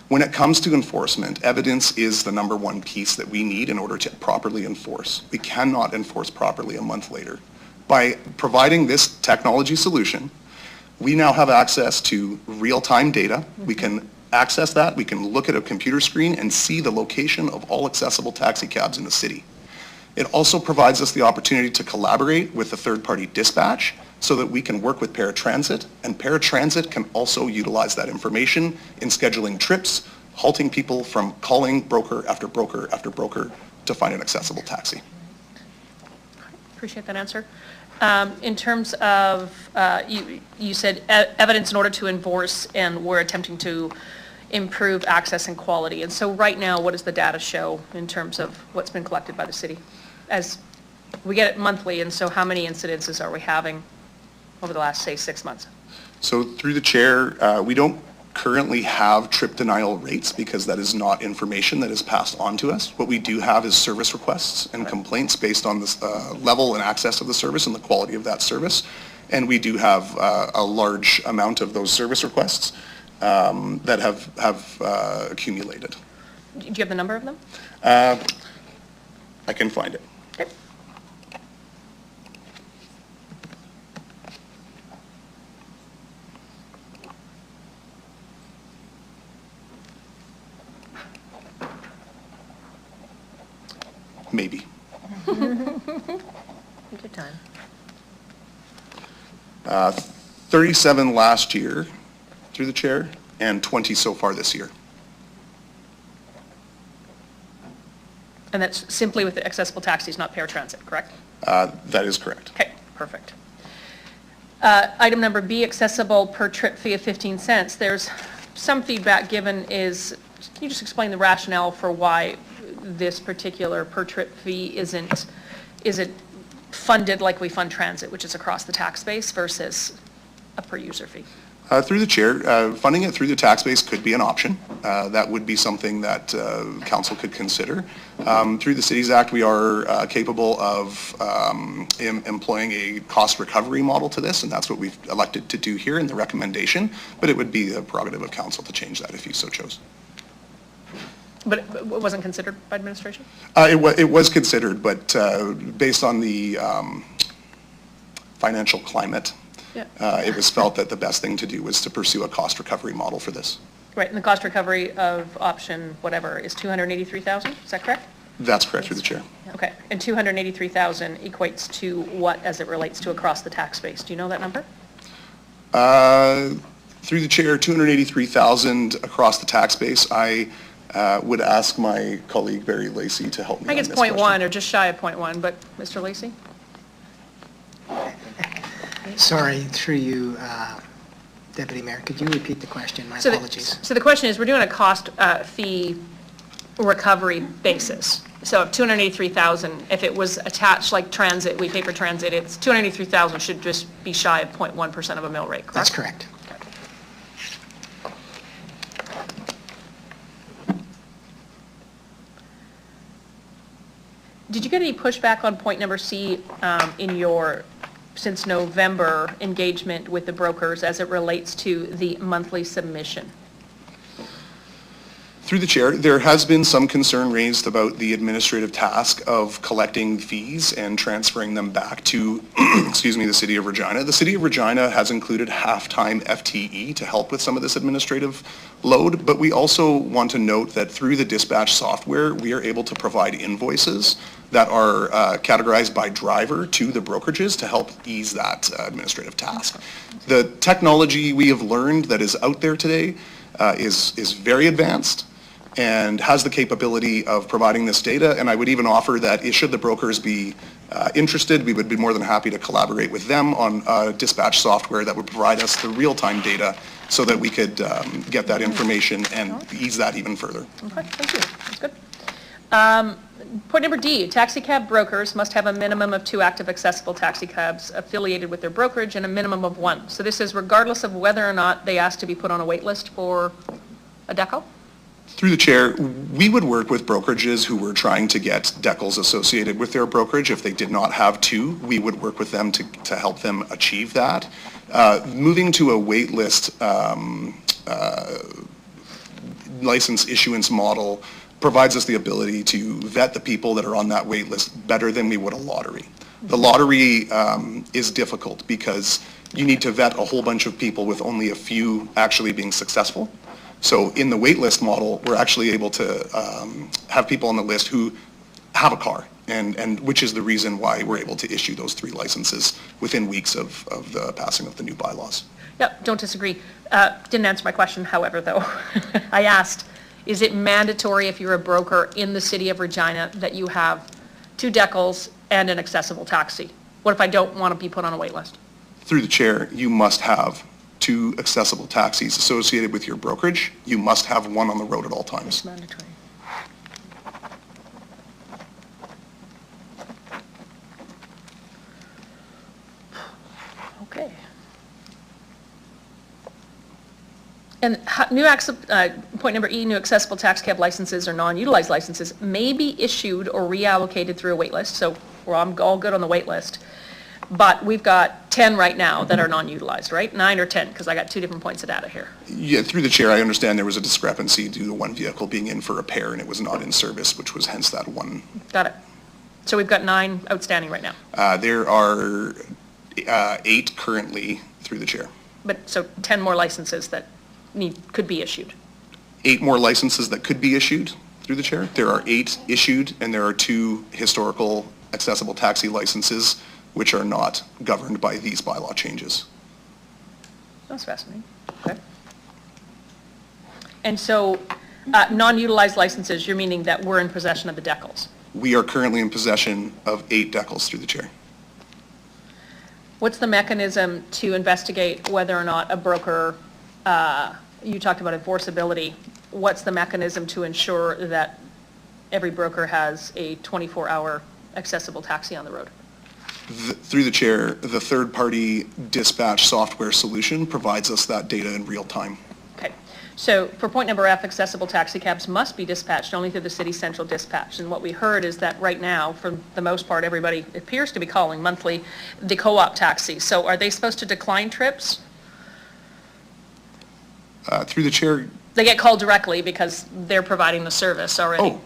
When it comes to enforcement, evidence is the #1 piece that we need in order to properly enforce. We cannot enforce properly a month later. By providing this technology solution, we now have access to real-time data. We can access that. We can look at a computer screen and see the location of all accessible taxi cabs in the city. It also provides us the opportunity to collaborate with the third-party dispatch so that we can work with paratransit, and paratransit can also utilize that information in scheduling trips, halting people from calling broker after broker after broker to find an accessible taxi. Appreciate that answer. In terms of, you said evidence in order to enforce, and we're attempting to improve access and quality. And so right now, what does the data show in terms of what's been collected by the city? As we get it monthly, and so how many incidences are we having over the last, say, 6 months? So through the chair, we don't currently have trip denial rates because that is not information that is passed on to us. What we do have is service requests and complaints based on the level and access of the service and the quality of that service. And we do have a large amount of those service requests that have accumulated. Do you have the number of them? I can find it. Okay. Maybe. Take your time. 37 last year through the chair and 20 so far this year. And that's simply with the accessible taxis, not paratransit, correct? That is correct. Okay, perfect. Item number B, accessible per trip fee of 15 cents. There's some feedback given is, can you just explain the rationale for why this particular per trip fee isn't funded like we fund transit, which is across the tax base, versus a per user fee? Through the chair, funding it through the tax base could be an option. That would be something that council could consider. Through the Cities Act, we are capable of employing a cost recovery model to this, and that's what we've elected to do here in the recommendation, but it would be a prerogative of council to change that if you so chose. But it wasn't considered by administration? It was considered, but based on the financial climate, it was felt that the best thing to do was to pursue a cost recovery model for this. Right, and the cost recovery of option whatever is 283,000, is that correct? That's correct, through the chair. Okay, and 283,000 equates to what as it relates to across the tax base? Do you know that number? Through the chair, 283,000 across the tax base. I would ask my colleague Barry Lacey to help me I on think this it's 0.1 question. or just shy of 0.1, but Mr. Lacey? Sorry, through you, Deputy Mayor, could you repeat the question? My So apologies. So the question is, we're doing a cost fee recovery basis. So if 283,000, if it was attached like transit, we pay for transit, it's 283,000 should just be shy of 0.1% of a mill rate, correct? That's correct. Did you get any pushback on point number C in your, since November, engagement with the brokers as it relates to the monthly submission? Through the chair, there has been some concern raised about the administrative task of collecting fees and transferring them back to, excuse me, the City of Regina. The City of Regina has included half-time FTE to help with some of this administrative load, but we also want to note that through the dispatch software, we are able to provide invoices that are categorized by driver to the brokerages to help ease that administrative task. The technology we have learned that is out there today is very advanced and has the capability of providing this data. And I would even offer that should the brokers be interested, we would be more than happy to collaborate with them on dispatch software that would provide us the real-time data so that we could get that information and ease that even further. Okay, thank you. That's good. Point number D, taxi cab brokers must have a minimum of 2 active accessible taxi cabs affiliated with their brokerage and a minimum of 1. So this is regardless of whether or not they ask to be put on a wait list for a decal? Through the chair, we would work with brokerages who were trying to get decals associated with their brokerage. If they did not have 2, we would work with them to help them achieve that. Moving to a wait list license issuance model provides us the ability to vet the people that are on that wait list better than we would a lottery. The lottery is difficult because you need to vet a whole bunch of people with only a few actually being successful. So in the wait list model, we're actually able to have people on the list who have a car, and which is the reason why we're able to issue those 3 licenses within weeks of the passing of the new bylaws. Yep, don't disagree. Didn't answer my question, however, though. I asked, is it mandatory if you're a broker in the City of Regina that you have 2 decals and an accessible taxi? What if I don't want to be put on a wait list? Through the chair, you must have 2 accessible taxis associated with your brokerage. You must have 1 on the road at all times. It's mandatory. Okay. And point number E, new accessible tax cab licenses or non-utilized licenses may be issued or reallocated through a wait list. So we're all good on the wait list. But we've got 10 right now that are non-utilized, right? 9 or 10, because I got 2 different points of data here. Yeah, through the chair, I understand there was a discrepancy due to 1 vehicle being in for repair and it was not in service, which was hence that 1. Got it. So we've got 9 outstanding right now. There are 8 currently through the chair. But, so 10 more licenses that could be issued. 8 more licenses that could be issued through the chair. There are 8 issued and there are 2 historical accessible taxi licenses which are not governed by these bylaw changes. That's fascinating. Okay. And so, non-utilized licenses, you're meaning that we're in possession of the decals? We are currently in possession of 8 decals through the chair. What's the mechanism to investigate whether or not a broker, you talked about enforceability, what's the mechanism to ensure that every broker has a 24-hour accessible taxi on the road? Through the chair, the third-party dispatch software solution provides us that data in real time. Okay. So for point number F, accessible taxi cabs must be dispatched only through the city central dispatch. And what we heard is that right now, for the most part, everybody appears to be calling monthly the co-op taxis. So are they supposed to decline trips? Through the chair, They get called directly because they're providing the service already. Oh,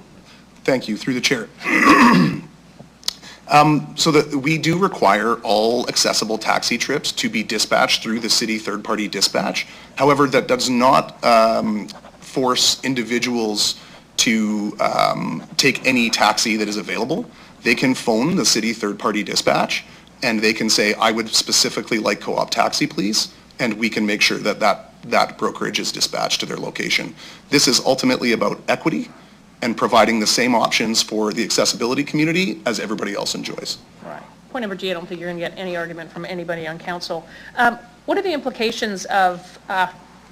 thank you. Through the chair. So that we do require all accessible taxi trips to be dispatched through the city third-party dispatch. However, that does not force individuals to take any taxi that is available. They can phone the city third-party dispatch and they can say, I would specifically like co-op taxi, please. And we can make sure that that brokerage is dispatched to their location. This is ultimately about equity and providing the same options for the accessibility community as everybody else enjoys. Right. Point number G, I don't think you're going to get any argument from anybody on council. What are the implications of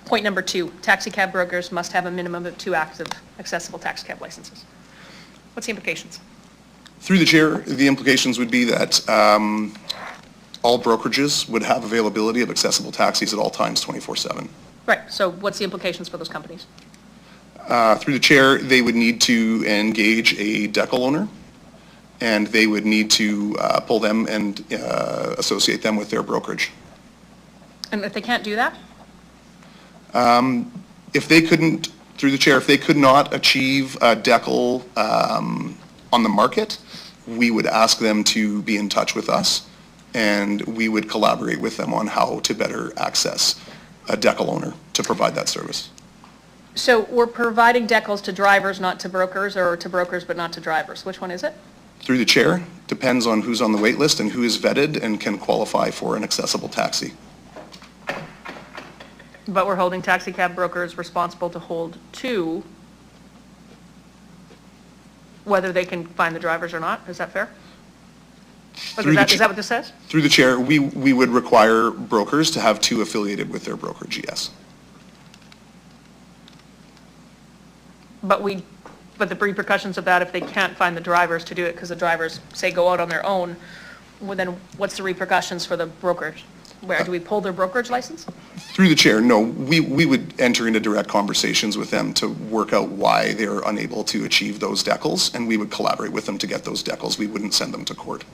point number 2, taxi cab brokers must have a minimum of 2 active accessible taxi cab licenses? What's the implications? Through the chair, the implications would be that all brokerages would have availability of accessible taxis at all times 24/7. Right, so what's the implications for those companies? Through the chair, they would need to engage a decal owner, and they would need to pull them and associate them with their brokerage. And if they can't do that? If they couldn't, through the chair, if they could not achieve a decal on the market, we would ask them to be in touch with us, and we would collaborate with them on how to better access a decal owner to provide that service. So we're providing decals to drivers, not to brokers, or to brokers but not to drivers. Which one is it? Through the chair, depends on who's on the wait list and who is vetted and can qualify for an accessible taxi. But we're holding taxi cab brokers responsible to hold 2, whether they can find the drivers or not. Is that fair? Through the Is that what this says? Through the chair, we would require brokers to have 2 affiliated with their brokerage, yes. But the repercussions of that, if they can't find the drivers to do it, because the drivers, say, go out on their own, well, then what's the repercussions for the brokerage? Where, do we pull their brokerage license? Through the chair, no, we would enter into direct conversations with them to work out why they're unable to achieve those decals, and we would collaborate with them to get those decals. We wouldn't send them to court.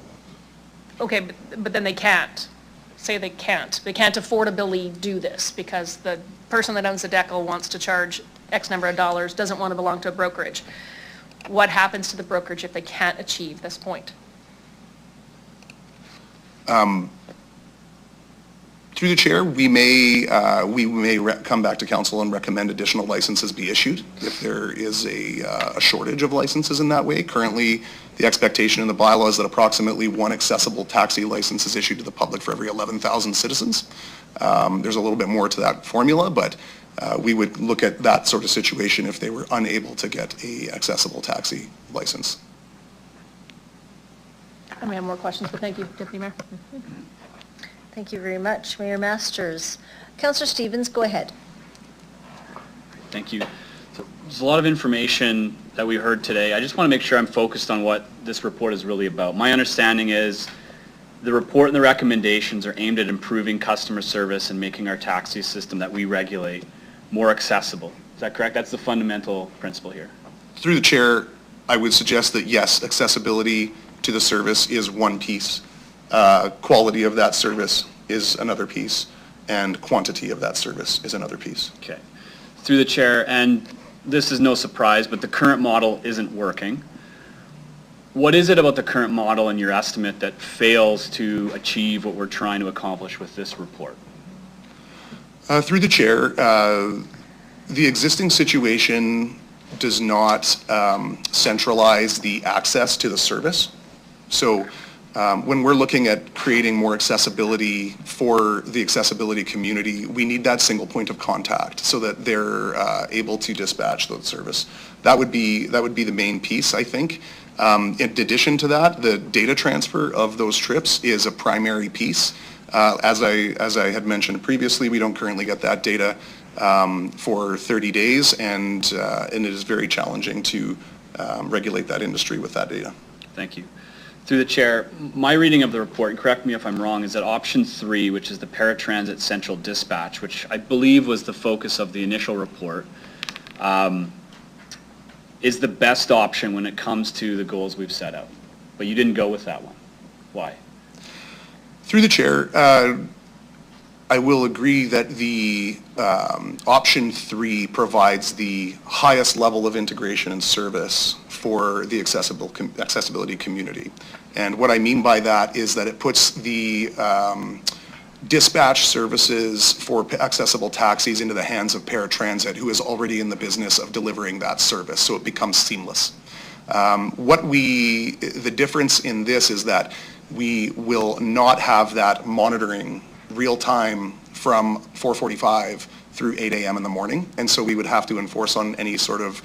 Okay, but then they can't. Say they can't. They can't affordably do this because the person that owns the decal wants to charge X number of dollars, doesn't want to belong to a brokerage. What happens to the brokerage if they can't achieve this point? Through the chair, we may come back to council and recommend additional licenses be issued if there is a shortage of licenses in that way. Currently, the expectation in the bylaw is that approximately 1 accessible taxi license is issued to the public for every 11,000 citizens. There's a little bit more to that formula, but we would look at that sort of situation if they were unable to get a accessible taxi license. I may have more questions, but thank you, Deputy Mayor. Thank you very much, Mayor Masters. Councillor Stevens, go ahead. Thank you. So there's a lot of information that we heard today. I just want to make sure I'm focused on what this report is really about. My understanding is the report and the recommendations are aimed at improving customer service and making our taxi system that we regulate more accessible. Is that correct? That's the fundamental principle here. Through the chair, I would suggest that yes, accessibility to the service is one piece. Quality of that service is another piece, and quantity of that service is another piece. Okay. Through the chair, and this is no surprise, but the current model isn't working. What is it about the current model in your estimate that fails to achieve what we're trying to accomplish with this report? Through the chair, the existing situation does not centralize the access to the service. So when we're looking at creating more accessibility for the accessibility community, we need that single point of contact so that they're able to dispatch the service. That would be the main piece, I think. In addition to that, the data transfer of those trips is a primary piece. As I had mentioned previously, we don't currently get that data for 30 days, and it is very challenging to regulate that industry with that data. Thank you. Through the chair, my reading of the report, and correct me if I'm wrong, is that option 3, which is the paratransit central dispatch, which I believe was the focus of the initial report, is the best option when it comes to the goals we've set out. But you didn't go with that one. Why? Through the chair, I will agree that the option 3 provides the highest level of integration and service for the accessibility community. And what I mean by that is that it puts the dispatch services for accessible taxis into the hands of paratransit, who is already in the business of delivering that service, so it becomes seamless. The difference in this is that we will not have that monitoring real time from 4:45 through 8 a.m. in the morning, and so we would have to enforce on any sort of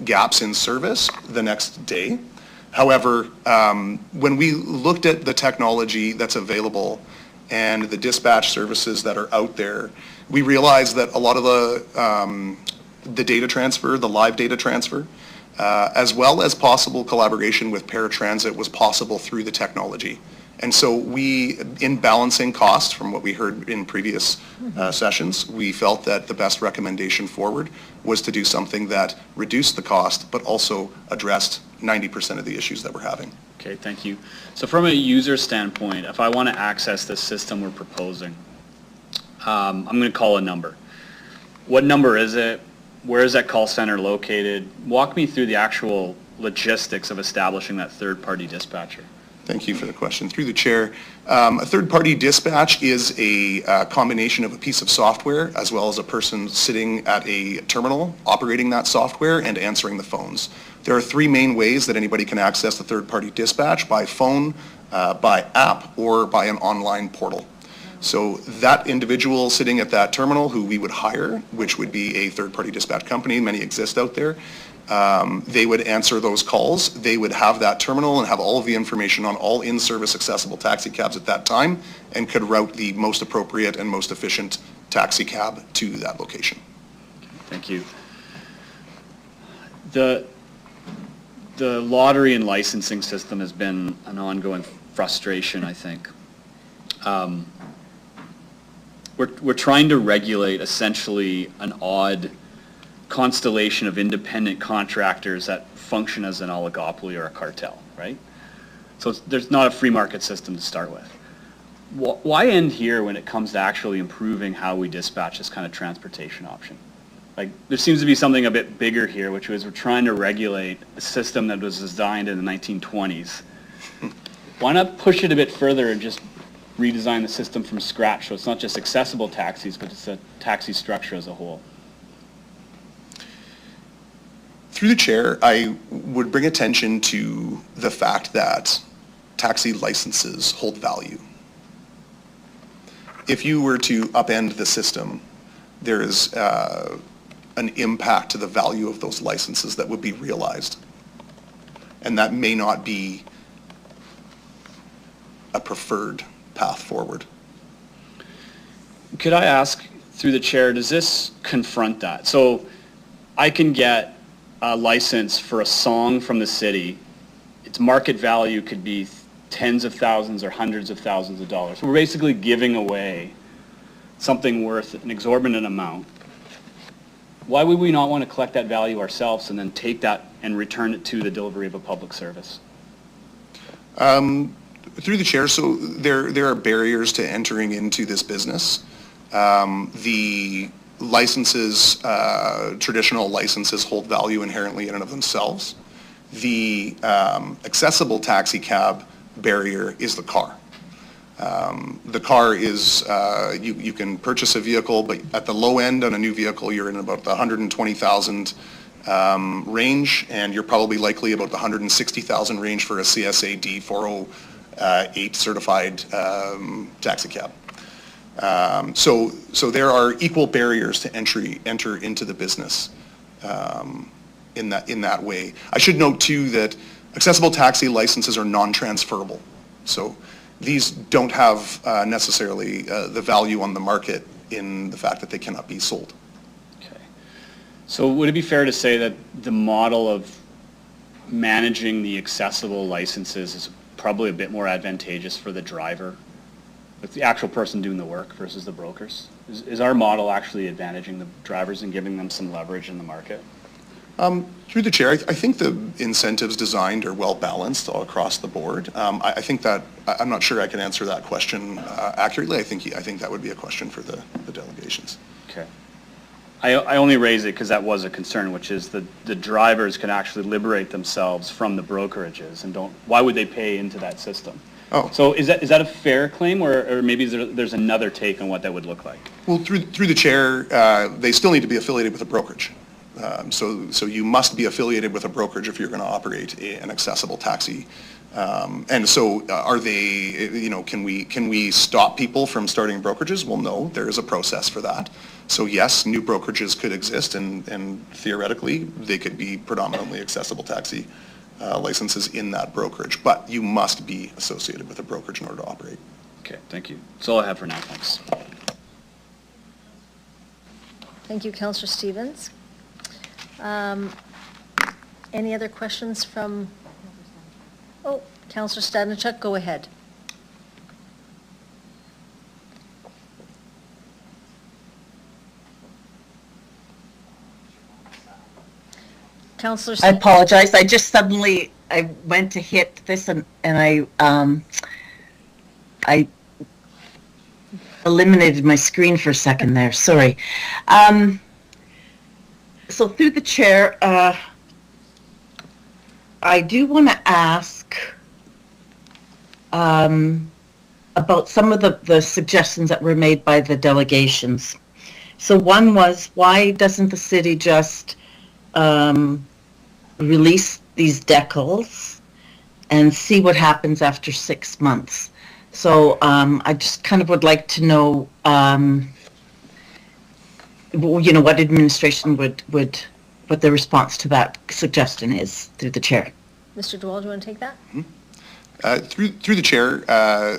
gaps in service the next day. However, when we looked at the technology that's available and the dispatch services that are out there, we realized that a lot of the data transfer, the live data transfer, as well as possible collaboration with paratransit was possible through the technology. And so we, in balancing costs from what we heard in previous sessions, we felt that the best recommendation forward was to do something that reduced the cost, but also addressed 90% of the issues that we're having. Okay, thank you. So from a user standpoint, if I want to access this system we're proposing, I'm going to call a number. What number is it? Where is that call center located? Walk me through the actual logistics of establishing that third-party dispatcher. Thank you for the question. Through the chair, a third-party dispatch is a combination of a piece of software as well as a person sitting at a terminal operating that software and answering the phones. There are 3 main ways that anybody can access the third-party dispatch: by phone, by app, or by an online portal. So that individual sitting at that terminal who we would hire, which would be a third-party dispatch company, many exist out there, they would answer those calls. They would have that terminal and have all of the information on all in-service accessible taxi cabs at that time and could route the most appropriate and most efficient taxi cab to that location. Thank you. The lottery and licensing system has been an ongoing frustration, I think. We're trying to regulate essentially an odd constellation of independent contractors that function as an oligopoly or a cartel, right? So there's not a free market system to start with. Why end here when it comes to actually improving how we dispatch this kind of transportation option? Like, there seems to be something a bit bigger here, which was we're trying to regulate a system that was designed in the 1920s. Why not push it a bit further and just redesign the system from scratch so it's not just accessible taxis, but it's a taxi structure as a whole? Through the chair, I would bring attention to the fact that taxi licenses hold value. If you were to upend the system, there is an impact to the value of those licenses that would be realized. And that may not be a preferred path forward. Could I ask, through the chair, does this confront that? So I can get a license for a song from the city. Its market value could be tens of thousands or hundreds of thousands of dollars. We're basically giving away something worth an exorbitant amount. Why would we not want to collect that value ourselves and then take that and return it to the delivery of a public service? Through the chair, so there are barriers to entering into this business. The licenses, traditional licenses hold value inherently in and of themselves. The accessible taxi cab barrier is the car. The car is, you can purchase a vehicle, but at the low end on a new vehicle, you're in about the 120,000 range, and you're probably likely about the 160,000 range for a CSA D408 certified taxi cab. So there are equal barriers to enter into the business in that way. I should note too that accessible taxi licenses are non-transferable. So these don't have necessarily the value on the market in the fact that they cannot be sold. Okay. So would it be fair to say that the model of managing the accessible licenses probably a bit more advantageous for the driver? It's the actual person doing the work versus the brokers. Is our model actually advantaging the drivers and giving them some leverage in the market? Through the chair, I think the incentives designed are well balanced all across the board. I think that, I'm not sure I can answer that question accurately. I think that would be a question for the delegations. Okay. I only raise it because that was a concern, which is the drivers can actually liberate themselves from the brokerages and why would they pay into that system? Oh. So is that a fair claim, or maybe there's another take on what that would look like? Well, through the chair, they still need to be affiliated with a brokerage. So you must be affiliated with a brokerage if you're going to operate an accessible taxi. And so are they, can we stop people from starting brokerages? Well, no, there is a process for that. So yes, new brokerages could exist and theoretically they could be predominantly accessible taxi licenses in that brokerage, but you must be associated with a brokerage in order to operate. Okay, thank you. That's all I have for now, thanks. Thank you, Councillor Stevens. Any other questions from, Councillor Stadnichuk, go ahead. Councillor. I apologize. I just suddenly, I went to hit this and I eliminated my screen for a second there. Sorry. So through the chair, I do want to ask about some of the suggestions that were made by the delegations. So one was, why doesn't the city just release these decals and see what happens after 6 months? So I just kind of would like to know, what administration would what the response to that suggestion is through the chair. Mr. Dewald, do you want to take that? Through the chair,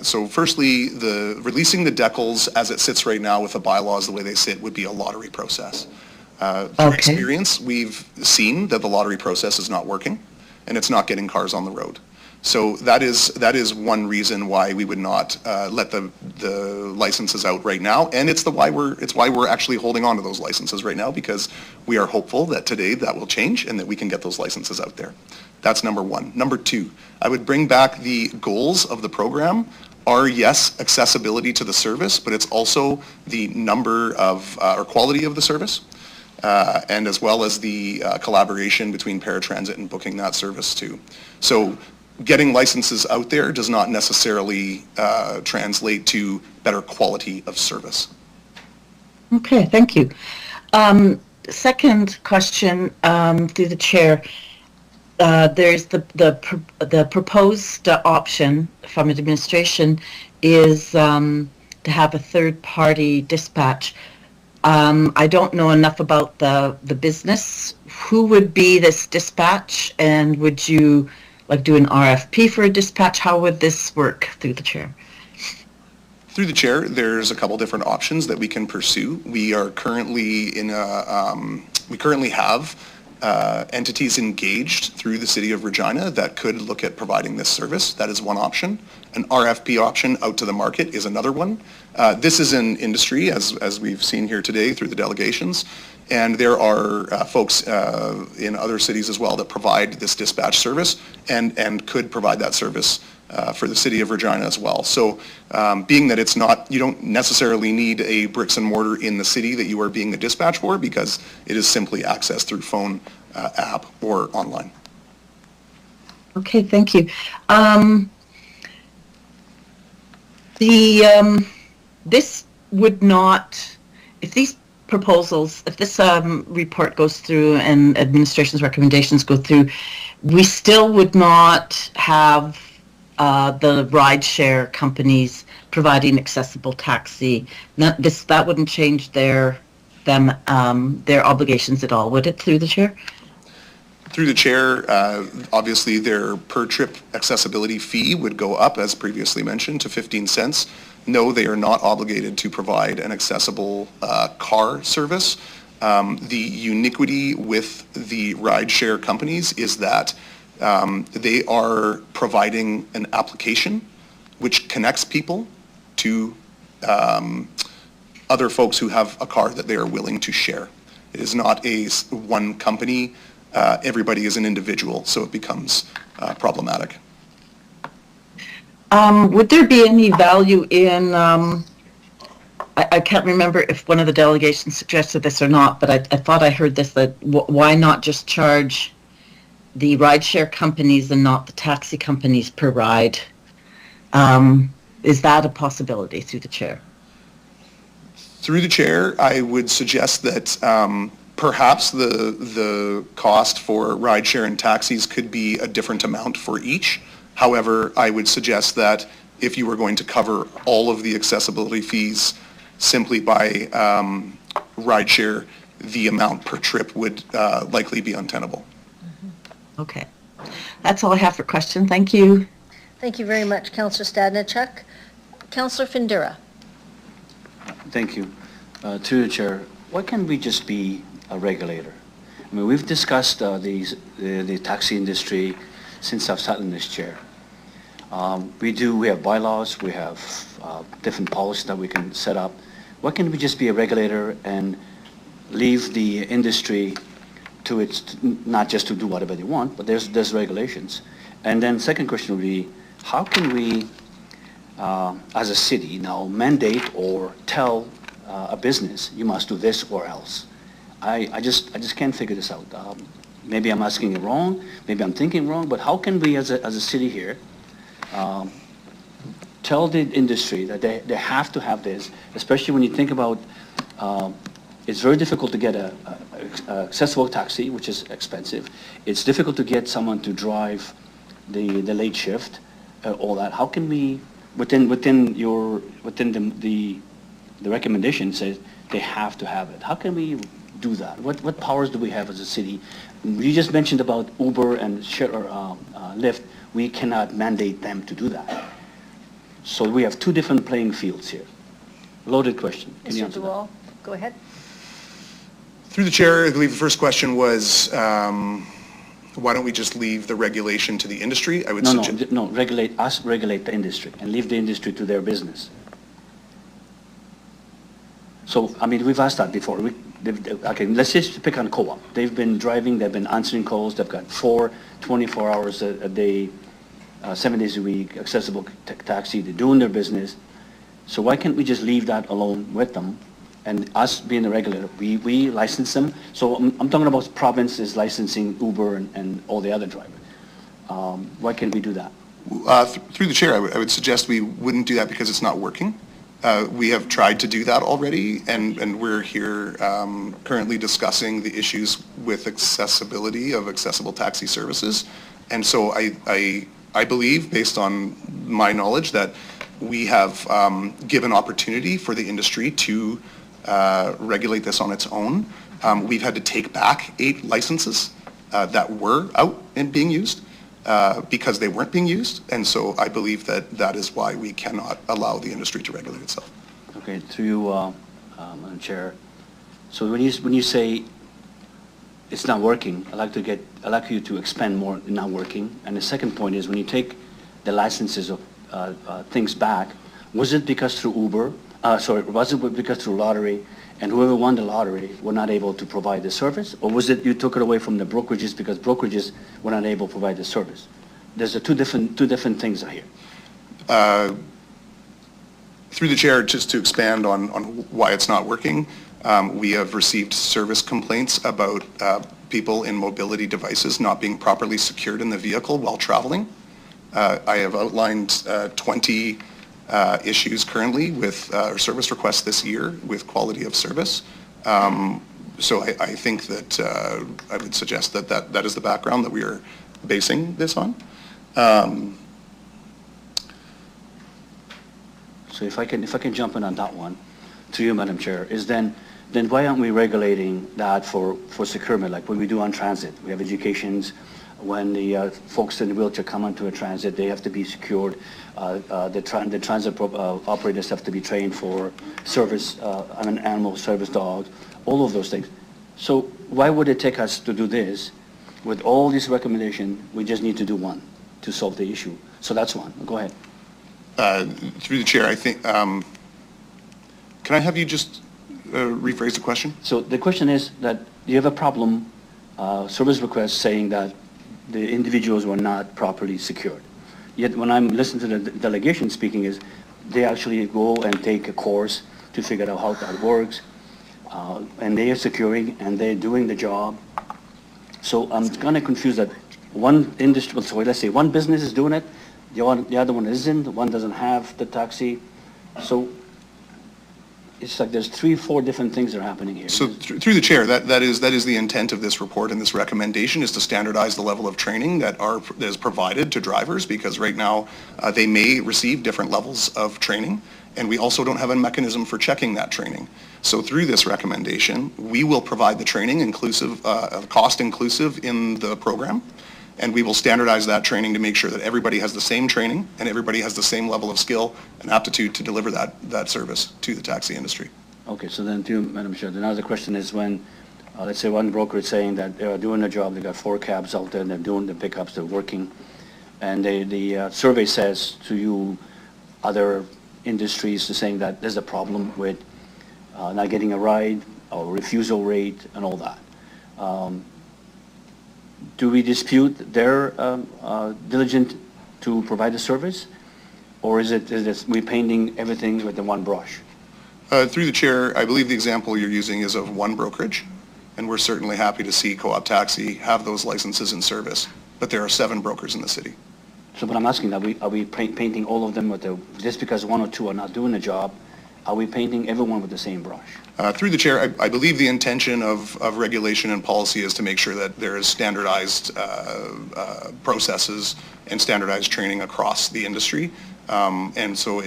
so firstly, the releasing the decals as it sits right now with the bylaws the way they sit would be a lottery process. Through experience, we've seen that the lottery process is not working and it's not getting cars on the road. So that is one reason why we would not let the licenses out right now, and it's why we're actually holding on to those licenses right now, because we are hopeful that today that will change and that we can get those licenses out there. That's number one. Number two, I would bring back the goals of the program are, yes, accessibility to the service, but it's also the number of or quality of the service. And as well as the collaboration between paratransit and booking that service too. So getting licenses out there does not necessarily translate to better quality of service. Okay, thank you. Second question through the chair. There's the proposed option from administration is to have a third-party dispatch. I don't know enough about the business. Who would be this dispatch, and would you do an RFP for a dispatch? How would this work through the chair? Through the chair, there's a couple different options that we can pursue. We are currently we currently have entities engaged through the city of Regina that could look at providing this service. That is one option. An RFP option out to the market is another one. This is an industry, as we've seen here today through the delegations, and there are folks in other cities as well that provide this dispatch service and could provide that service for the city of Regina as well. So being that it's not, you don't necessarily need a bricks and mortar in the city that you are being the dispatch for, because it is simply accessed through phone, app, or online. Okay, thank you. This would not, if these proposals, if this report goes through and administration's recommendations go through, we still would not have the rideshare companies providing accessible taxi. That wouldn't change their obligations at all, would it, through the chair? Through the chair, obviously their per trip accessibility fee would go up, as previously mentioned, to 15 cents. No, they are not obligated to provide an accessible car service. The uniquity with the rideshare companies is that They are providing an application which connects people to other folks who have a car that they are willing to share. It is not one company. Everybody is an individual, so it becomes problematic. Would there be any value in, I can't remember if one of the delegations suggested this or not, but I thought I heard this, that why not just charge the rideshare companies and not the taxi companies per ride? Is that a possibility through the chair? Through the chair, I would suggest that perhaps the cost for rideshare and taxis could be a different amount for each. However, I would suggest that if you were going to cover all of the accessibility fees simply by rideshare, the amount per trip would likely be untenable. Okay. That's all I have for question. Thank you. Thank you very much, Councillor Stadnichuk. Councillor Findura. Thank you. Through the chair, why can't we just be a regulator? I mean, we've discussed the taxi industry since I've sat in this chair. We have bylaws, we have different policies that we can set up. Why can't we just be a regulator and leave the industry to its, not just to do whatever they want, but there's regulations. And then second question would be, how can we, as a city now, mandate or tell a business, you must do this or else? I just can't figure this out. Maybe I'm asking it wrong, maybe I'm thinking wrong, but how can we as a city here tell the industry that they have to have this, especially when you think about it's very difficult to get a accessible taxi, which is expensive. It's difficult to get someone to drive the late shift, all that. How can we, within the recommendation says they have to have it. How can we do that? What powers do we have as a city? You just mentioned about Uber and Lyft. We cannot mandate them to do that. So we have two different playing fields here. Loaded question. Can you Mr. answer that? Duval, go ahead. Through the chair, I believe the first question was, why don't we just leave the regulation to the industry? I would suggest. No, regulate the industry and leave the industry to their business. So, I mean, we've asked that before. Okay, let's just pick on co-op. They've been driving, they've been answering calls, they've got 24 hours a day, 7 days a week, accessible taxi, they're doing their business. So why can't we just leave that alone with them? And us being the regulator, we license them. So I'm talking about provinces licensing Uber and all the other drivers. Why can't we do that? Through the chair, I would suggest we wouldn't do that because it's not working. We have tried to do that already, and we're here currently discussing the issues with accessibility of accessible taxi services. And so I believe, based on my knowledge, that we have given opportunity for the industry to regulate this on its own. We've had to take back 8 licenses that were out and being used because they weren't being used. And so I believe that that is why we cannot allow the industry to regulate itself. Okay, through you, Madam Chair. So when you say it's not working, I'd like you to expand more not working. And the second point is when you take the licenses of things back, was it because through Uber? Was it because through lottery, and whoever won the lottery were not able to provide the service, or was it you took it away from the brokerages because brokerages were not able to provide the service? There's two different things here. Through the chair, just to expand on why it's not working, we have received service complaints about people in mobility devices not being properly secured in the vehicle while traveling. I have outlined 20 issues currently with service requests this year with quality of service. So I think that I would suggest that is the background that we are basing this on. So if I can jump in on that one, to you, Madam Chair, is then why aren't we regulating that for securement, like what we do on transit? We have educations. When the folks in the wheelchair come onto a transit, they have to be secured. The transit operators have to be trained for service, animal service dogs, all of those things. So why would it take us to do this with all these recommendations, we just need to do one to solve the issue. So that's one. Go ahead. Through the chair, I think, can I have you just rephrase the question? So the question is that you have a problem, service request saying that the individuals were not properly secured. Yet when I'm listening to the delegation speaking is, they actually go and take a course to figure out how that works, and they are securing and they're doing the job. So I'm kind of confused that one industry, so let's say one business is doing it, the other one isn't, one doesn't have the taxi. So it's like there's 3-4 different things that are happening here. So through the chair, that is the intent of this report and this recommendation, is to standardize the level of training that is provided to drivers, because right now they may receive different levels of training, and we also don't have a mechanism for checking that training. So through this recommendation, we will provide the training inclusive, cost inclusive in the program, and we will standardize that training to make sure that everybody has the same training and everybody has the same level of skill and aptitude to deliver that service to the taxi industry. Okay, so then to Madam Chair, another question is when, let's say one broker is saying that they are doing their job, they got 4 cabs out there and they're doing the pickups, they're working, and the survey says to you, other industries are saying that there's a problem with not getting a ride or refusal rate and all that. Do we dispute their diligent to provide the service? Or is it we painting everything with the one brush? Through the chair, I believe the example you're using is of one brokerage, and we're certainly happy to see Co-op Taxi have those licenses in service, but there are 7 brokers in the city. So what I'm asking, are we painting all of them with just because 1 or 2 are not doing the job, are we painting everyone with the same brush? Through the chair, I believe the intention of regulation and policy is to make sure that there is standardized processes and standardized training across the industry. And so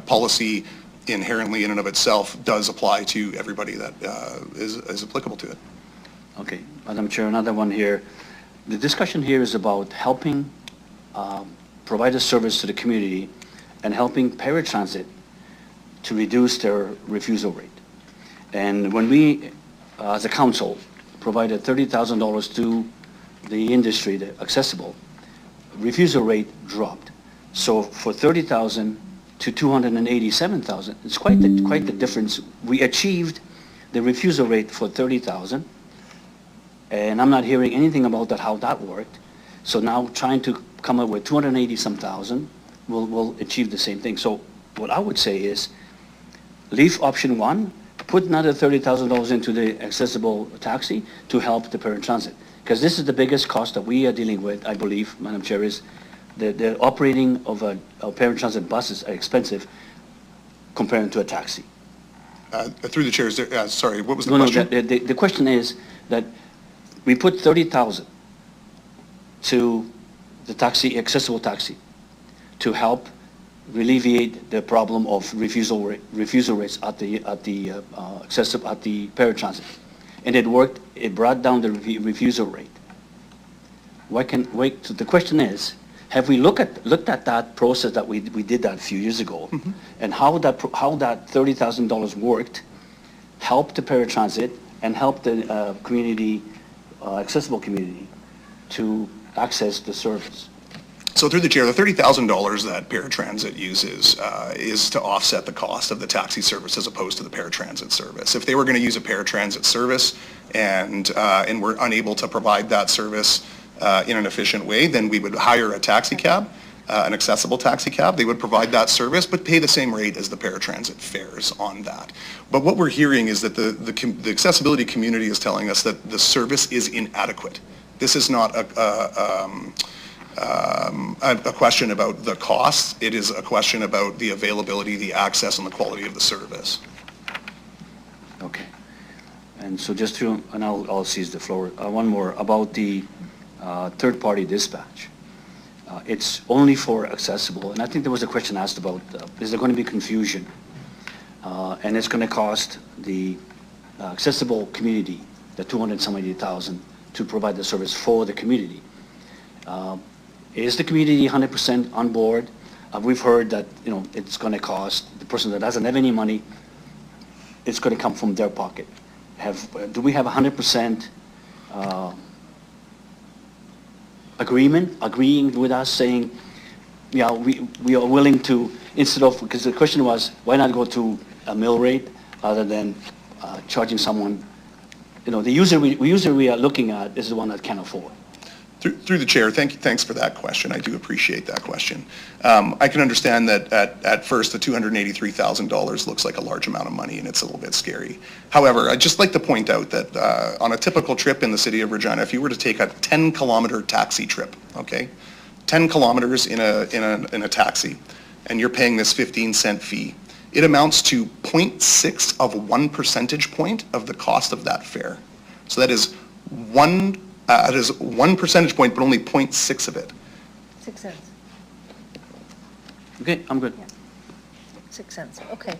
policy inherently in and of itself does apply to everybody that is applicable to it. Okay, Madam Chair, another one here. The discussion here is about helping provide a service to the community and helping paratransit to reduce their refusal rate. And when we, as a council, provided $30,000 to the industry, the accessible, refusal rate dropped. So for 30,000 to 287,000, it's quite the difference. We achieved the refusal rate for 30,000, and I'm not hearing anything about that, how that worked. So now trying to come up with 280-some thousand will achieve the same thing. So what I would say is, leave option 1, put another $30,000 into the accessible taxi to help the paratransit. Because this is the biggest cost that we are dealing with, I believe, Madam Chair, is the operating of a paratransit buses are expensive compared to a taxi. Through the chair, sorry, what was the question? No, the question is that we put 30,000 to the taxi, accessible taxi, to help alleviate the problem of refusal rates at the paratransit, and it worked. It brought down the refusal rate. So the question is, have we looked at that process that we did that a few years ago, and how that $30,000 worked, helped the paratransit and helped the community, accessible community, to access the service? So through the chair, the $30,000 that paratransit uses is to offset the cost of the taxi service as opposed to the paratransit service. If they were going to use a paratransit service and were unable to provide that service in an efficient way, then we would hire a taxi cab, an accessible taxi cab. They would provide that service but pay the same rate as the paratransit fares on that. But what we're hearing is that the accessibility community is telling us that the service is inadequate. This is not a question about the cost. It is a question about the availability, the access, and the quality of the service. Okay. And so just to, and I'll seize the floor. One more about the third-party dispatch. It's only for accessible, and I think there was a question asked about, is there going to be confusion? And it's going to cost the accessible community, the 270,000, to provide the service for the community. Is the community 100% on board? We've heard that, it's going to cost the person that doesn't have any money, it's going to come from their pocket. Do we have 100% agreeing with us, saying, yeah, we are willing to, instead of, because the question was, why not go to a mill rate rather than charging someone, the user we are looking at is the one that can afford. Through the chair, thanks for that question. I do appreciate that question. I can understand that at first the $283,000 looks like a large amount of money and it's a little bit scary. However, I'd just like to point out that on a typical trip in the city of Regina, if you were to take a 10-kilometer taxi trip, okay, 10 kilometers in a taxi, and you're paying this 15-cent fee, it amounts to 0.6 of 1 percentage point of the cost of that fare. So that is one percentage point, but only 0.6 of it. 6 cents. Okay, I'm good. 6 cents, okay.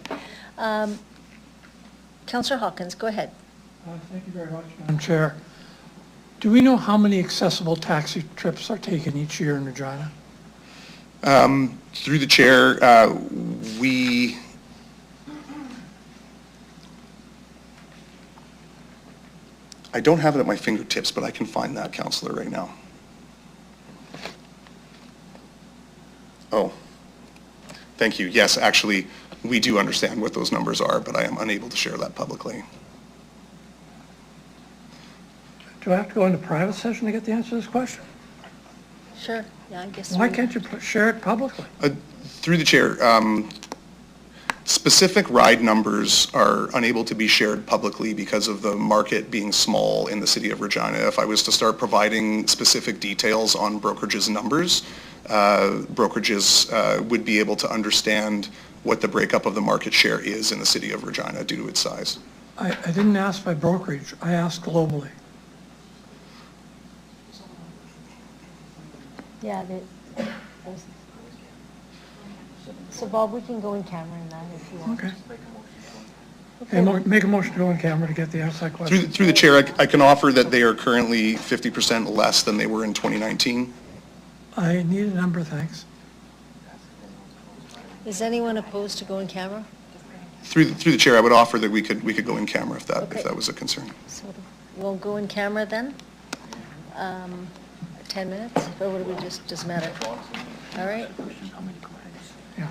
Councillor Hawkins, go ahead. Thank you very much, Madam Chair. Do we know how many accessible taxi trips are taken each year in Regina? Through the chair, I don't have it at my fingertips, but I can find that, Councillor, right now. Oh, thank you. Yes, actually, we do understand what those numbers are, but I am unable to share that publicly. Do I have to go into private session to get the answer to this question? Sure, yeah, I guess. Why can't you share it publicly? Through the chair, specific ride numbers are unable to be shared publicly because of the market being small in the city of Regina. If I was to start providing specific details on brokerages numbers, brokerages would be able to understand what the breakup of the market share is in the city of Regina due to its size. I didn't ask by brokerage, I asked globally. Yeah, so Bob, we can go in camera in that if you want. Okay. And make a motion to go on camera to get the outside question. Through the chair, I can offer that they are currently 50% less than they were in 2019. I need a number, thanks. Is anyone opposed to go in camera? Through the chair, I would offer that we could go in camera if Okay. that was a concern. So we'll go in camera then. 10 minutes, or what do we just matter? All right. Yeah.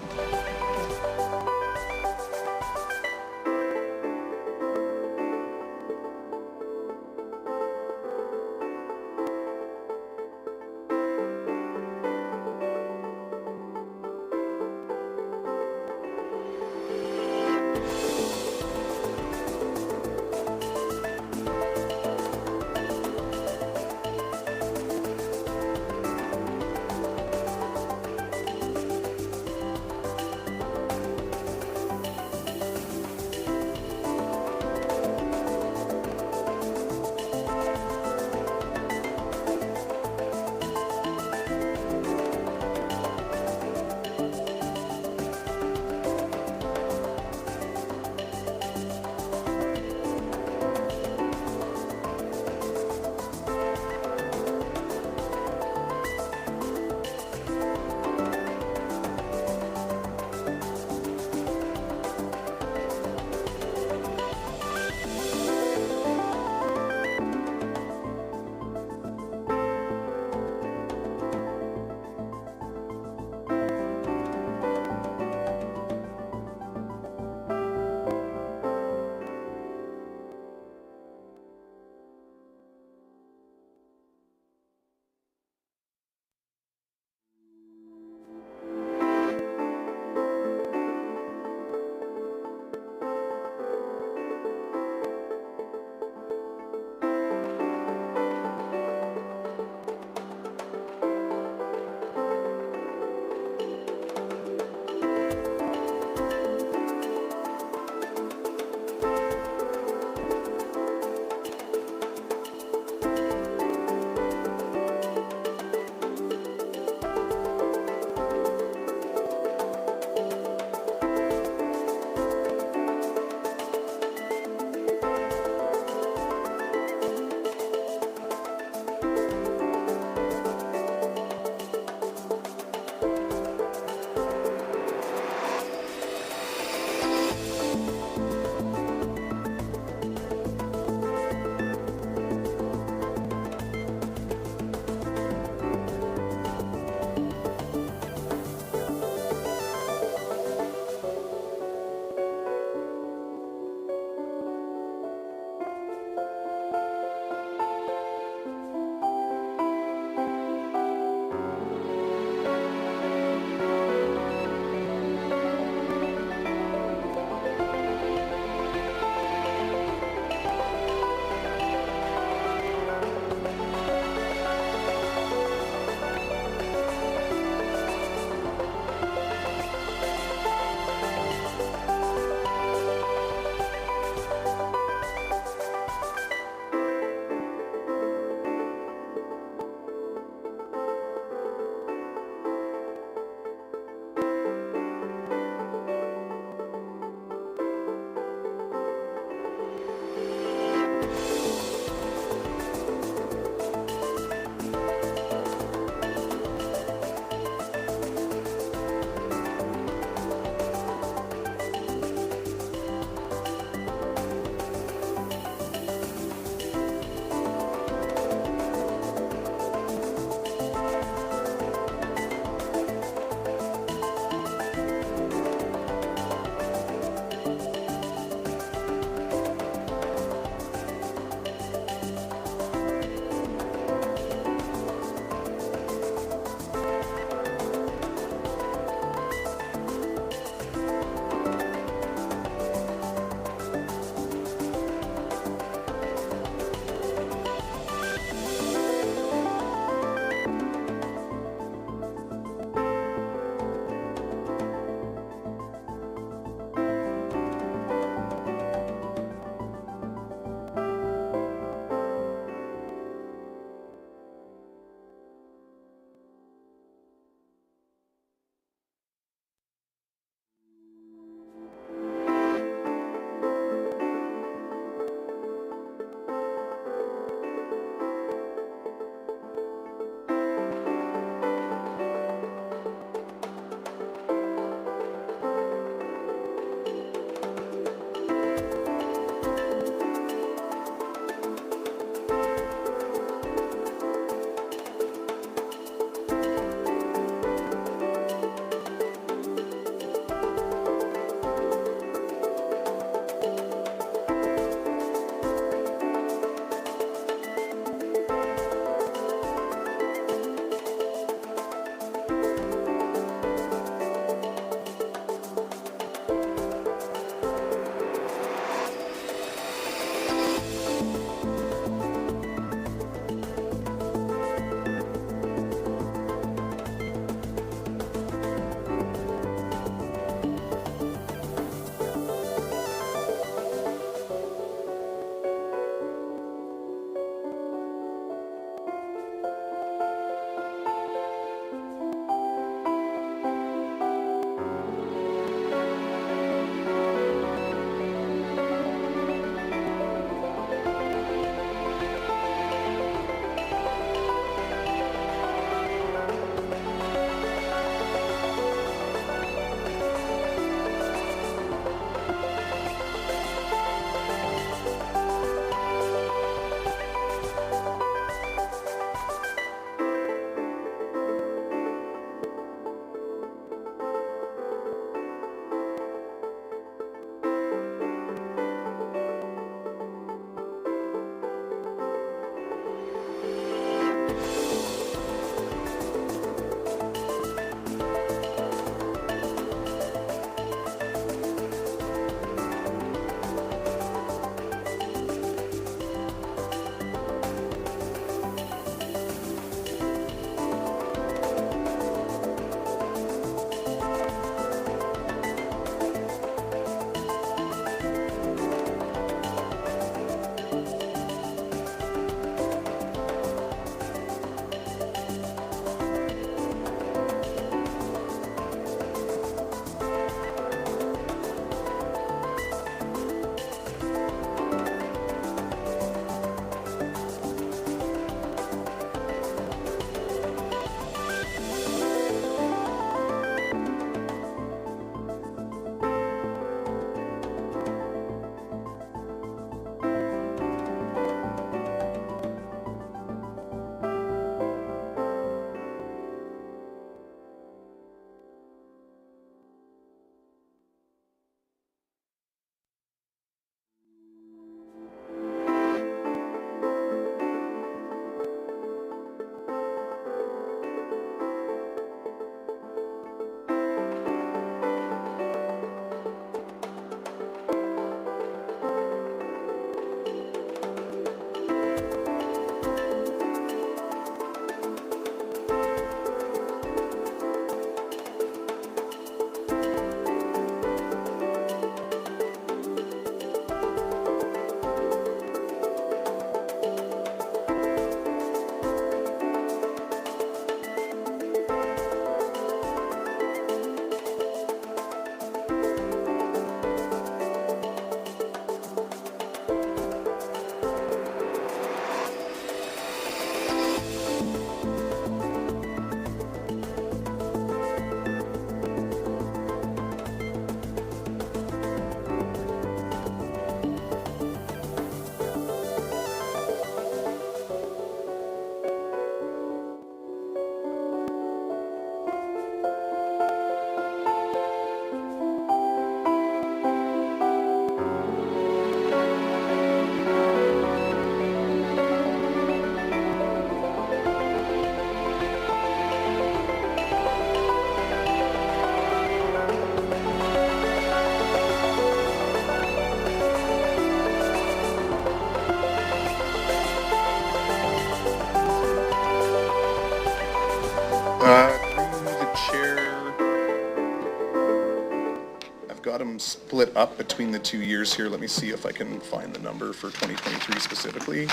split up between the 2 years here. Let me see if I can find the number for 2023 specifically.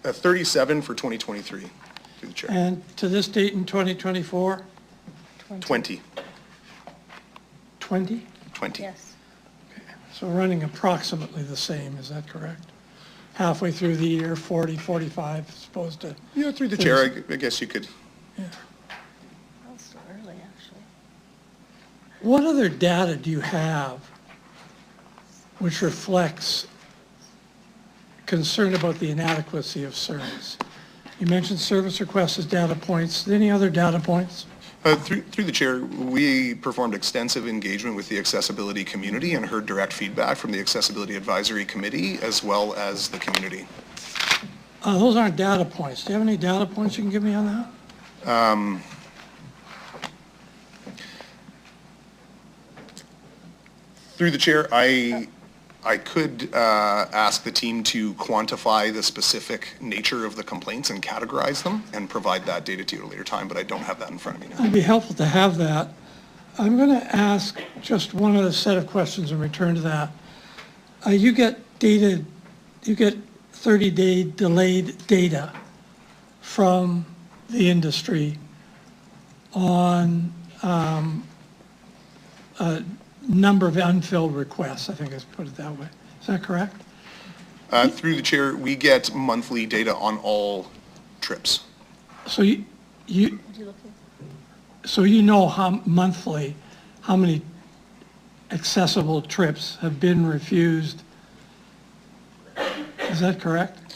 37 for 2023, through the chair. And to this date in 2024, 20. 20? 20. Yes. So running approximately the same, is that correct? Halfway through the year, 40, 45, as opposed to... Yeah, through the chair, I guess you could. Yeah. That's so early, actually. What other data do you have which reflects concern about the inadequacy of service? You mentioned service requests as data points. Any other data points? Through the chair, we performed extensive engagement with the accessibility community and heard direct feedback from the Accessibility Advisory Committee as well as the community. Those aren't data points. Do you have any data points you can give me on that? Through the chair, I could ask the team to quantify the specific nature of the complaints and categorize them and provide that data to you at a later time, but I don't have that in front of me now. It'd be helpful to have that. I'm going to ask just one other set of questions in return to that. You get data, you get 30-day delayed data from the industry on a number of unfilled requests, I think let's put it that way. Is that correct? Through the chair, we get monthly data on all trips. So you know how monthly, how many accessible trips have been refused? Is that correct?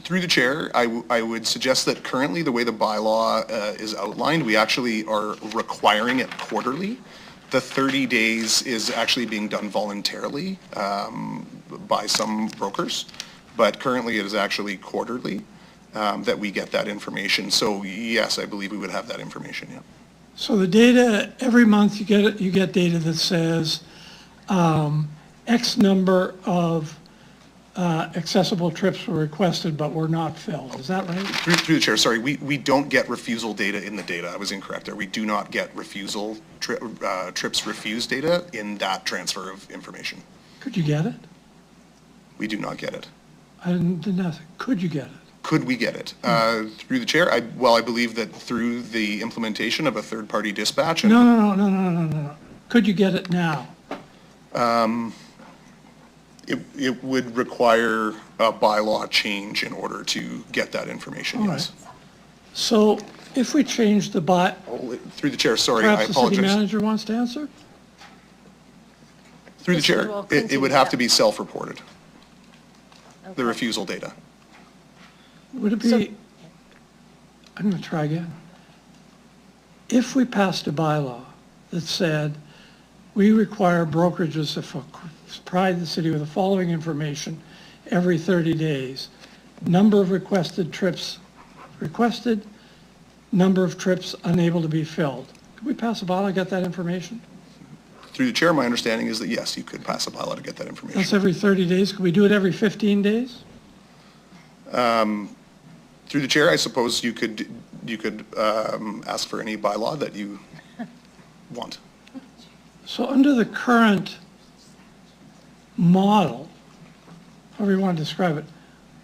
Through the chair, I would suggest that currently the way the bylaw is outlined, we actually are requiring it quarterly. The 30 days is actually being done voluntarily by some brokers, but currently it is actually quarterly that we get that information. So yes, I believe we would have that information, yeah. So the data, every month you get data that says X number of accessible trips were requested but were not filled. Is that right? Through the chair, sorry, we don't get refusal data in the data. I was incorrect there. We do not get refusal, trips refused data in that transfer of information. Could you get it? We do not get it. I didn't ask. Could you get it? Could we get it? Through the chair, I believe that through the implementation of a third-party dispatch. No. Could you get it now? It would require a bylaw change in order to get that information, All yes. right. So if we change the Through the chair, sorry, I perhaps the city apologize. manager wants to answer? Through the chair, We'll it continue would have that. to be self-reported, the refusal data. Would it be, I'm going to try again. If we passed a bylaw that said, we require brokerages to provide the city with the following information every 30 days, number of requested trips requested, number of trips unable to be filled. Could we pass a bylaw to get that information? Through the chair, my understanding is that yes, you could pass a bylaw to get that information. That's every 30 days. Could we do it every 15 days? Through the chair, I suppose you could ask for any bylaw that you want. So under the current model, however you want to describe it,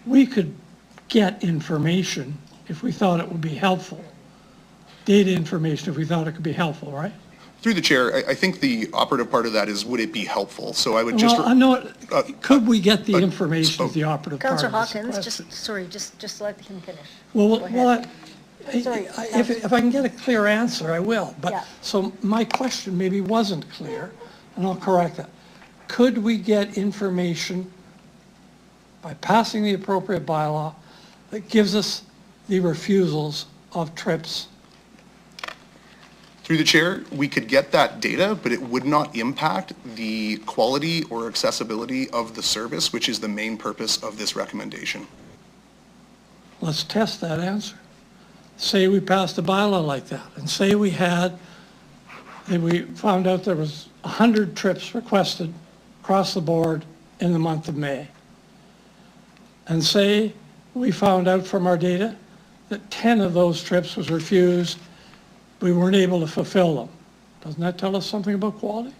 we could get information if we thought it would be helpful. Data information if we thought it could be helpful, right? Through the chair, I think the operative part of that is, would it be helpful? So I would just. Well, I know, could we get the information is the operative part Councillor of this Hawkins, question. just let him finish. Well, Go ahead. Sorry, if I can get a clear answer, I will. Yeah. But, so my question maybe wasn't clear, and I'll correct that. Could we get information by passing the appropriate bylaw that gives us the refusals of trips? Through the chair, we could get that data, but it would not impact the quality or accessibility of the service, which is the main purpose of this recommendation. Let's test that answer. Say we passed a bylaw like that, and say we found out there was 100 trips requested across the board in the month of May. And say we found out from our data that 10 of those trips was refused we weren't able to fulfill them. Doesn't that tell us something about quality?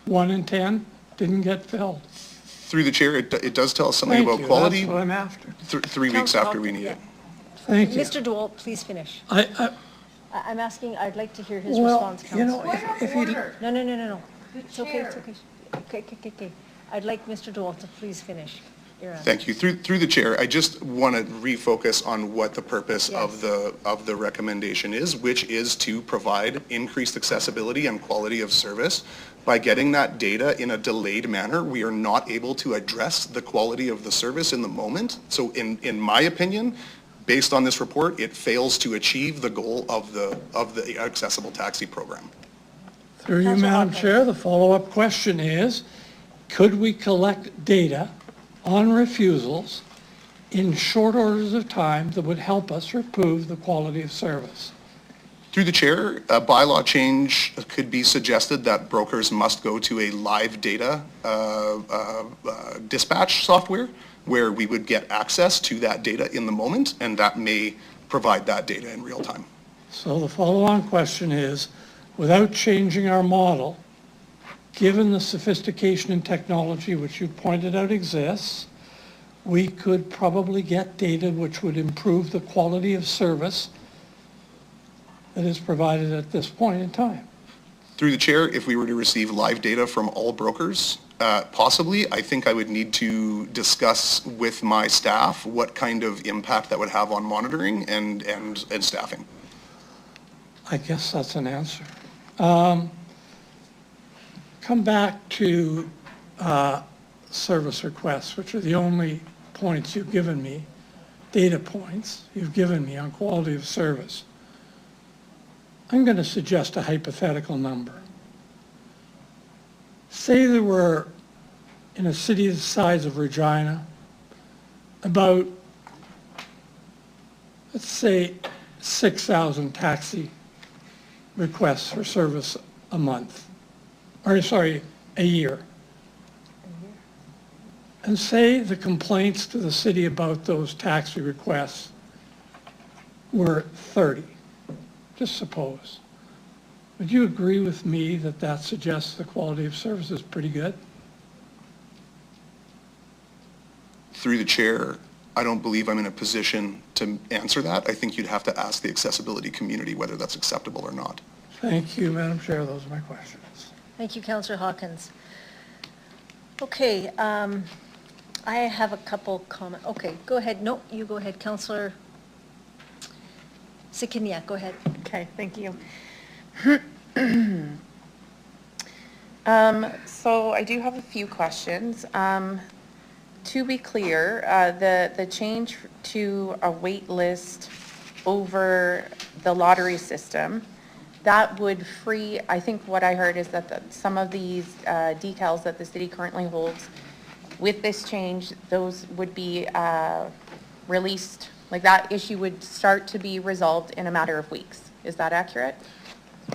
1 in 10 didn't get filled. Through the chair, it does tell us something Thank about you, quality. that's what I'm after. 3 weeks Councillor after we Hawkins, need it. Thank you. Mr. Dole, please finish. I, I'm asking, I'd like to hear his well, response, you know, Councillor. if he, No. It's okay, it's okay. Okay. I'd like Mr. Dole to please finish. Your answer. Thank you. Through the chair, I just want to refocus on what the purpose of the recommendation is, which is to provide increased accessibility and quality of service. By getting that data in a delayed manner, we are not able to address the quality of the service in the moment. So in my opinion, based on this report, it fails to achieve the goal of the accessible taxi program. through you, Madam Chair, the follow-up question is, could we collect data on refusals in short orders of time that would help us improve the quality of service? Through the chair, a bylaw change could be suggested that brokers must go to a live data dispatch software where we would get access to that data in the moment, and that may provide that data in real time. So the follow-on question is, without changing our model, given the sophistication in technology which you pointed out exists, we could probably get data which would improve the quality of service that is provided at this point in time. Through the chair, if we were to receive live data from all brokers, possibly, I think I would need to discuss with my staff what kind of impact that would have on monitoring and staffing. I guess that's an answer. Come back to service requests, which are the only points you've given me, data points you've given me on quality of service. I'm going to suggest a hypothetical number. Say there were, in a city the size of Regina, about, let's say, 6,000 taxi requests for service a month, or sorry, a year. And say the complaints to the city about those taxi requests were 30, just suppose. Would you agree with me that that suggests the quality of service is pretty good? Through the chair, I don't believe I'm in a position to answer that. I think you'd have to ask the accessibility community whether that's acceptable or not. Thank you, Madam Chair. Those are my questions. Thank you, Councillor Hawkins. Okay, I have a couple comments. Okay, go ahead. No, you go ahead. Councillor Sikiniak, go ahead. Okay, thank you. So I do have a few questions. To be clear, the change to a wait list over the lottery system, that would free, I think what I heard is that some of these decals that the city currently holds, with this change, those would be released, like that issue would start to be resolved in a matter of weeks. Is that accurate?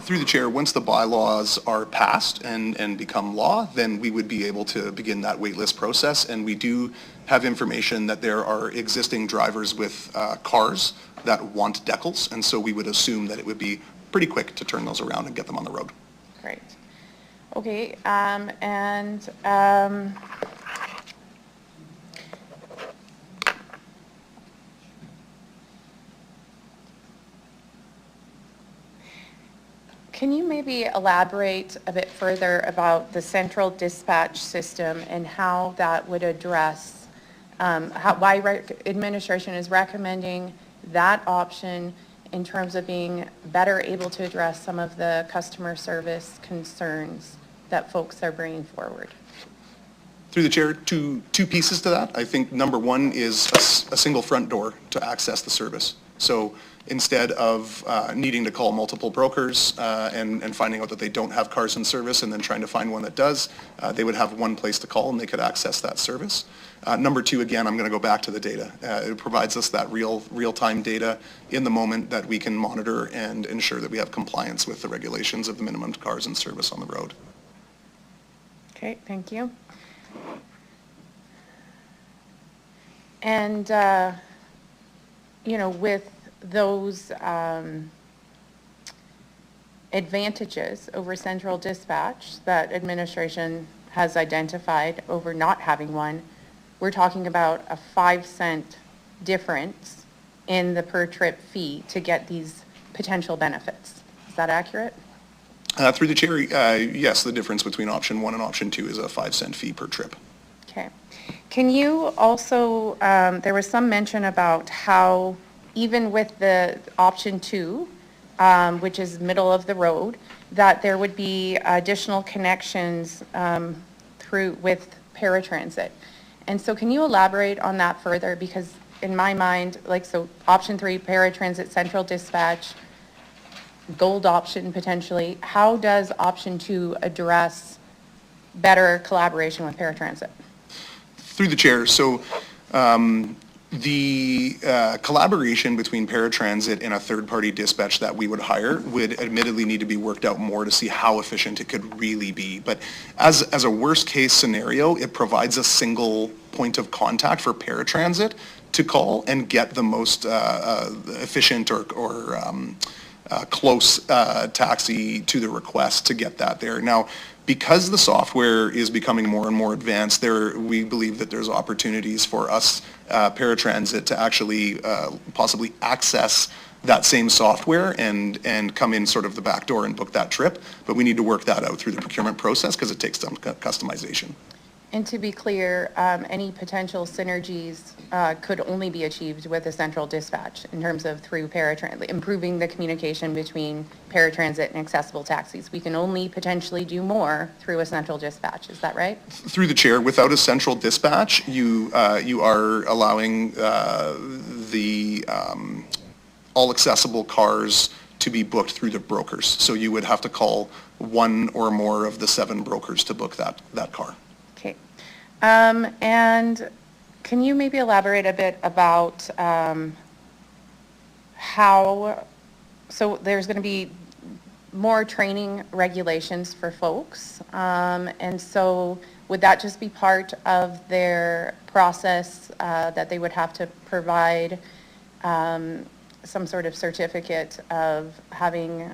Through the chair, once the bylaws are passed and become law, then we would be able to begin that waitlist process. And we do have information that there are existing drivers with cars that want decals. And so we would assume that it would be pretty quick to turn those around and get them on the road. Great. Okay, can you maybe elaborate a bit further about the central dispatch system and how that would address, why administration is recommending that option in terms of being better able to address some of the customer service concerns that folks are bringing forward? Through the chair, two pieces to that. I think number one is a single front door to access the service. So instead of needing to call multiple brokers and finding out that they don't have cars in service and then trying to find one that does, they would have one place to call and they could access that service. Number two, again, I'm going to go back to the data. It provides us that real-time data in the moment that we can monitor and ensure that we have compliance with the regulations of the minimum cars in service on the road. Okay, thank you. And, you know, with those advantages over central dispatch that administration has identified over not having one, we're talking about a 5-cent difference in the per trip fee to get these potential benefits. Is that accurate? Through the chair, yes, the difference between option 1 and option 2 is a 5-cent fee per trip. Okay. Can you also, there was some mention about how even with the option 2, which is middle of the road, that there would be additional connections through with paratransit. And so can you elaborate on that further? Because in my mind, like, so option 3, paratransit, central dispatch, gold option potentially, how does option 2 address better collaboration with paratransit? Through the chair, so the collaboration between paratransit and a third-party dispatch that we would hire would admittedly need to be worked out more to see how efficient it could really be. But as a worst-case scenario, it provides a single point of contact for paratransit to call and get the most efficient or close taxi to the request to get that there. Now, because the software is becoming more and more advanced, we believe that there's opportunities for us, paratransit, to actually possibly access that same software and come in sort of the back door and book that trip. But we need to work that out through the procurement process because it takes some customization. And to be clear, any potential synergies could only be achieved with a central dispatch in terms of through paratransit, improving the communication between paratransit and accessible taxis. We can only potentially do more through a central dispatch. Is that right? Through the chair, without a central dispatch, you are allowing all accessible cars to be booked through the brokers. So you would have to call one or more of the 7 brokers to book that car. Okay. And can you maybe elaborate a bit about how, so there's going to be more training regulations for folks, and so would that just be part of their process that they would have to provide some sort of certificate of having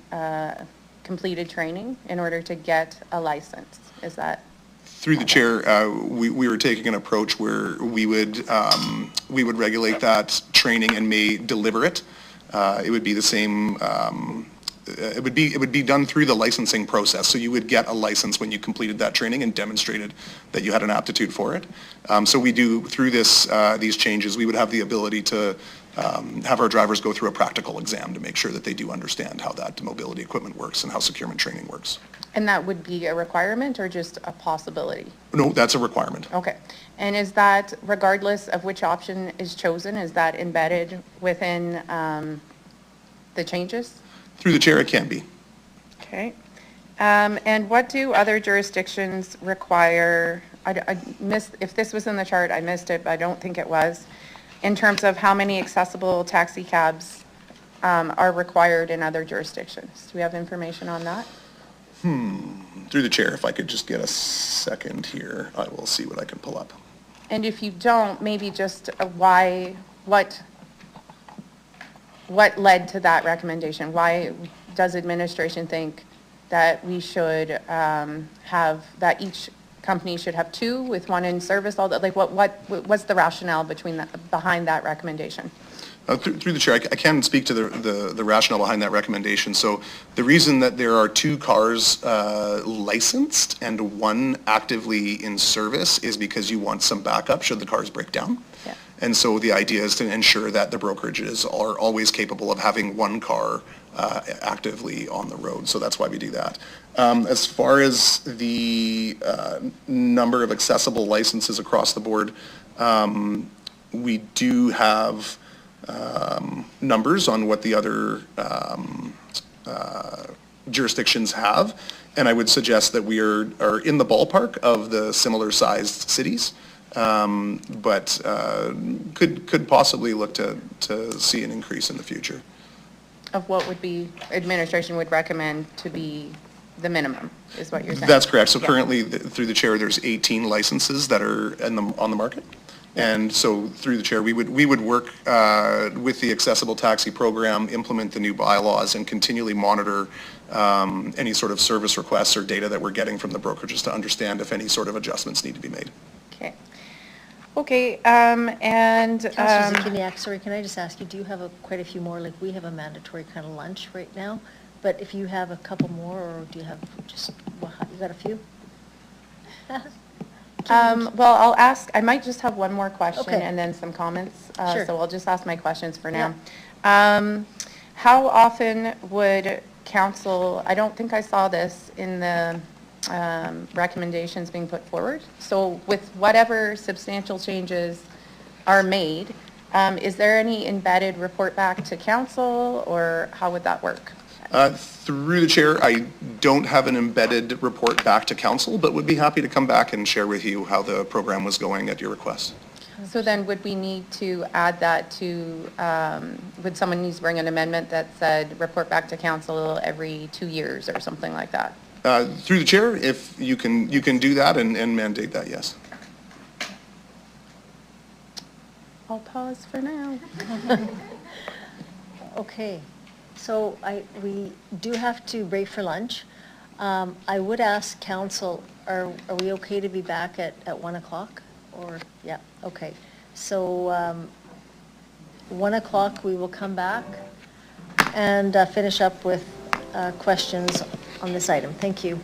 completed training in order to get a license? Is that? Through the chair, we were taking an approach where we would regulate that training and may deliver it. It would be the same. It would be done through the licensing process. So you would get a license when you completed that training and demonstrated that you had an aptitude for it. So we do through these changes, we would have the ability to have our drivers go through a practical exam to make sure that they do understand how that mobility equipment works and how securement training works. And that would be a requirement or just a possibility? No, that's a requirement. Okay. And is that, regardless of which option is chosen, is that embedded within the changes? Through the chair, it can be. Okay. And what do other jurisdictions require? I missed, if this was in the chart, I missed it, but I don't think it was, in terms of how many accessible taxi cabs are required in other jurisdictions. Do we have information on that? Through the chair, if I could just get a second here, I will see what I can pull up. And if you don't, maybe just what led to that recommendation? Why does administration think that we should have, that each company should have 2 with 1 in service? All that, like what's the rationale behind that recommendation? Through the chair, I can speak to the rationale behind that recommendation. So the reason that there are 2 cars licensed and 1 actively in service is because you want some backup should the cars break down. Yeah. And so the idea is to ensure that the brokerages are always capable of having 1 car actively on the road. So that's why we do that. As far as the number of accessible licenses across the board, we do have numbers on what the other jurisdictions have, and I would suggest that we are in the ballpark of the similar sized cities, but could possibly look to see an increase in the future. Of what would be, administration would recommend to be the minimum, is what you're saying? That's correct. So Yeah. currently, through the chair, there's 18 licenses that are on the market. And so through the chair, we would work with the Accessible Taxi Program, implement the new bylaws, and continually monitor any sort of service requests or data that we're getting from the brokerages to understand if any sort of adjustments need to be made. Okay. Okay, and, Councillor Zikiniak, sorry, can I just ask you, do you have quite a few more? Like, we have a mandatory kind of lunch right now, but if you have a couple more, or do you have just, you got a few? well, I'll ask, I might just have one more question Okay. and then some comments. Sure. So I'll just ask my questions for now. How often would council, I don't think I saw this in the recommendations being put forward. So with whatever substantial changes are made, is there any embedded report back to council, or how would that work? Through the chair, I don't have an embedded report back to council, but would be happy to come back and share with you how the program was going at your request. So then would we need to add that to, would someone need to bring an amendment that said report back to council every 2 years or something like that? Through the chair, if you can do that and mandate that, yes. I'll pause for now. Okay, so we do have to break for lunch. I would ask council, are we okay to be back at 1 o'clock? Or, yeah, okay. So 1 o'clock, we will come back and finish up with questions on this item. Thank you.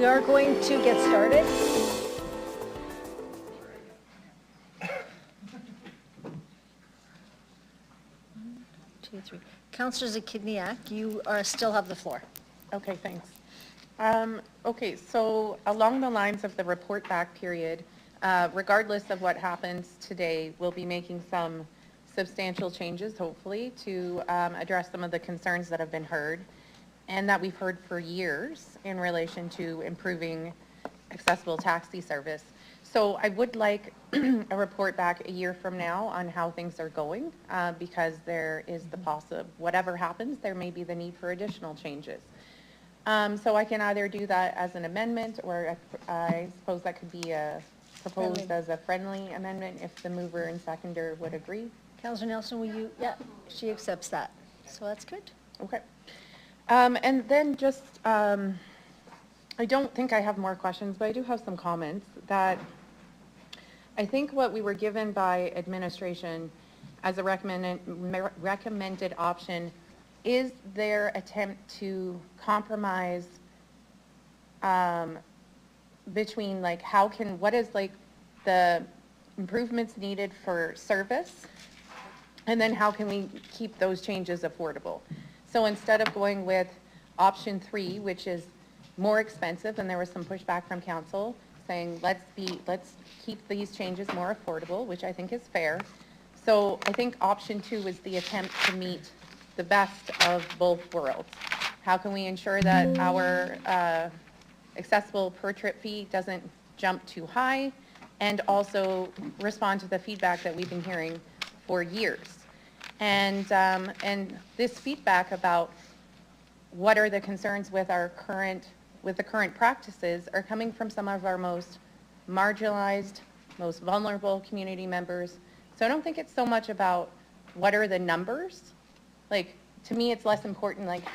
We are going to get started. One, two, three. Councillor Zakidniak, you still have the floor. Okay, thanks. Okay, so along the lines of the report back period, regardless of what happens today, we'll be making some substantial changes, hopefully, to address some of the concerns that have been heard and that we've heard for years in relation to improving accessible taxi service. So I would like a report back a year from now on how things are going, because there is the whatever happens, there may be the need for additional changes. So I can either do that as an amendment, or I suppose that could be proposed Friendly. as a friendly amendment if the mover and seconder would agree. Councillor Nelson, will you? Yeah, she accepts that. So that's good. Okay. And then just, I don't think I have more questions, but I do have some comments that I think what we were given by administration as a recommended option is their attempt to compromise between like what is like the improvements needed for service, and then how can we keep those changes affordable. So instead of going with option 3, which is more expensive, and there was some pushback from council saying let's keep these changes more affordable, which I think is fair. So I think option 2 is the attempt to meet the best of both worlds. How can we ensure that our accessible per trip fee doesn't jump too high, and also respond to the feedback that we've been hearing for years. And this feedback about what are the concerns with the current practices are coming from some of our most marginalized, most vulnerable community members. So I don't think it's so much about what are the numbers. Like, to me, it's less important like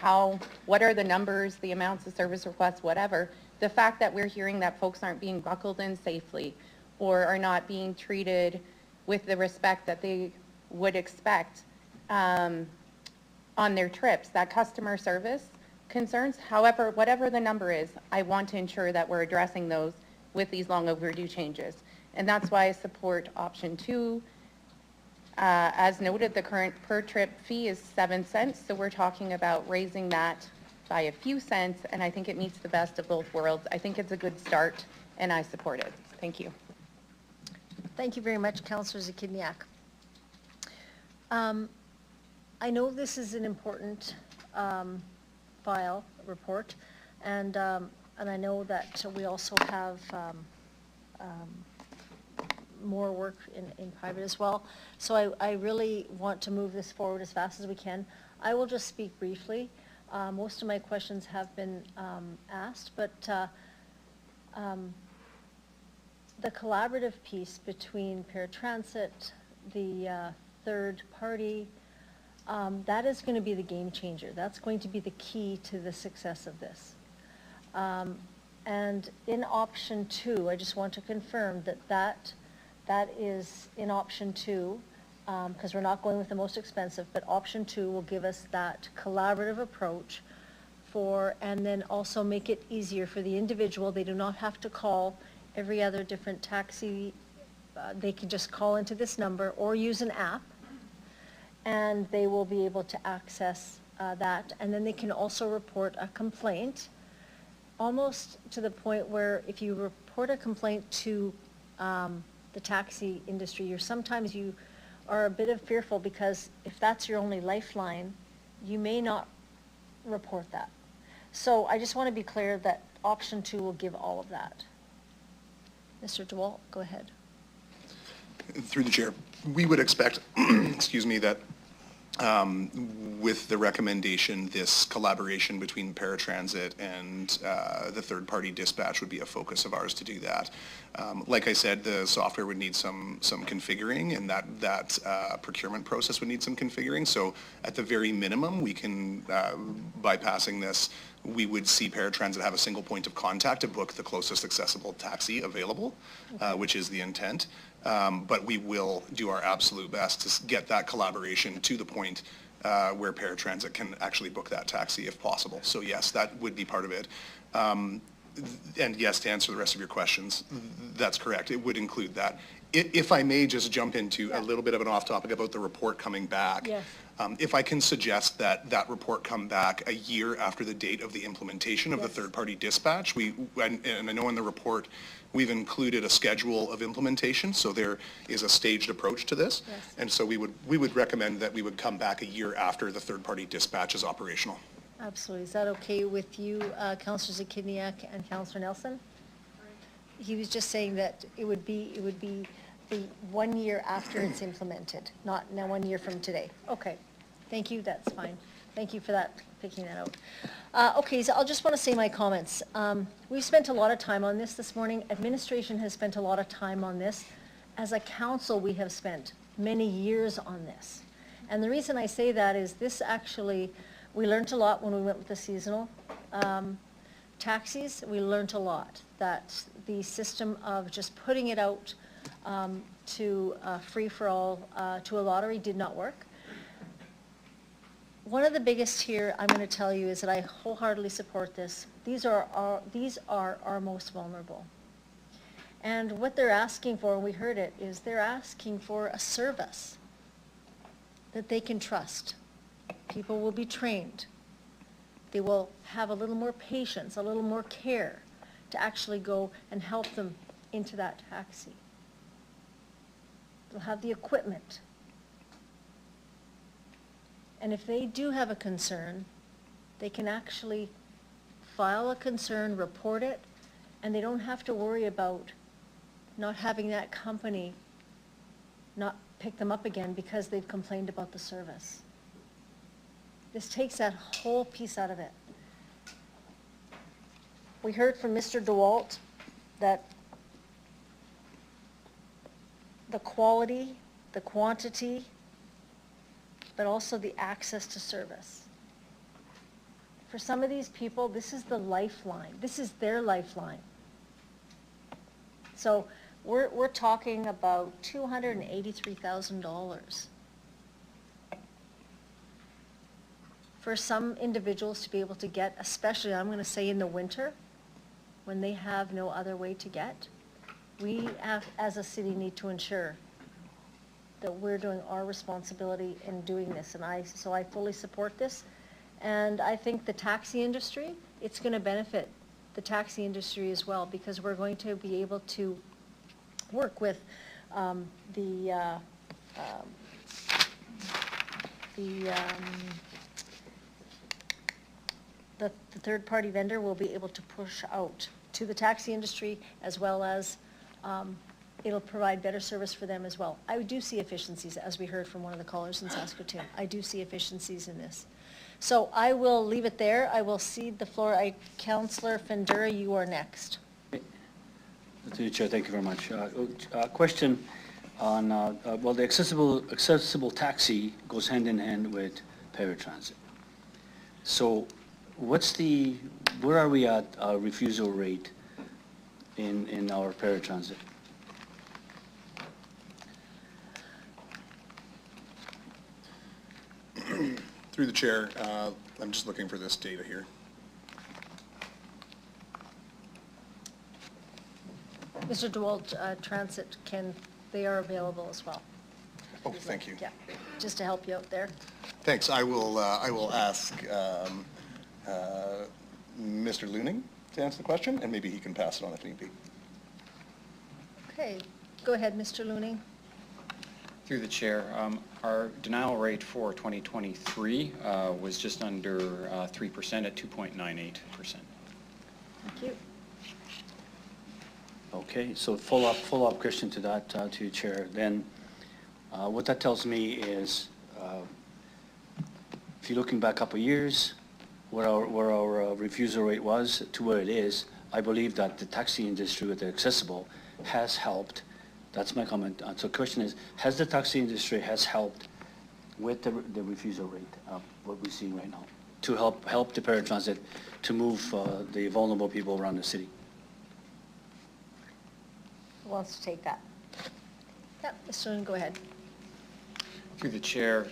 what are the numbers, the amounts of service requests, whatever. The fact that we're hearing that folks aren't being buckled in safely, or are not being treated with the respect that they would expect on their trips, that customer service concerns, however, whatever the number is, I want to ensure that we're addressing those with these long overdue changes. And that's why I support option 2. As noted, the current per trip fee is 7 cents, so we're talking about raising that by a few cents, and I think it meets the best of both worlds. I think it's a good start, and I support it. Thank you. Thank you very much, Councillor Zakidniak. I know this is an important report, and I know that we also have more work in private as well. So I really want to move this forward as fast as we can. I will just speak briefly. Most of my questions have been asked, but the collaborative piece between paratransit, the third party, that is going to be the game changer. That's going to be the key to the success of this. And in option 2, I just want to confirm that is in option 2, because we're not going with the most expensive, but option 2 will give us that collaborative approach and then also make it easier for the individual. They do not have to call every other different taxi. They can just call into this number or use an app, and they will be able to access that. And then they can also report a complaint, almost to the point where if you report a complaint to the taxi industry, sometimes you are a bit fearful, because if that's your only lifeline, you may not report that. So I just want to be clear that option 2 will give all of that. Mr. DeWalt, go ahead. Through the chair, we would expect, excuse me, that with the recommendation, this collaboration between paratransit and the third-party dispatch would be a focus of ours to do that. Like I said, the software would need some configuring, and that procurement process would need some configuring. So at the very minimum, we can, bypassing this, we would see paratransit have a single point of contact to book the closest accessible taxi available, which is the intent. But we will do our absolute best to get that collaboration to the point where paratransit can actually book that taxi if possible. So yes, that would be part of it. And yes, to answer the rest of your questions, that's correct. It would include that. If I may just jump into a little bit of an off-topic about the report coming back. Yes. If I can suggest that that report come back a year after the date of the implementation of the third-party dispatch, and I know in the report, we've included a schedule of implementation, so there is a staged approach to this. Yes. And so we would recommend that we would come back a year after the third-party dispatch is operational. Absolutely. Is that okay with you, Councillor Zakiniak and Councillor Nelson? He was just saying that it would be the 1 year after it's implemented, not now 1 year from today. Okay. Thank you. That's fine. Thank you for that, picking that out. Okay, so I'll just want to say my comments. We've spent a lot of time on this morning. Administration has spent a lot of time on this. As a council, we have spent many years on this. And the reason I say that is this actually, we learned a lot when we went with the seasonal taxis. We learned a lot that the system of just putting it out to free-for-all, to a lottery did not work. One of the biggest here, I'm going to tell you, is that I wholeheartedly support this. These are our most vulnerable. And what they're asking for, and we heard it, is they're asking for a service that they can trust. People will be trained. They will have a little more patience, a little more care to actually go and help them into that taxi. They'll have the equipment. And if they do have a concern, they can actually file a concern, report it, and they don't have to worry about not having that company not pick them up again because they've complained about the service. This takes that whole piece out of it. We heard from Mr. DeWalt that the quality, the quantity, but also the access to service. For some of these people, this is the lifeline. This is their lifeline. So we're talking about $283,000 for some individuals to be able to get, especially I'm going to say in the winter, when they have no other way to get. We have, as a city, need to ensure that we're doing our responsibility in doing this, and so I fully support this. And I think the taxi industry, it's going to benefit the taxi industry as well, because we're going to be able to work with the third-party vendor will be able to push out to the taxi industry, as well as it'll provide better service for them as well. I do see efficiencies, as we heard from one of the callers in Saskatoon. I do see efficiencies in this. So I will leave it there. I will cede the floor. Councillor Fendura, you are next. To the Chair, thank you very much. Question on, well, the accessible taxi goes hand in hand with paratransit. So where are we at refusal rate in our paratransit? Through the chair, I'm just looking for this data here. Mr. DeWalt, Transit, they are available as well. Oh, thank you. Yeah, just to help you out there. Thanks. I will ask Mr. Looning to answer the question, and maybe he can pass it on if need be. Okay, go ahead, Mr. Looning. Through the chair, our denial rate for 2023 was just under 3% at 2.98%. Thank you. Okay, so follow-up question to that, to the Chair. Then, what that tells me is, if you're looking back a couple of years, where our refusal rate was to where it is, I believe that the taxi industry with the accessible has helped. That's my comment. So the question is, has the taxi industry helped with the refusal rate, what we're seeing right now, to help the paratransit to move the vulnerable people around the city? Who wants to take that? Yeah, Mr. Lynn, go ahead. Through the chair,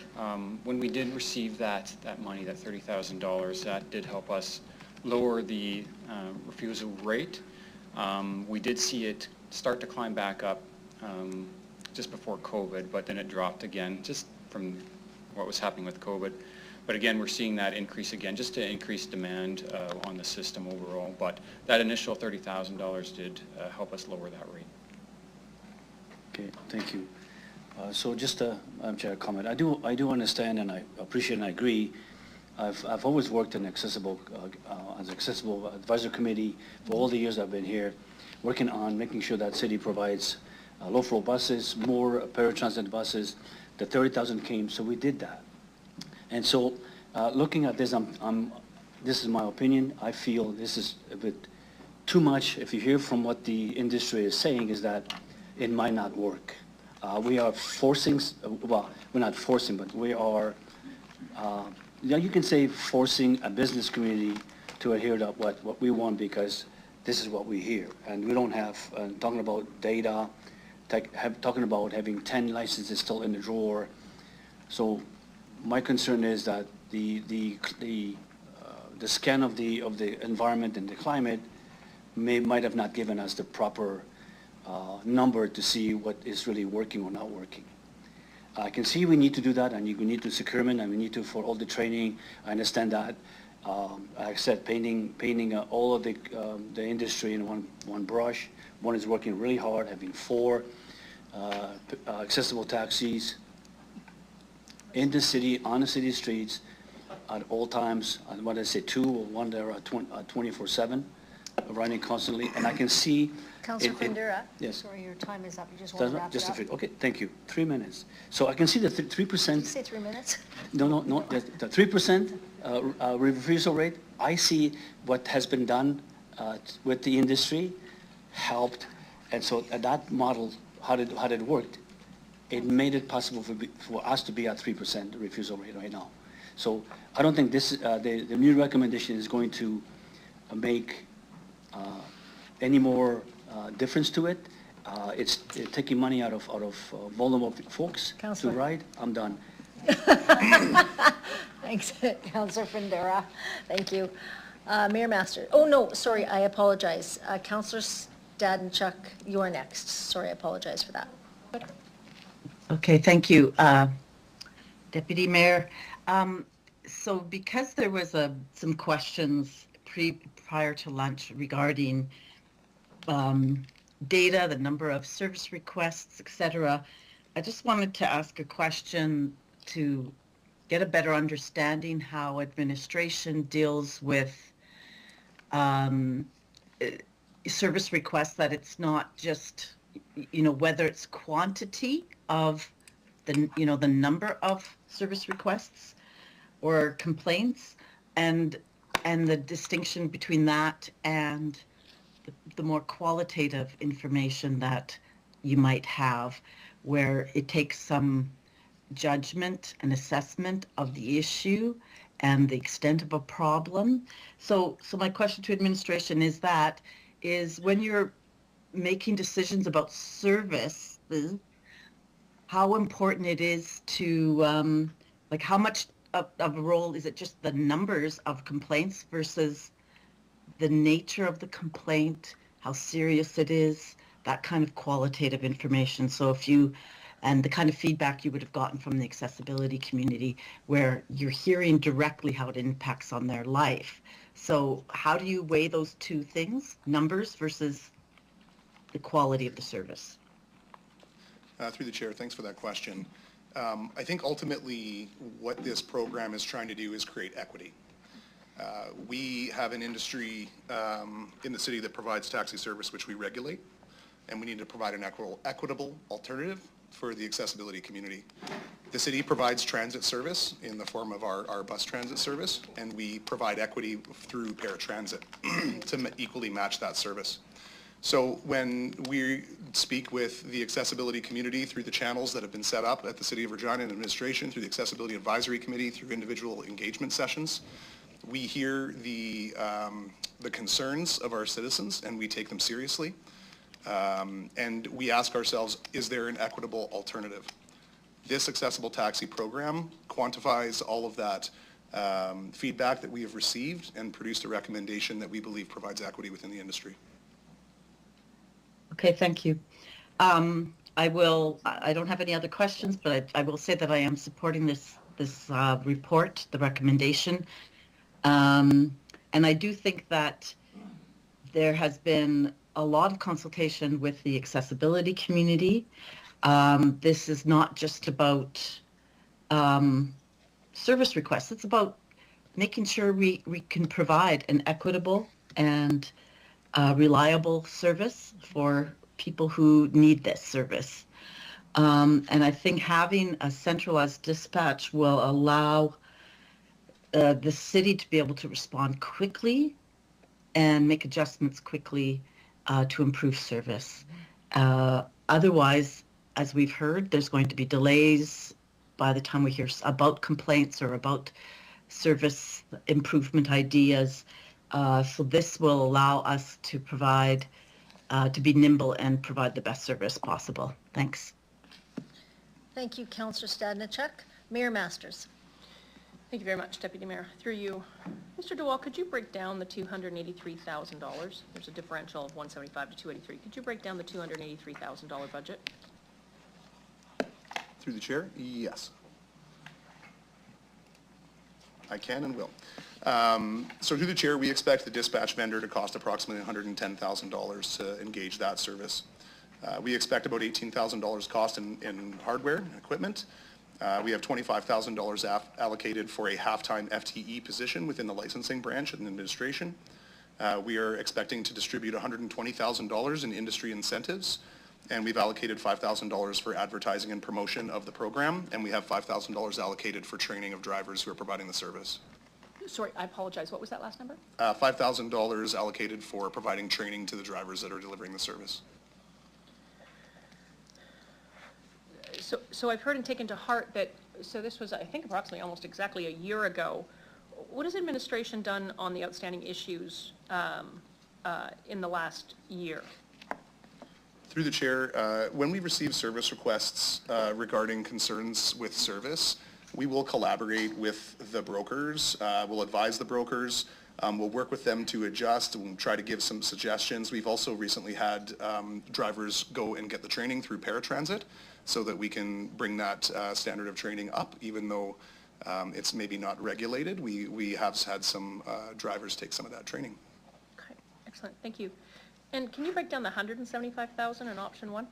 when we did receive that money, that $30,000, that did help us lower the refusal rate. We did see it start to climb back up just before COVID, but then it dropped again, just from what was happening with COVID. But again, we're seeing that increase again, just to increase demand on the system overall. But that initial $30,000 did help us lower that rate. Okay, thank you. So just a, Madam Chair, comment. I do understand and I appreciate and I agree. I've always worked in accessible, as accessible advisory committee for all the years I've been here, working on making sure that city provides low-flow buses, more paratransit buses. The 30,000 came, so we did that. And so, looking at this, this is my opinion. I feel this is a bit too much. If you hear from what the industry is saying, is that it might not work. We are forcing, well, we're not forcing, but we are, you can say forcing a business community to adhere to what we want because this is what we hear. And we don't have, talking about data, talking about having 10 licenses still in the drawer. So my concern is that the scan of the environment and the climate might have not given us the proper number to see what is really working or not working. I can see we need to do that, and we need to securement, and we need to for all the training. I understand that. Like I said, painting all of the industry in one brush. One is working really hard, having 4 accessible taxis in the city, on the city streets, at all times. What did I say, 2 or 1 there are 24/7, running constantly, and I can see. Councilor Fundura? Yes. Sorry, your time is up. You just want to wrap it up? Okay, thank you. 3 minutes. So I can see the 3%. Did you say 3 minutes? No, the 3% refusal rate. I see what has been done with the industry helped, and so that model, how did it work? It made it possible for us to be at 3% refusal rate right now. So I don't think this the new recommendation is going to make any more difference to it. It's taking money out of vulnerable folks to ride. I'm done. Thanks, Councilor Fundura. Thank you. Mayor Master. Oh, no, sorry, I apologize. Councilor Stadenchuk, you are next. Sorry, I apologize for that. Okay, thank you, Deputy Mayor. So because there was some questions prior to lunch regarding data, the number of service requests, etc., I just wanted to ask a question to get a better understanding how administration deals with service requests, that it's not just, whether it's quantity of the number of service requests or complaints, and the distinction between that and the more qualitative information that you might have, where it takes some judgment and assessment of the issue and the extent of a problem. So my question to administration is when you're making decisions about service, how important it is to, how much of a role is it just the numbers of complaints versus the nature of the complaint, how serious it is, that kind of qualitative information. So and the kind of feedback you would have gotten from the accessibility community, where you're hearing directly how it impacts on their life. So how do you weigh those two things, numbers versus the quality of the service? Through the chair, thanks for that question. I think ultimately what this program is trying to do is create equity. We have an industry in the city that provides taxi service, which we regulate, and we need to provide an equitable alternative for the accessibility community. The city provides transit service in the form of our bus transit service, and we provide equity through paratransit to equally match that service. So when we speak with the accessibility community through the channels that have been set up at the City of Regina and administration, through the Accessibility Advisory Committee, through individual engagement sessions, we hear the concerns of our citizens and we take them seriously. And we ask ourselves, is there an equitable alternative? This accessible taxi program quantifies all of that feedback that we have received and produced a recommendation that we believe provides equity within the industry. Okay, thank you. I don't have any other questions, but I will say that I am supporting this report, the recommendation. And I do think that there has been a lot of consultation with the accessibility community. This is not just about service requests. It's about making sure we can provide an equitable and reliable service for people who need this service. And I think having a centralized dispatch will allow the city to be able to respond quickly and make adjustments quickly to improve service. Otherwise, as we've heard, there's going to be delays by the time we hear about complaints or about service improvement ideas. So this will allow us to provide, to be nimble and provide the best service possible. Thanks. Thank you, Councillor Stadnichuk. Mayor Masters. Thank you very much, Deputy Mayor. Through you. Mr. DeWall, could you break down the $283,000? There's a differential of 175 to 283. Could you break down the $283,000 budget? Through the chair? Yes. I can and will. So through the chair, we expect the dispatch vendor to cost approximately $110,000 to engage that service. We expect about $18,000 cost in hardware and equipment. We have $25,000 allocated for a half-time FTE position within the licensing branch and administration. We are expecting to distribute $120,000 in industry incentives, and we've allocated $5,000 for advertising and promotion of the program, and we have $5,000 allocated for training of drivers who are providing the service. Sorry, I apologize. What was that last number? $5,000 allocated for providing training to the drivers that are delivering the service. So I've heard and taken to heart that, so this was, I think, approximately almost exactly a year ago. What has administration done on the outstanding issues in the last year? Through the chair, when we receive service requests regarding concerns with service, we will collaborate with the brokers. We'll advise the brokers. We'll work with them to adjust and try to give some suggestions. We've also recently had drivers go and get the training through paratransit so that we can bring that standard of training up, even though it's maybe not regulated. We have had some drivers take some of that training. Okay, excellent. Thank you. And can you break down the $175,000 in option one?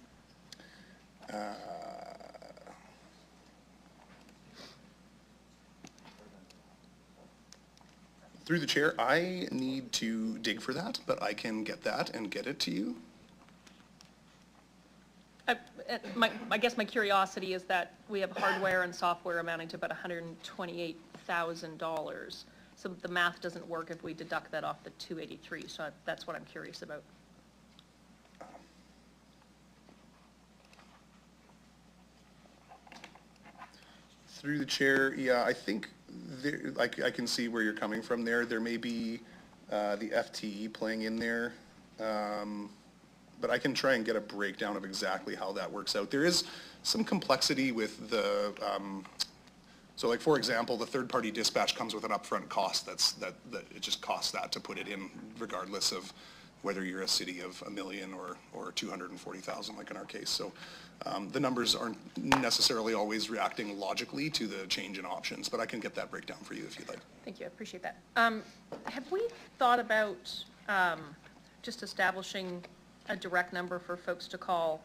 Through the chair, I need to dig for that, but I can get that and get it to you. I guess my curiosity is that we have hardware and software amounting to about $128,000. So the math doesn't work if we deduct that off the 283. So that's what I'm curious about. Through the chair, yeah, I think there, I can see where you're coming from there. There may be the FTE playing in there, but I can try and get a breakdown of exactly how that works out. There is some complexity with the, so like for example, the third-party dispatch comes with an upfront cost that it just costs that to put it in, regardless of whether you're a city of 1 million or 240,000, like in our case. So the numbers aren't necessarily always reacting logically to the change in options, but I can get that breakdown for you if you'd like. Thank you, I appreciate that. Have we thought about just establishing a direct number for folks to call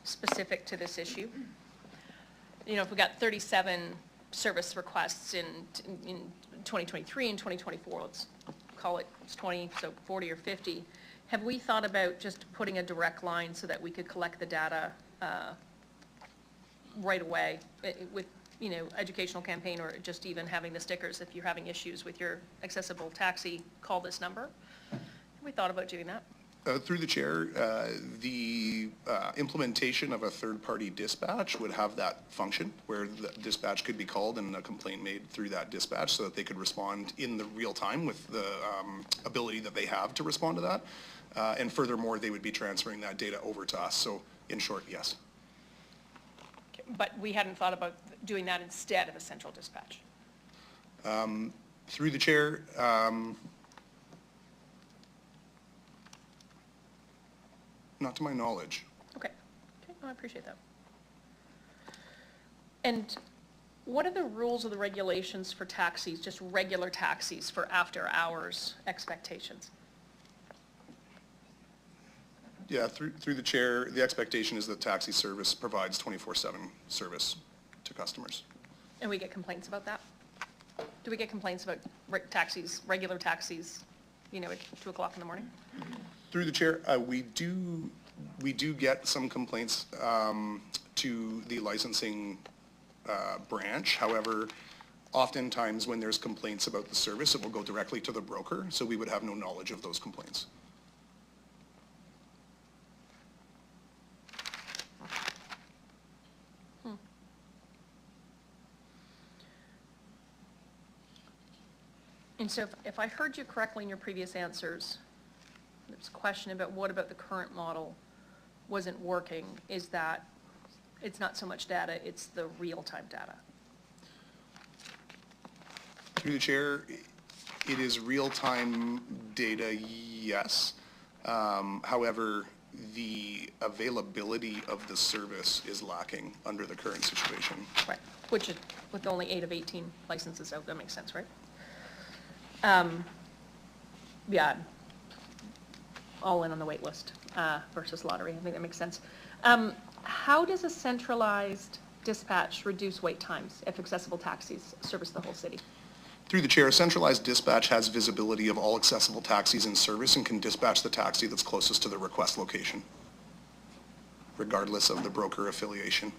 specific to this issue? You know, if we got 37 service requests in 2023 and 2024, let's call it 20, so 40 or 50. Have we thought about just putting a direct line so that we could collect the data right away with, you know, educational campaign, or just even having the stickers, if you're having issues with your accessible taxi, call this number? Have we thought about doing that? Through the chair, the implementation of a third-party dispatch would have that function where the dispatch could be called and a complaint made through that dispatch so that they could respond in the real time with the ability that they have to respond to that. And furthermore, they would be transferring that data over to us. So in short, yes. But we hadn't thought about doing that instead of a central dispatch. Through the chair, not to my knowledge. Okay, no, I appreciate that. And what are the rules or the regulations for taxis, just regular taxis for after-hours expectations? Yeah, through the chair, the expectation is that taxi service provides 24/7 service to customers. And we get complaints about that? Do we get complaints about taxis, regular taxis, you know, at 2 o'clock in the morning? Through the chair, we do get some complaints to the licensing branch. However, oftentimes when there's complaints about the service, it will go directly to the broker, so we would have no knowledge of those complaints. And so if I heard you correctly in your previous answers, there's a question about what about the current model wasn't working, is that it's not so much data, it's the real-time data. Through the chair, it is real-time data, yes. However, the availability of the service is lacking under the current situation. Right, which is with only 8 of 18 licenses out, that makes sense, right? Yeah, all in on the wait list versus lottery. I think that makes sense. How does a centralized dispatch reduce wait times if accessible taxis service the whole city? Through the chair, centralized dispatch has visibility of all accessible taxis in service and can dispatch the taxi that's closest to the request location, regardless of the broker affiliation.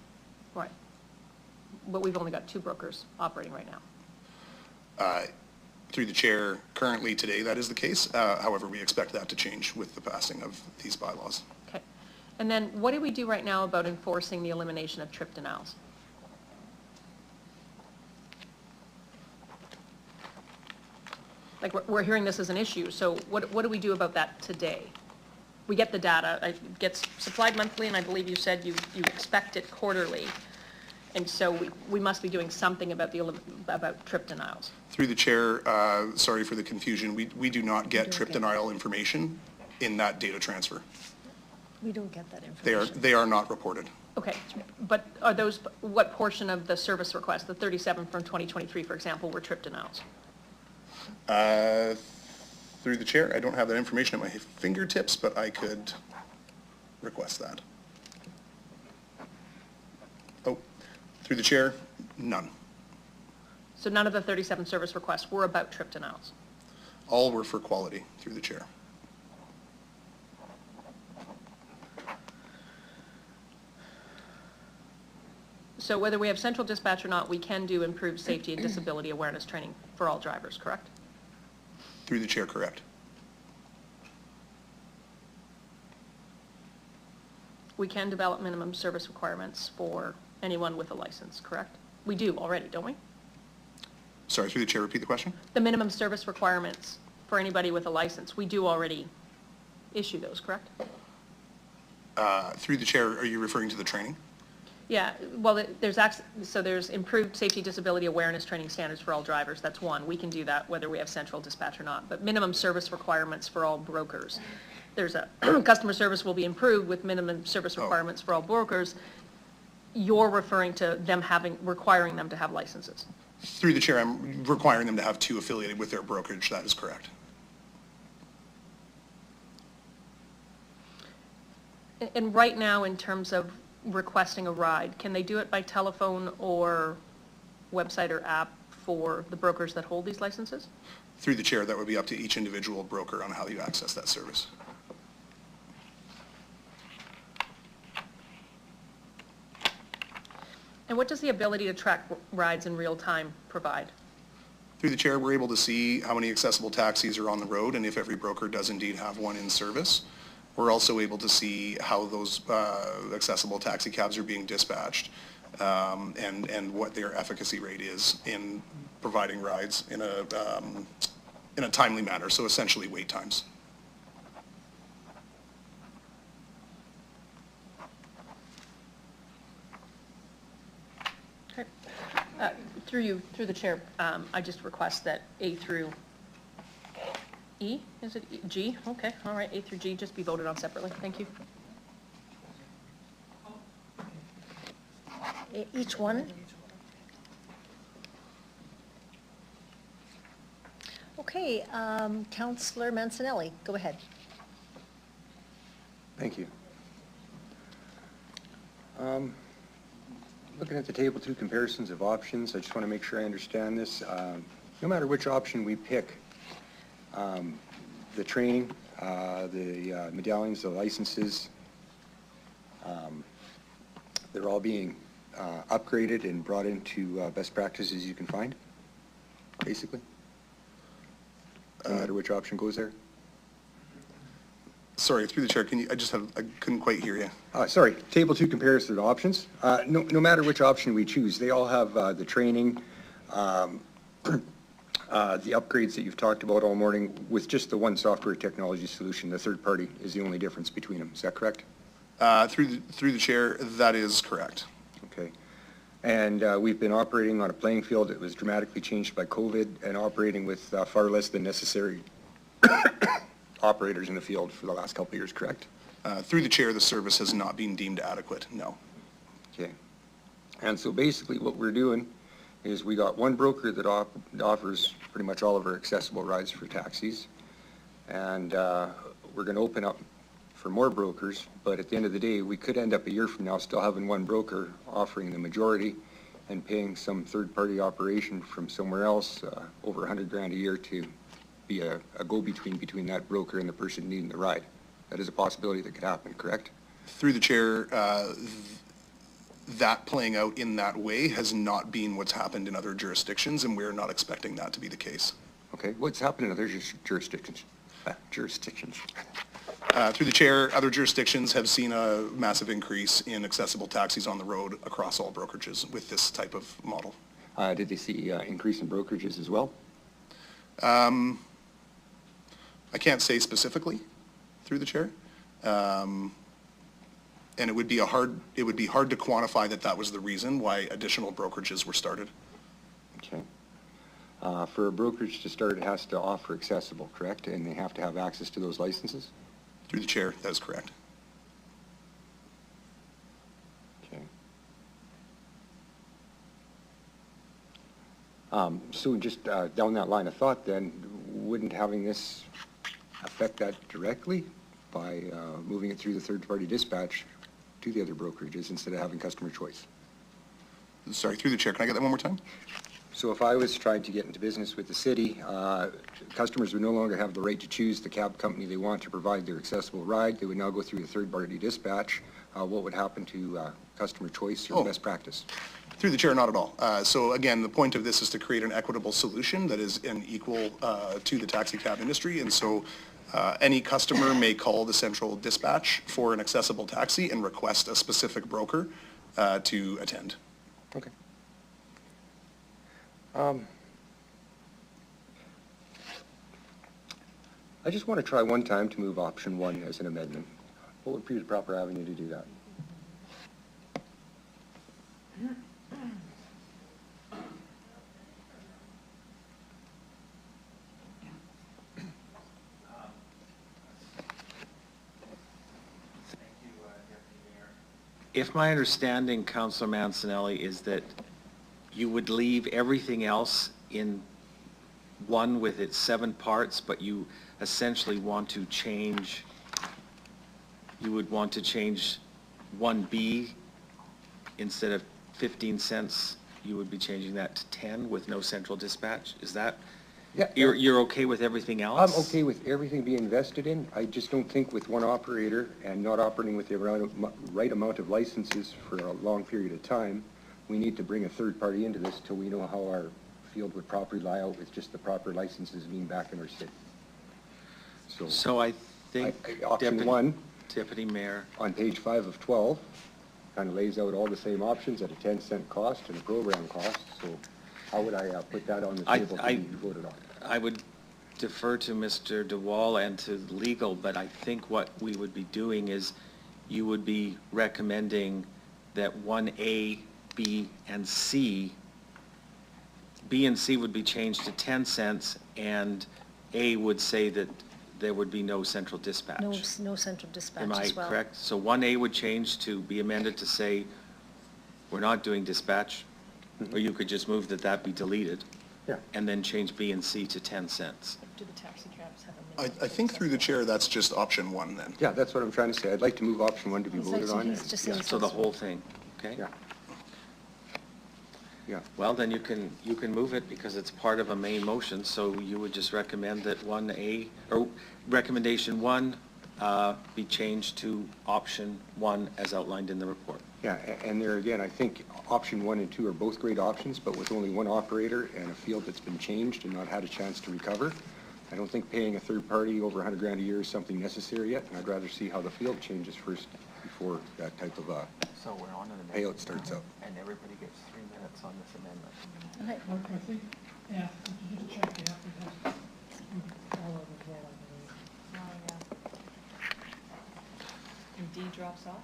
Right. But we've only got 2 brokers operating right now. Through the chair, currently today that is the case. However, we expect that to change with the passing of these bylaws. Okay. And then what do we do right now about enforcing the elimination of trip denials? Like, we're hearing this as an issue, so what do we do about that today? We get the data, it gets supplied monthly, and I believe you said you expect it quarterly. And so we must be doing something about trip denials. Through the chair, sorry for the confusion, we do not get trip denial information in that data transfer. We don't get that information. They are not reported. Okay, but are those, what portion of the service request, the 37 from 2023, for example, were trip denials? Through the chair, I don't have that information at my fingertips, but I could request that. Oh, through the chair, none. So none of the 37 service requests were about trip denials? All were for quality, through the chair. So whether we have central dispatch or not, we can do improved safety and disability awareness training for all drivers, correct? Through the chair, correct. We can develop minimum service requirements for anyone with a license, correct? We do already, don't we? Sorry, through the chair, repeat the question? The minimum service requirements for anybody with a license, we do already issue those, correct? Through the chair, are you referring to the training? Yeah, well, there's improved safety disability awareness training standards for all drivers, that's one. We can do that whether we have central dispatch or not. But minimum service requirements for all brokers. There's a, customer service will be improved with minimum service requirements for all brokers. You're referring to them requiring them to have licenses. Through the chair, I'm requiring them to have 2 affiliated with their brokerage, that is correct. And right now, in terms of requesting a ride, can they do it by telephone or website or app for the brokers that hold these licenses? Through the chair, that would be up to each individual broker on how you access that service. And what does the ability to track rides in real time provide? Through the chair, we're able to see how many accessible taxis are on the road and if every broker does indeed have one in service. We're also able to see how those accessible taxi cabs are being dispatched and what their efficacy rate is in providing rides in a timely manner, so essentially wait times. Okay. Through the chair, I just request that A through E, is it G? Okay, all right, A through G just be voted on separately. Thank you. Each one? Okay, Councillor Mancinelli, go ahead. Thank you. Looking at the table 2 comparisons of options, I just want to make sure I understand this. No matter which option we pick, the training, the medallions, the licenses, they're all being upgraded and brought into best practices you can find, basically? No matter which option goes there? Sorry, through the chair, I couldn't quite hear you. Sorry, table 2 compares to the options. No matter which option we choose, they all have the training, the upgrades that you've talked about all morning with just the one software technology solution. The third party is the only difference between them. Is that correct? Through the chair, that is correct. Okay. And we've been operating on a playing field that was dramatically changed by COVID and operating with far less than necessary operators in the field for the last couple of years, correct? Through the chair, the service has not been deemed adequate, no. Okay. And so basically what we're doing is we got one broker that offers pretty much all of our accessible rides for taxis. And we're going to open up for more brokers, but at the end of the day, we could end up a year from now still having one broker offering the majority and paying some third-party operation from somewhere else over 100 grand a year to be a go-between between that broker and the person needing the ride. That is a possibility that could happen, correct? Through the chair, that playing out in that way has not been what's happened in other jurisdictions, and we're not expecting that to be the case. Okay, what's happened in other jurisdictions? Through the chair, other jurisdictions have seen a massive increase in accessible taxis on the road across all brokerages with this type of model. Did they see increase in brokerages as well? I can't say specifically through the chair. And it would be hard to quantify that was the reason why additional brokerages were started. Okay. For a brokerage to start, it has to offer accessible, correct? And they have to have access to those licenses? Through the chair, that is correct. Okay. So just down that line of thought then, wouldn't having this affect that directly by moving it through the third-party dispatch to the other brokerages instead of having customer choice? Sorry, through the chair, can I get that one more time? So if I was trying to get into business with the city, customers would no longer have the right to choose the cab company they want to provide their accessible ride. They would now go through the third-party dispatch. What would happen to customer choice or best practice? Through the chair, not at all. So again, the point of this is to create an equitable solution that is equal to the taxi cab industry. And so any customer may call the central dispatch for an accessible taxi and request a specific broker to attend. Okay. I just want to try one time to move option 1 as an amendment. What would be the proper avenue to do that? If my understanding, Councillor Mancinelli, is that you would leave everything else in one with its 7 parts, but you essentially want to change, you would want to change 1B instead of 15 cents, you would be changing that to 10 with no central dispatch? Is that, Yeah. you're okay with everything else? I'm okay with everything being invested in. I just don't think with one operator and not operating with the right amount of licenses for a long period of time, we need to bring a third party into this till we know how our field would properly lie out with just the proper licenses being back in our city. So I think option 1 Deputy Mayor, on page 5 of 12 kind of lays out all the same options at a 10-cent cost and a program cost. So how would I put that on the table to be voted on? I would defer to Mr. DeWall and to legal, but I think what we would be doing is you would be recommending that 1A, B, and C B and C would be changed to 10 cents, and A would say that there would be no central dispatch. No central dispatch Am I as well. correct? So 1A would change to be amended to say, we're not doing dispatch, or you could just move that that be deleted. Yeah. And then change B and C to 10 cents. Do the taxi cabs have I think through the chair, that's just option one then. Yeah, that's what I'm trying to say. I'd like to move option one to be It's like, voted so on. he's just saying So the whole thing, okay? Yeah. Yeah. Well, then you can move it because it's part of a main motion, so you would just recommend that 1A, or recommendation 1 be changed to option 1 as outlined in the report. Yeah, and there again, I think option 1 and 2 are both great options, but with only one operator and a field that's been changed and not had a chance to recover, I don't think paying a third party over 100 grand a year is something necessary yet, and I'd rather see how the field changes first before that type of So we're on to the next. payout starts up. And everybody gets 3 minutes on this amendment. Okay. I think, yeah, just check, yeah, because all of it well, I And D drops off?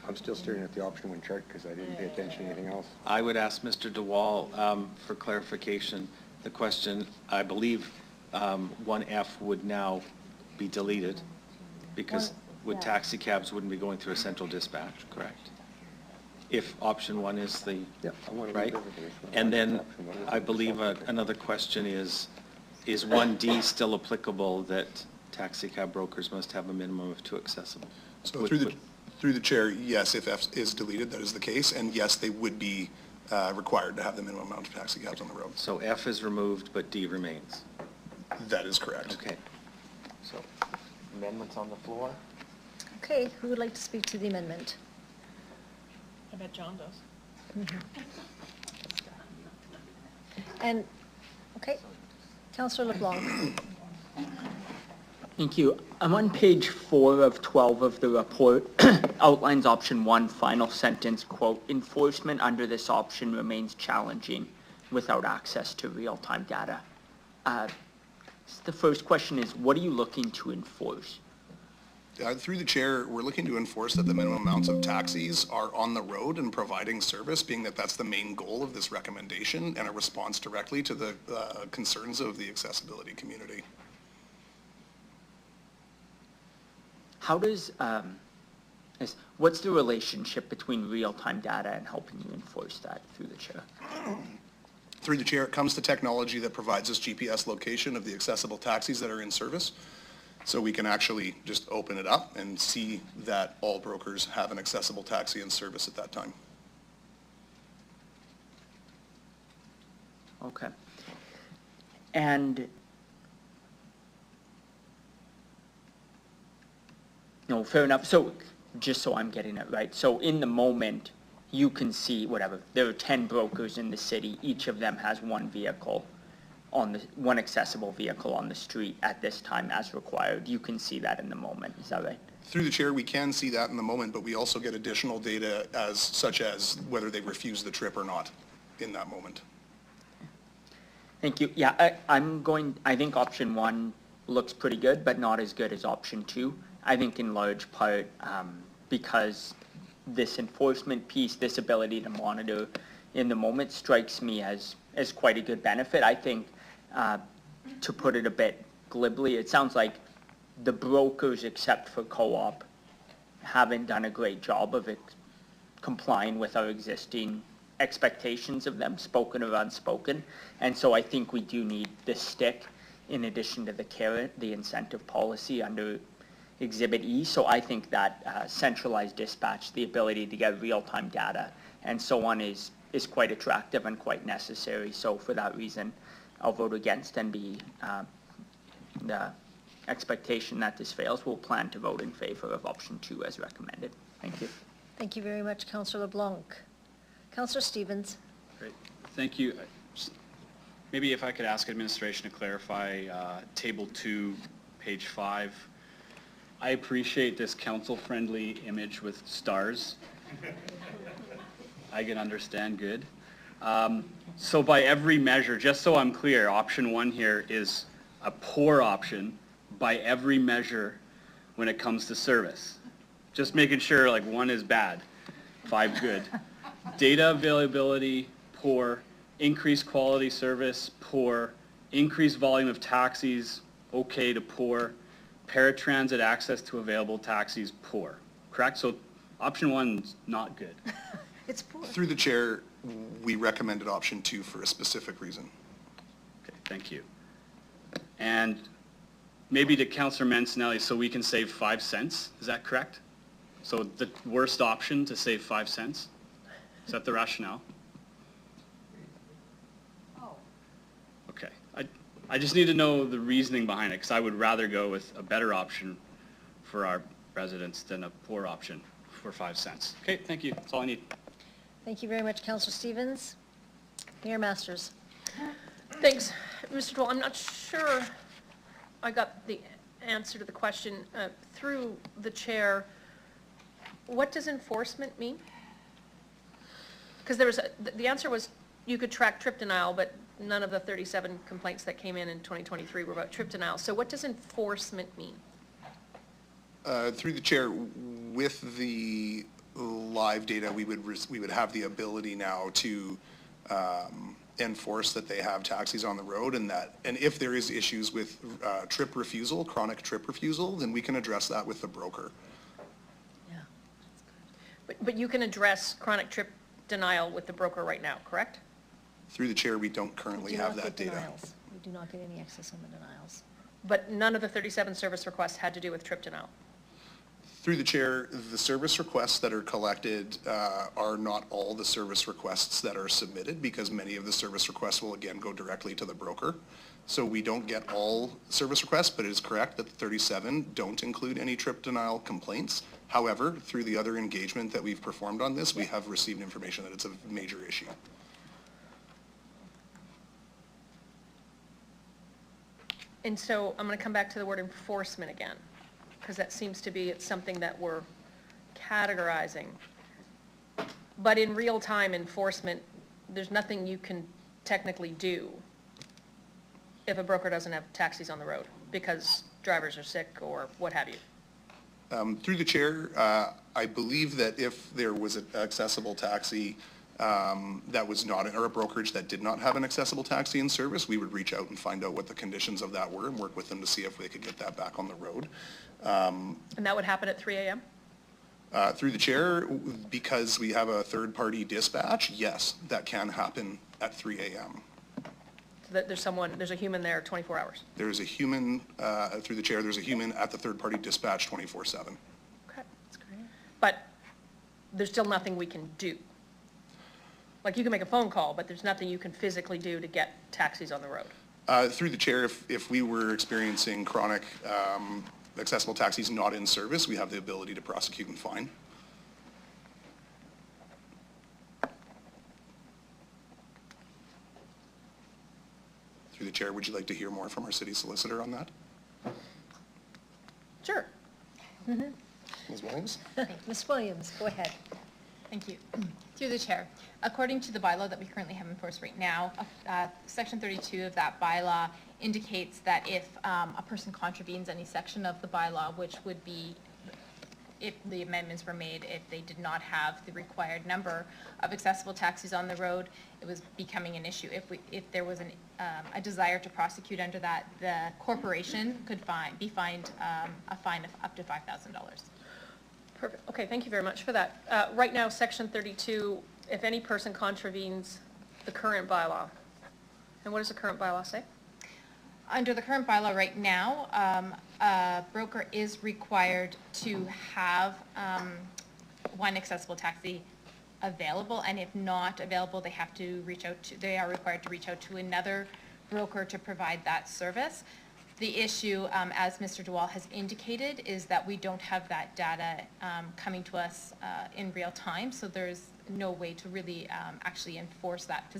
I'm still staring at the option 1 chart because I didn't pay attention to anything else. I would ask Mr. DeWall for clarification. The question, I believe 1F would now be deleted because with taxi cabs wouldn't be going through a central dispatch, correct? If option 1 is the, right? And then I believe another question is 1D still applicable that taxi cab brokers must have a minimum of 2 accessible? So through the chair, yes, if F is deleted, that is the case, and yes, they would be required to have the minimum amount of taxi cabs on the road. So F is removed, but D remains? That is correct. Okay. So amendments on the floor? Okay, who would like to speak to the amendment? I bet John does. And, okay, Councillor LeBlanc. Thank you. I'm on page 4 of 12 of the report, outlines option 1, final sentence, quote, enforcement under this option remains challenging without access to real-time data. The first question is, what are you looking to enforce? Through the chair, we're looking to enforce that the minimum amounts of taxis are on the road and providing service, being that that's the main goal of this recommendation and a response directly to the concerns of the accessibility community. How does, what's the relationship between real-time data and helping you enforce that through the chair? Through the chair, it comes to technology that provides us GPS location of the accessible taxis that are in service. So we can actually just open it up and see that all brokers have an accessible taxi in service at that time. Okay. And no, fair enough. So just so I'm getting it right. So in the moment, you can see whatever, there are 10 brokers in the city. Each of them has one vehicle on the, one accessible vehicle on the street at this time as required. You can see that in the moment. Is that right? Through the chair, we can see that in the moment, but we also get additional data such as whether they refuse the trip or not in that moment. Thank you. Yeah, I think option 1 looks pretty good, but not as good as option 2. I think in large part because this enforcement piece, this ability to monitor in the moment strikes me as quite a good benefit. I think, to put it a bit glibly, it sounds like the brokers, except for co-op, haven't done a great job of complying with our existing expectations of them, spoken or unspoken. And so I think we do need the stick in addition to the carrot, the incentive policy under Exhibit E. So I think that centralized dispatch, the ability to get real-time data and so on is quite attractive and quite necessary. So for that reason, I'll vote against and be the expectation that this fails. We'll plan to vote in favor of option 2 as recommended. Thank you. Thank you very much, Councillor LeBlanc. Councillor Stevens. Great, thank you. Maybe if I could ask administration to clarify table 2, page 5. I appreciate this council-friendly image with stars. I can understand good. So by every measure, just so I'm clear, option 1 here is a poor option by every measure when it comes to service. Just making sure like 1 is bad, 5 good. Data availability, poor, increased quality service, poor, increased volume of taxis, okay to poor, paratransit access to available taxis, poor, correct? So option one's not good. It's poor. Through the chair, we recommended option 2 for a specific reason. Okay, thank you. And maybe to Councillor Mancinelli, so we can save 5 cents, is that correct? So the worst option to save 5 cents? Is that the rationale? Oh. Okay, I just need to know the reasoning behind it, because I would rather go with a better option for our residents than a poor option for 5 cents. Okay, thank you, that's all I need. Thank you very much, Councillor Stevens. Mayor Masters. Thanks, Mr. Dwell. I'm not sure I got the answer to the question. Through the chair, what does enforcement mean? Because the answer was you could track trip denial, but none of the 37 complaints that came in 2023 were about trip denial. So what does enforcement mean? Through the chair, with the live data, we would have the ability now to enforce that they have taxis on the road, and if there is issues with trip refusal, chronic trip refusal, then we can address that with the broker. Yeah. But you can address chronic trip denial with the broker right now, correct? Through the chair, we don't currently have that data. Denials. We do not get any access on the denials. But none of the 37 service requests had to do with trip denial. Through the chair, the service requests that are collected are not all the service requests that are submitted, because many of the service requests will again go directly to the broker. So we don't get all service requests, but it is correct that the 37 don't include any trip denial complaints. However, through the other engagement that we've performed on this, we have received information that it's a major issue. And so I'm going to come back to the word enforcement again, because that seems to be, it's something that we're categorizing. But in real-time enforcement, there's nothing you can technically do if a broker doesn't have taxis on the road because drivers are sick or what have you. Through the chair, I believe that if there was an accessible taxi that was not, or a brokerage that did not have an accessible taxi in service, we would reach out and find out what the conditions of that were and work with them to see if they could get that back on the road. And that would happen at 3 a.m.? Through the chair, because we have a third-party dispatch, yes, that can happen at 3 a.m. So that there's a human there 24 hours? There's a human, through the chair, there's a human at the third-party dispatch 24/7. Okay, that's great. But there's still nothing we can do? Like, you can make a phone call, but there's nothing you can physically do to get taxis on the road? Through the chair, if we were experiencing chronic accessible taxis not in service, we have the ability to prosecute and fine. Through the chair, would you like to hear more from our city solicitor on that? Sure. Ms. Williams? Ms. Williams, go ahead. Thank you. Through the chair, according to the bylaw that we currently have enforced right now, section 32 of that bylaw indicates that if a person contravenes any section of the bylaw, which would be if the amendments were made, if they did not have the required number of accessible taxis on the road, it was becoming an issue. If there was a desire to prosecute under that, the corporation could be fined a fine of up to $5,000. Perfect. Okay, thank you very much for that. Right now, section 32, if any person contravenes the current bylaw, and what does the current bylaw say? Under the current bylaw right now, a broker is required to have one accessible taxi available, and if not available, they are required to reach out to another broker to provide that service. The issue, as Mr. DeWall has indicated, is that we don't have that data coming to us in real time, so there's no way to really actually enforce that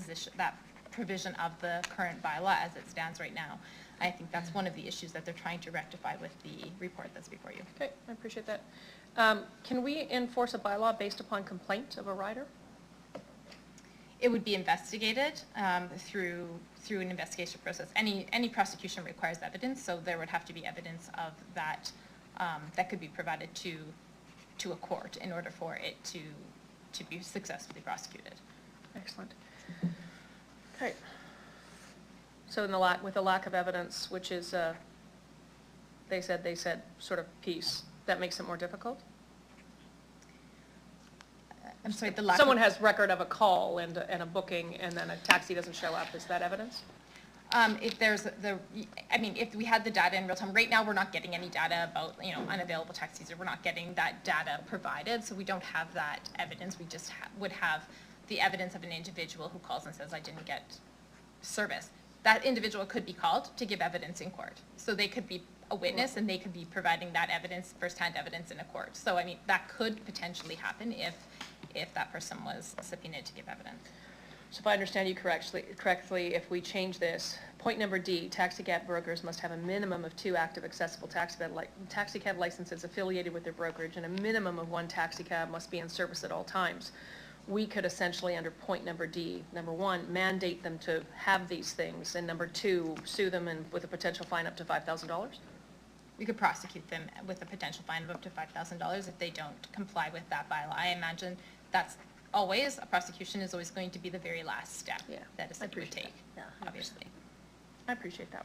provision of the current bylaw as it stands right now. I think that's one of the issues that they're trying to rectify with the report that's before you. Okay, I appreciate that. Can we enforce a bylaw based upon complaint of a rider? It would be investigated through an investigation process. Any prosecution requires evidence, so there would have to be evidence of that that could be provided to a court in order for it to be successfully prosecuted. Excellent. Right. So in with the lack of evidence, which is, they said sort of piece, that makes it more difficult? I'm sorry, the lack Someone of... has record of a call and a booking, and then a taxi doesn't show up, is that evidence? If there's if we had the data in real time, right now we're not getting any data about, unavailable taxis, or we're not getting that data provided, so we don't have that evidence. We just would have the evidence of an individual who calls and says, I didn't get service. That individual could be called to give evidence in court. So they could be a witness and they could be providing that evidence, firsthand evidence in a court. So, that could potentially happen if that person was subpoenaed to give evidence. So if I understand you correctly, if we change this, point number D, taxi cab brokers must have a minimum of 2 active accessible taxi cab licenses affiliated with their brokerage, and a minimum of 1 taxi cab must be in service at all times. We could essentially, under point number D, number 1, mandate them to have these things, and number 2, sue them with a potential fine up to $5,000? We could prosecute them with a potential fine of up to $5,000 if they don't comply with that bylaw. I imagine a prosecution is always going to be the very last step that a city would take, obviously. I appreciate that.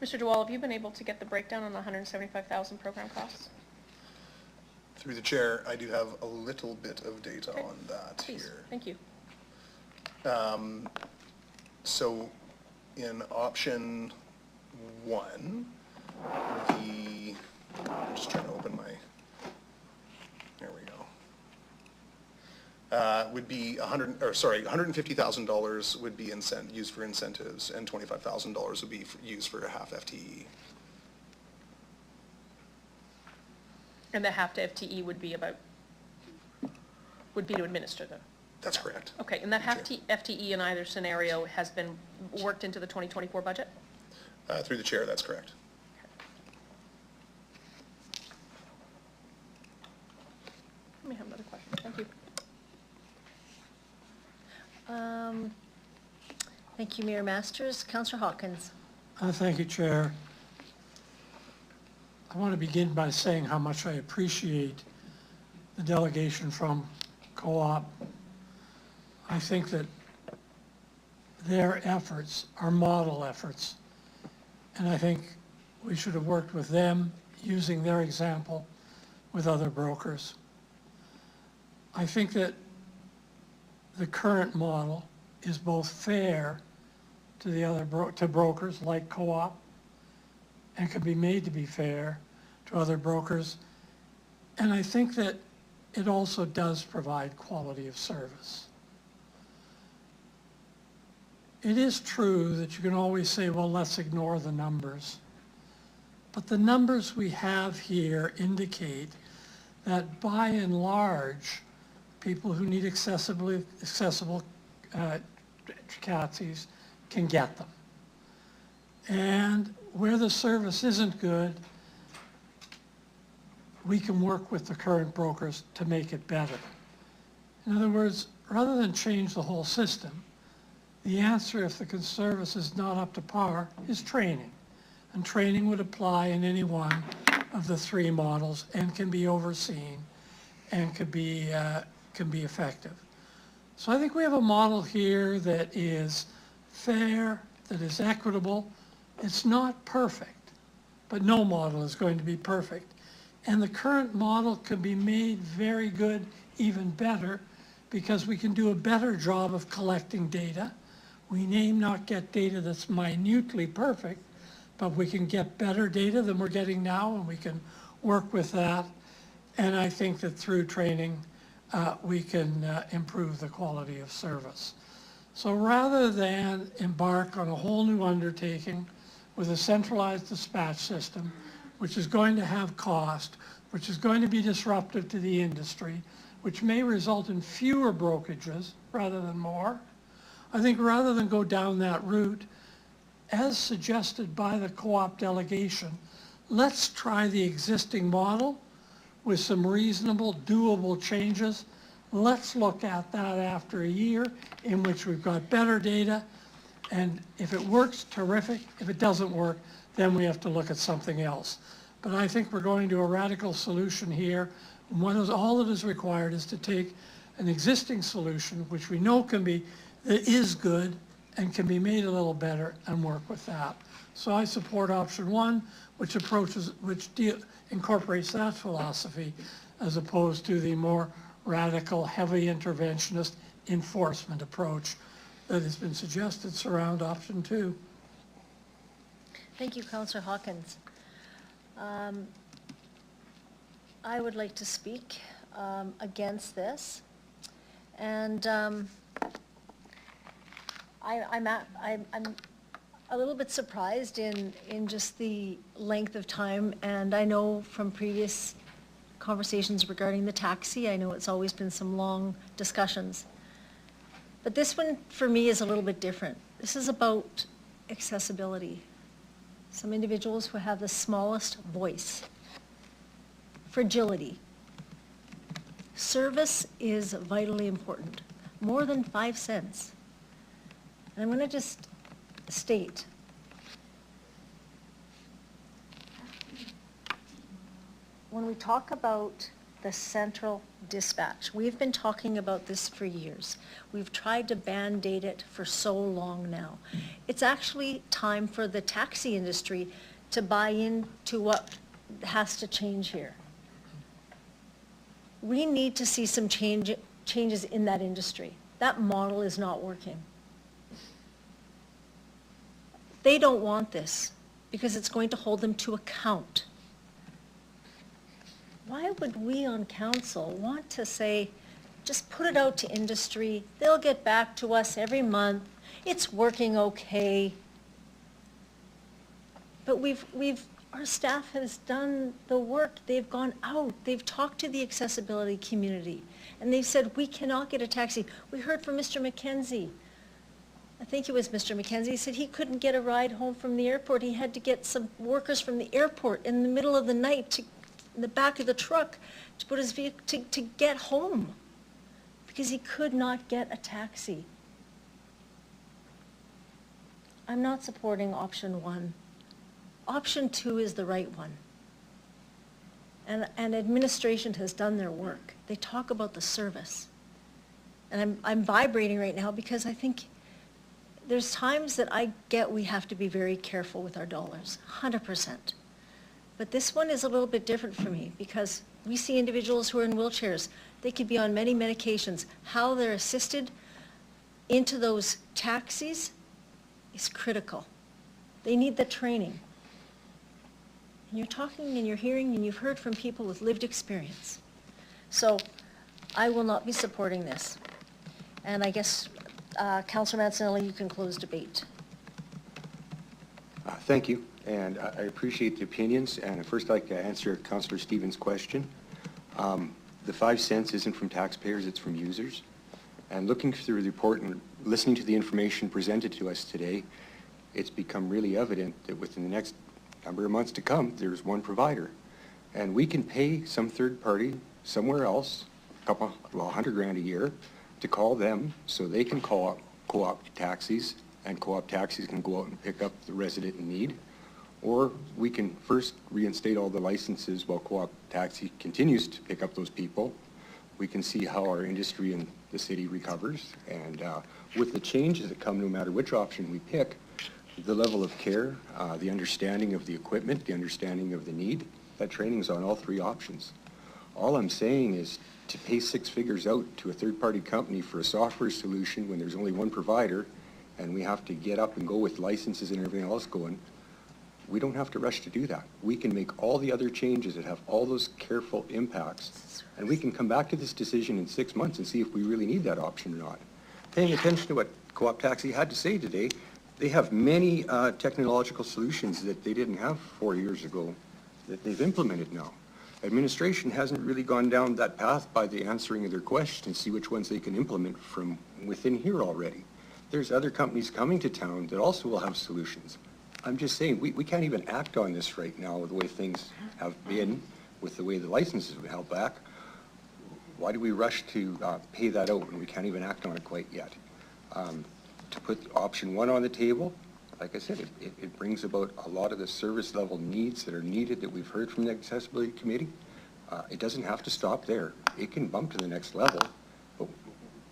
Mr. DeWall, have you been able to get the breakdown on the $175,000 program costs? Through the chair, I do have a little bit of data on that Please. here. Thank you. So in option 1, I'm just trying to open my, there we go. Would be $150,000 would be used for incentives, and $25,000 would be used for a half FTE. And the half to FTE would be to administer them? That's correct. Okay, and that half FTE in either scenario has been worked into the 2024 budget? Through the chair, that's correct. Let me have another question. Thank you. Thank you, Mayor Masters. Councillor Hawkins. Thank you, Chair. I want to begin by saying how much I appreciate the delegation from Co-op. I think that their efforts are model efforts, and I think we should have worked with them using their example with other brokers. I think that the current model is both fair to the other brokers like Co-op, and can be made to be fair to other brokers. And I think that it also does provide quality of service. It is true that you can always say, well, let's ignore the numbers. But the numbers we have here indicate that by and large, people who need accessible taxis can get them. And where the service isn't good, we can work with the current brokers to make it better. In other words, rather than change the whole system, the answer, if the service is not up to par, is training. And training would apply in any one of the 3 models and can be overseen and can be effective. So I think we have a model here that is fair, that is equitable. It's not perfect, but no model is going to be perfect. And the current model can be made very good, even better, because we can do a better job of collecting data. We may not get data that's minutely perfect, but we can get better data than we're getting now, and we can work with that. And I think that through training, we can improve the quality of service. So rather than embark on a whole new undertaking with a centralized dispatch system, which is going to have cost, which is going to be disruptive to the industry, which may result in fewer brokerages rather than more, I think rather than go down that route, as suggested by the Co-op delegation, let's try the existing model with some reasonable, doable changes. Let's look at that after a year in which we've got better data, and if it works, terrific. If it doesn't work, then we have to look at something else. But I think we're going to a radical solution here. All that is required is to take an existing solution, which we know can be that is good and can be made a little better and work with that. So I support option one, which incorporates that philosophy as opposed to the more radical, heavy interventionist enforcement approach that has been suggested surround option two. Thank you, Councillor Hawkins. I would like to speak against this. And I'm a little bit surprised in just the length of time, and I know from previous conversations regarding the taxi, I know it's always been some long discussions. But this one, for me, is a little bit different. This is about accessibility. Some individuals who have the smallest voice. Fragility. Service is vitally important, more than 5 cents. And I'm going to just state, when we talk about the central dispatch, we've been talking about this for years. We've tried to band-aid it for so long now. It's actually time for the taxi industry to buy into what has to change here. We need to see some changes in that industry. That model is not working. They don't want this because it's going to hold them to account. Why would we on council want to say, just put it out to industry, they'll get back to us every month, it's working okay. But our staff has done the work, they've gone out, they've talked to the accessibility community, and they've said, we cannot get a taxi. We heard from Mr. McKenzie. I think it was Mr. McKenzie, he said he couldn't get a ride home from the airport. He had to get some workers from the airport in the middle of the night in the back of the truck to put his vehicle to get home because he could not get a taxi. I'm not supporting option one. Option two is the right one. And administration has done their work. They talk about the service. And I'm vibrating right now because I think there's times that I get we have to be very careful with our dollars, 100%. But this one is a little bit different for me because we see individuals who are in wheelchairs. They could be on many medications. How they're assisted into those taxis is critical. They need the training. And you're talking and you're hearing and you've heard from people with lived experience. So I will not be supporting this. And I guess, Councillor Mancinelli, you can close debate. Thank you, and I appreciate the opinions. And first, I'd like to answer Councillor Stevens' question. The 5 cents isn't from taxpayers, it's from users. And looking through the report and listening to the information presented to us today, it's become really evident that within the next number of months to come, there's one provider. And we can pay some third party somewhere else, $100,000 a year, to call them so they can call co-op taxis, and co-op taxis can go out and pick up the resident in need. Or we can first reinstate all the licenses while co-op taxi continues to pick up those people. We can see how our industry in the city recovers. And with the changes that come, no matter which option we pick, the level of care, the understanding of the equipment, the understanding of the need, that training is on all 3 options. All I'm saying is to pay 6 figures out to a third-party company for a software solution when there's only one provider and we have to get up and go with licenses and everything else going, we don't have to rush to do that. We can make all the other changes that have all those careful impacts, and we can come back to this decision in 6 months and see if we really need that option or not. Paying attention to what Co-op Taxi had to say today, they have many technological solutions that they didn't have 4 years ago that they've implemented now. Administration hasn't really gone down that path by the answering of their questions and see which ones they can implement from within here already. There's other companies coming to town that also will have solutions. I'm just saying, we can't even act on this right now with the way things have been, with the way the licenses have been held back. Why do we rush to pay that out when we can't even act on it quite yet? To put option one on the table, like I said, it brings about a lot of the service level needs that are needed that we've heard from the Accessibility Committee. It doesn't have to stop there. It can bump to the next level, but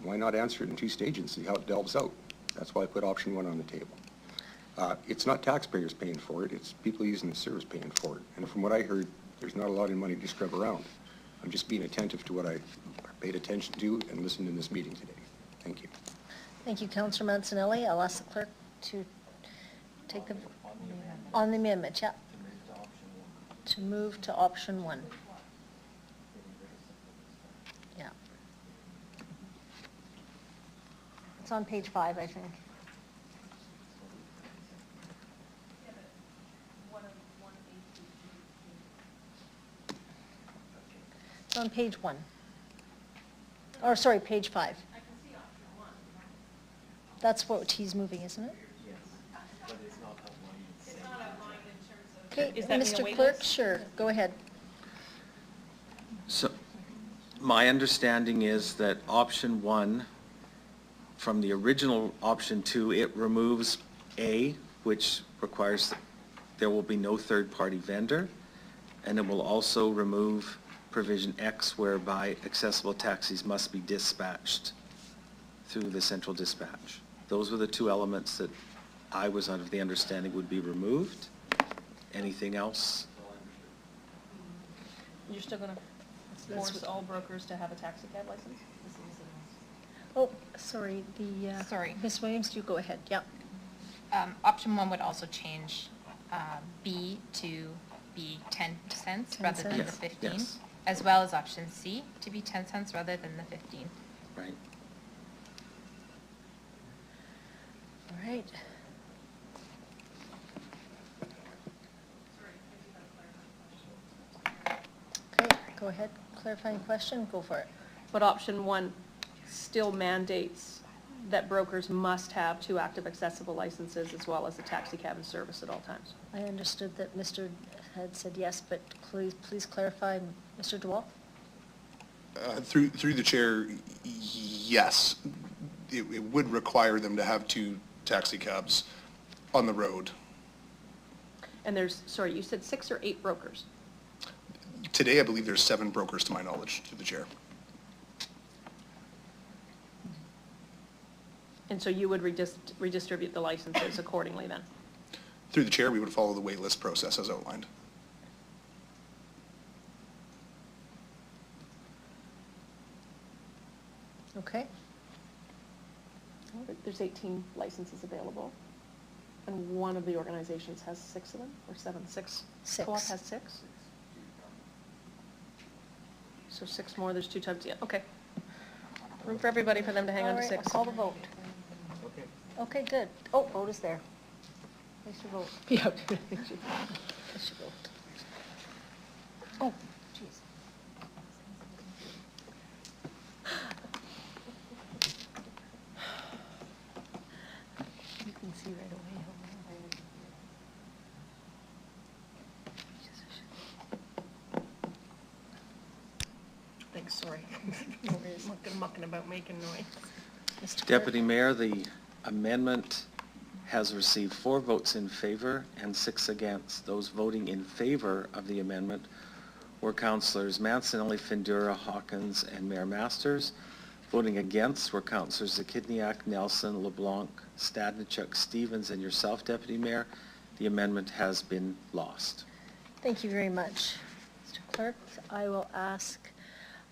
why not answer it in 2 stages and see how it delves out? That's why I put option 1 on the table. It's not taxpayers paying for it, it's people using the service paying for it. And from what I heard, there's not a lot of money to scrub around. I'm just being attentive to what I paid attention to and listened in this meeting today. Thank you. Thank you, Councillor Mancinelli. I'll ask the clerk to take the, on the amendment, yeah. To move to option 1. Yeah. It's on page 5, I think. It's on page 1. Or, sorry, page 5. That's what he's moving, isn't it? Yes, but it's not outlined. It's not outlined in terms of. Okay, Is that in the Mr. wait Clerk, list? sure, go ahead. So, my understanding is that option 1, from the original option 2, it removes A, which requires that there will be no third-party vendor, and it will also remove provision X, whereby accessible taxis must be dispatched through the central dispatch. Those were the 2 elements that I was under the understanding would be removed. Anything else? You're still going to force all brokers to have a taxi cab license? Oh, sorry, Sorry. Ms. Williams, you go ahead, yeah. Option 1 would also change B to be 10 cents 10 rather than the cents. 15, Yes. as well as option C to be 10 cents rather than the 15. Right. All right. Okay, go ahead, clarifying question, go for it. But option 1 still mandates that brokers must have 2 active accessible licenses as well as a taxi cab in service at all times. I understood that Mr. had said yes, but please clarify, Mr. DeWalt? Through the chair, yes, it would require them to have 2 taxi cabs on the road. And there's, sorry, you said 6 or 8 brokers? Today, I believe there's 7 brokers to my knowledge, through the chair. And so you would redistribute the licenses accordingly then? Through the chair, we would follow the wait list process as outlined. Okay, There's 18 licenses available, and one of the organizations has 6 of them, or 7? 6. Six. Co-op has 6? So 6 more, there's 2 times, yeah, okay. Room for everybody for them to hang on to all right, 6. I'll call the vote. Okay. Okay, good. Oh, vote is there. Place your vote. Yeah. Place your vote. Oh, jeez. You can see right away. Thanks, sorry. Mucking about making noise. Mr. Clerk? Deputy Mayor, the amendment has received 4 votes in favor and 6 against. Those voting in favor of the amendment were Councillors Mancinelli, Findura, Hawkins, and Mayor Masters. Voting against were Councillors Zakidniak, Nelson, LeBlanc, Stadnichuk, Stevens, and yourself, Deputy Mayor. The amendment has been lost. Thank you very much. Mr. Clerk, I will ask,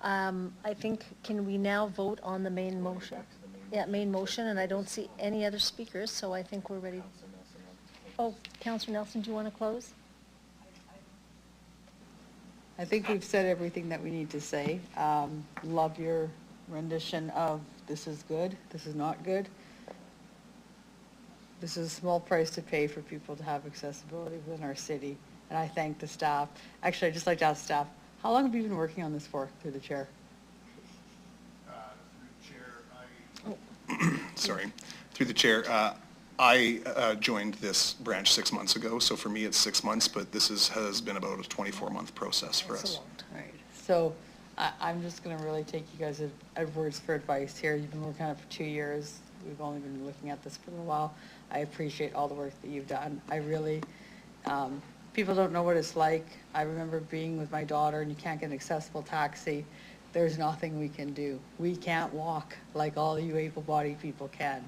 I think, can we now vote on the main motion? Yeah, main motion, and I don't see any other speakers, so I think we're ready. Oh, Councillor Nelson, do you want to close? I think we've said everything that we need to say. Love your rendition of this is good, this is not good. This is a small price to pay for people to have accessibility within our city, and I thank the staff. Actually, I'd just like to ask staff, how long have you been working on this for, through the chair? Sorry, through the chair, I joined this branch 6 months ago, so for me it's 6 months, but this has been about a 24-month process for us. Right, so I'm just gonna really take you guys at words for advice here. You've been working on it for 2 years. We've only been looking at this for a little while. I appreciate all the work that you've done. I really, people don't know what it's like. I remember being with my daughter and you can't get an accessible taxi. there's nothing we can do. We can't walk like all you able-bodied people can.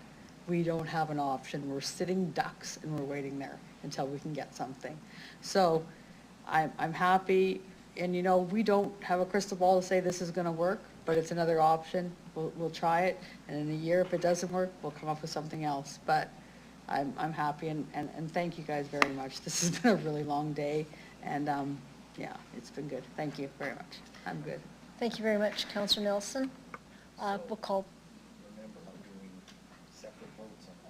We don't have an option. We're sitting ducks and we're waiting there until we can get something. So I'm happy, and you know, we don't have a crystal ball to say this is gonna work, but it's another option. We'll try it, and in a year, if it doesn't work, we'll come up with something else. But I'm happy, and thank you guys very much. This has been a really long day, and yeah, it's been good. Thank you very much. I'm good. Thank you very much, Councillor Nelson. We'll call.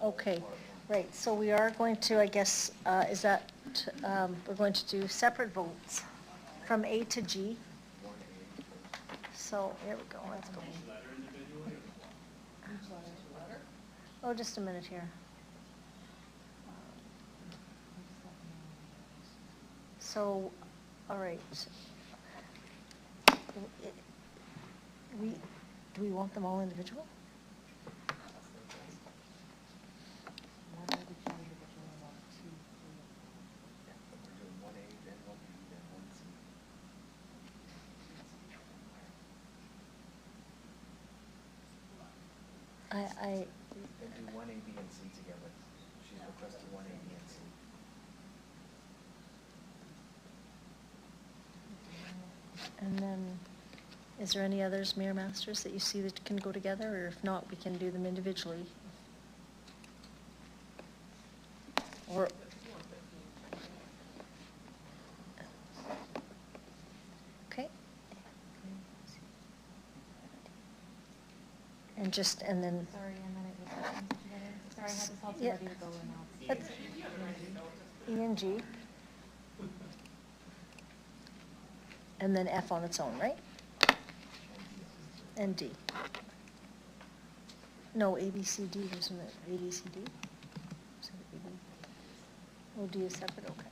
Okay, right, so we are going to, I guess, is that, we're going to do separate votes from A to G. So, here we go, let's go. Oh, just a minute here. So, all right. Do we want them all individual? I do 1A, B, and C together. She's requesting 1A, B, and C. And then, is there any others, Mayor Masters, that you see that can go together, or if not, we can do them individually? Or, okay. And just, and then. Sorry, and then it was, sorry, I had to tell Yeah. somebody to go and out. That's E and G. And then F on its own, right? And D. No, A, B, C, D, isn't it? A, B, C, D? Is it A, B? Oh, D is separate, okay.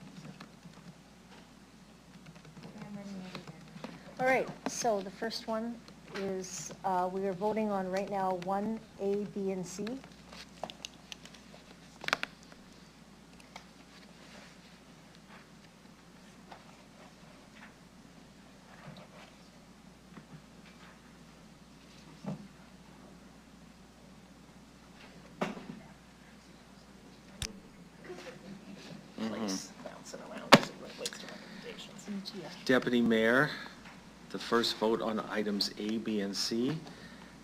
All right, so the first one is, we are voting on right now 1A, B, and C. Bouncing around as it relates to recommendations. Deputy Mayor, the first vote on items A, B, and C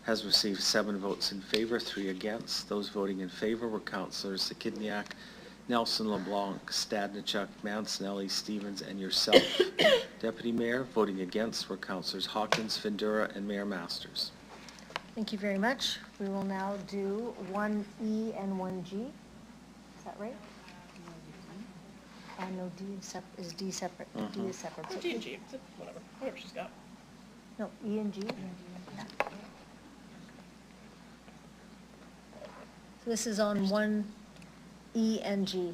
has received 7 votes in favor, 3 against. Those voting in favor were Councillors Zakidniak, Nelson, LeBlanc, Stadnichuk, Mancinelli, Stevens, and yourself. Deputy Mayor, voting against were Councillors Hawkins, Findura, and Mayor Masters. Thank you very much. We will now do 1E and 1G. Is that right? No, D is D separate. D is separate. Or G and G, whatever, whatever she's got. No, E and G. So this is on 1E and G.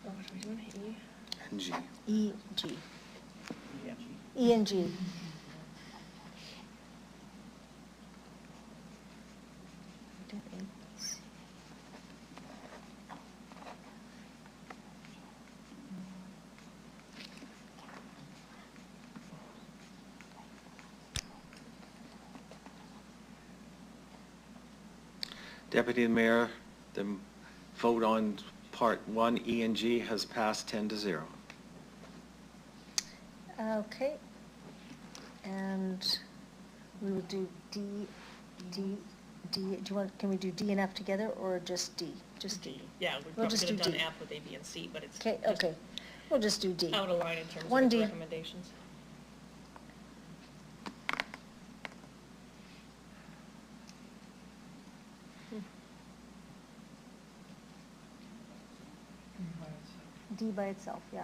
What are we doing, E? And G. E, G. Yeah. E and G. Deputy Mayor, the vote on Part 1, E and G has passed 10-0. Okay. And we will do D, do you want, can we do D and F together, or just D? Just D. Yeah, we We'll probably just could have do done D. F with A, B, and C, but it's Okay, just okay. We'll just do D. out of line in terms of 1D. the recommendations. D by itself, yeah.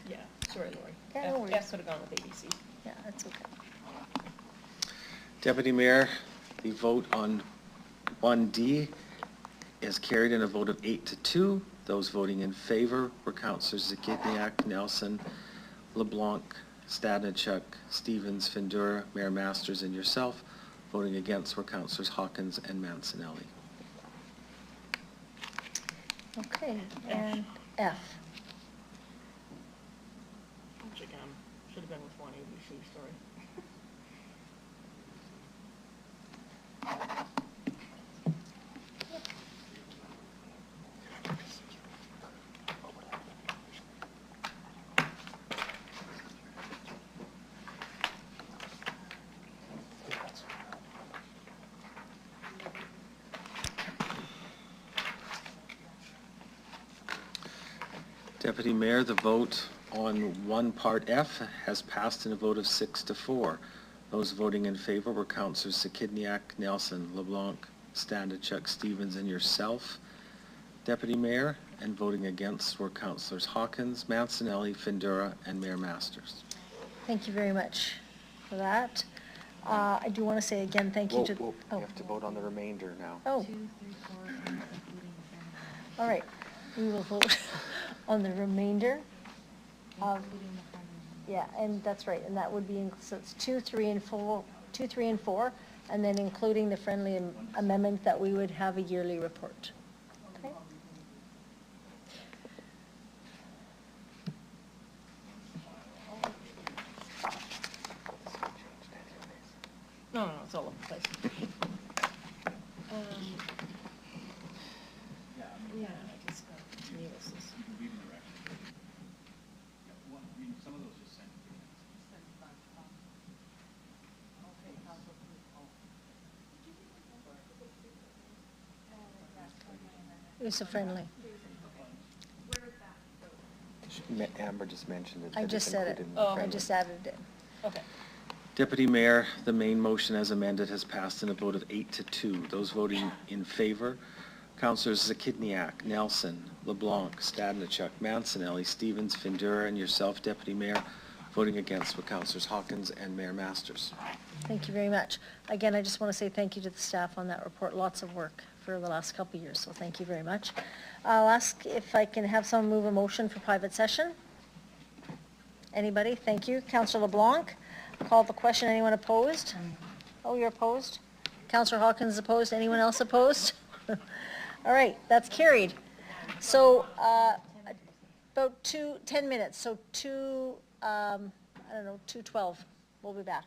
Yeah, sorry, Lori. Yeah, no worries. F could have gone with A, B, C. Yeah, that's okay. Deputy Mayor, the vote on 1D is carried in a vote of 8-2. Those voting in favor were Councillors Zakidniak, Nelson, LeBlanc, Stadnichuk, Stevens, Findura, Mayor Masters, and yourself. Voting against were Councillors Hawkins and Mancinelli. Okay, and F. Should have been with one ABC, sorry. Deputy Mayor, the vote on one Part F has passed in a vote of 6-4. Those voting in favor were Councillors Sakidniak, Nelson, LeBlanc, Standichuk, Stevens, and yourself, Deputy Mayor, and voting against were Councillors Hawkins, Mancinelli, Findura, and Mayor Masters. Thank you very much for that. I do want to say again, thank you to... You have to vote on the remainder now. Oh. All right, we will vote on the remainder of... Yeah, and that's right, and that would be, so it's 2, 3, and 4, and then including the friendly amendment that we would have a yearly report. Okay? No, it's all over the place. Yeah, I just got, to me, this is. Some of those just sent. It's a friendly. Amber just mentioned it. I just said it. I just added it. Okay. Deputy Mayor, the main motion as amended has passed in a vote of 8-2. Those voting in favor, Councillors Zakidniak, Nelson, LeBlanc, Stadnichuk, Mancinelli, Stevens, Findura, and yourself, Deputy Mayor. Voting against were Councillors Hawkins and Mayor Masters. Thank you very much. Again, I just want to say thank you to the staff on that report. Lots of work for the last couple of years, so thank you very much. I'll ask if I can have someone move a motion for private session. Anybody? Thank you. Councillor LeBlanc, call the question. Anyone opposed? Oh, you're opposed? Councillor Hawkins opposed. Anyone else opposed? All right, that's carried. So about 10 minutes, so I don't know, 2:12. We'll be back.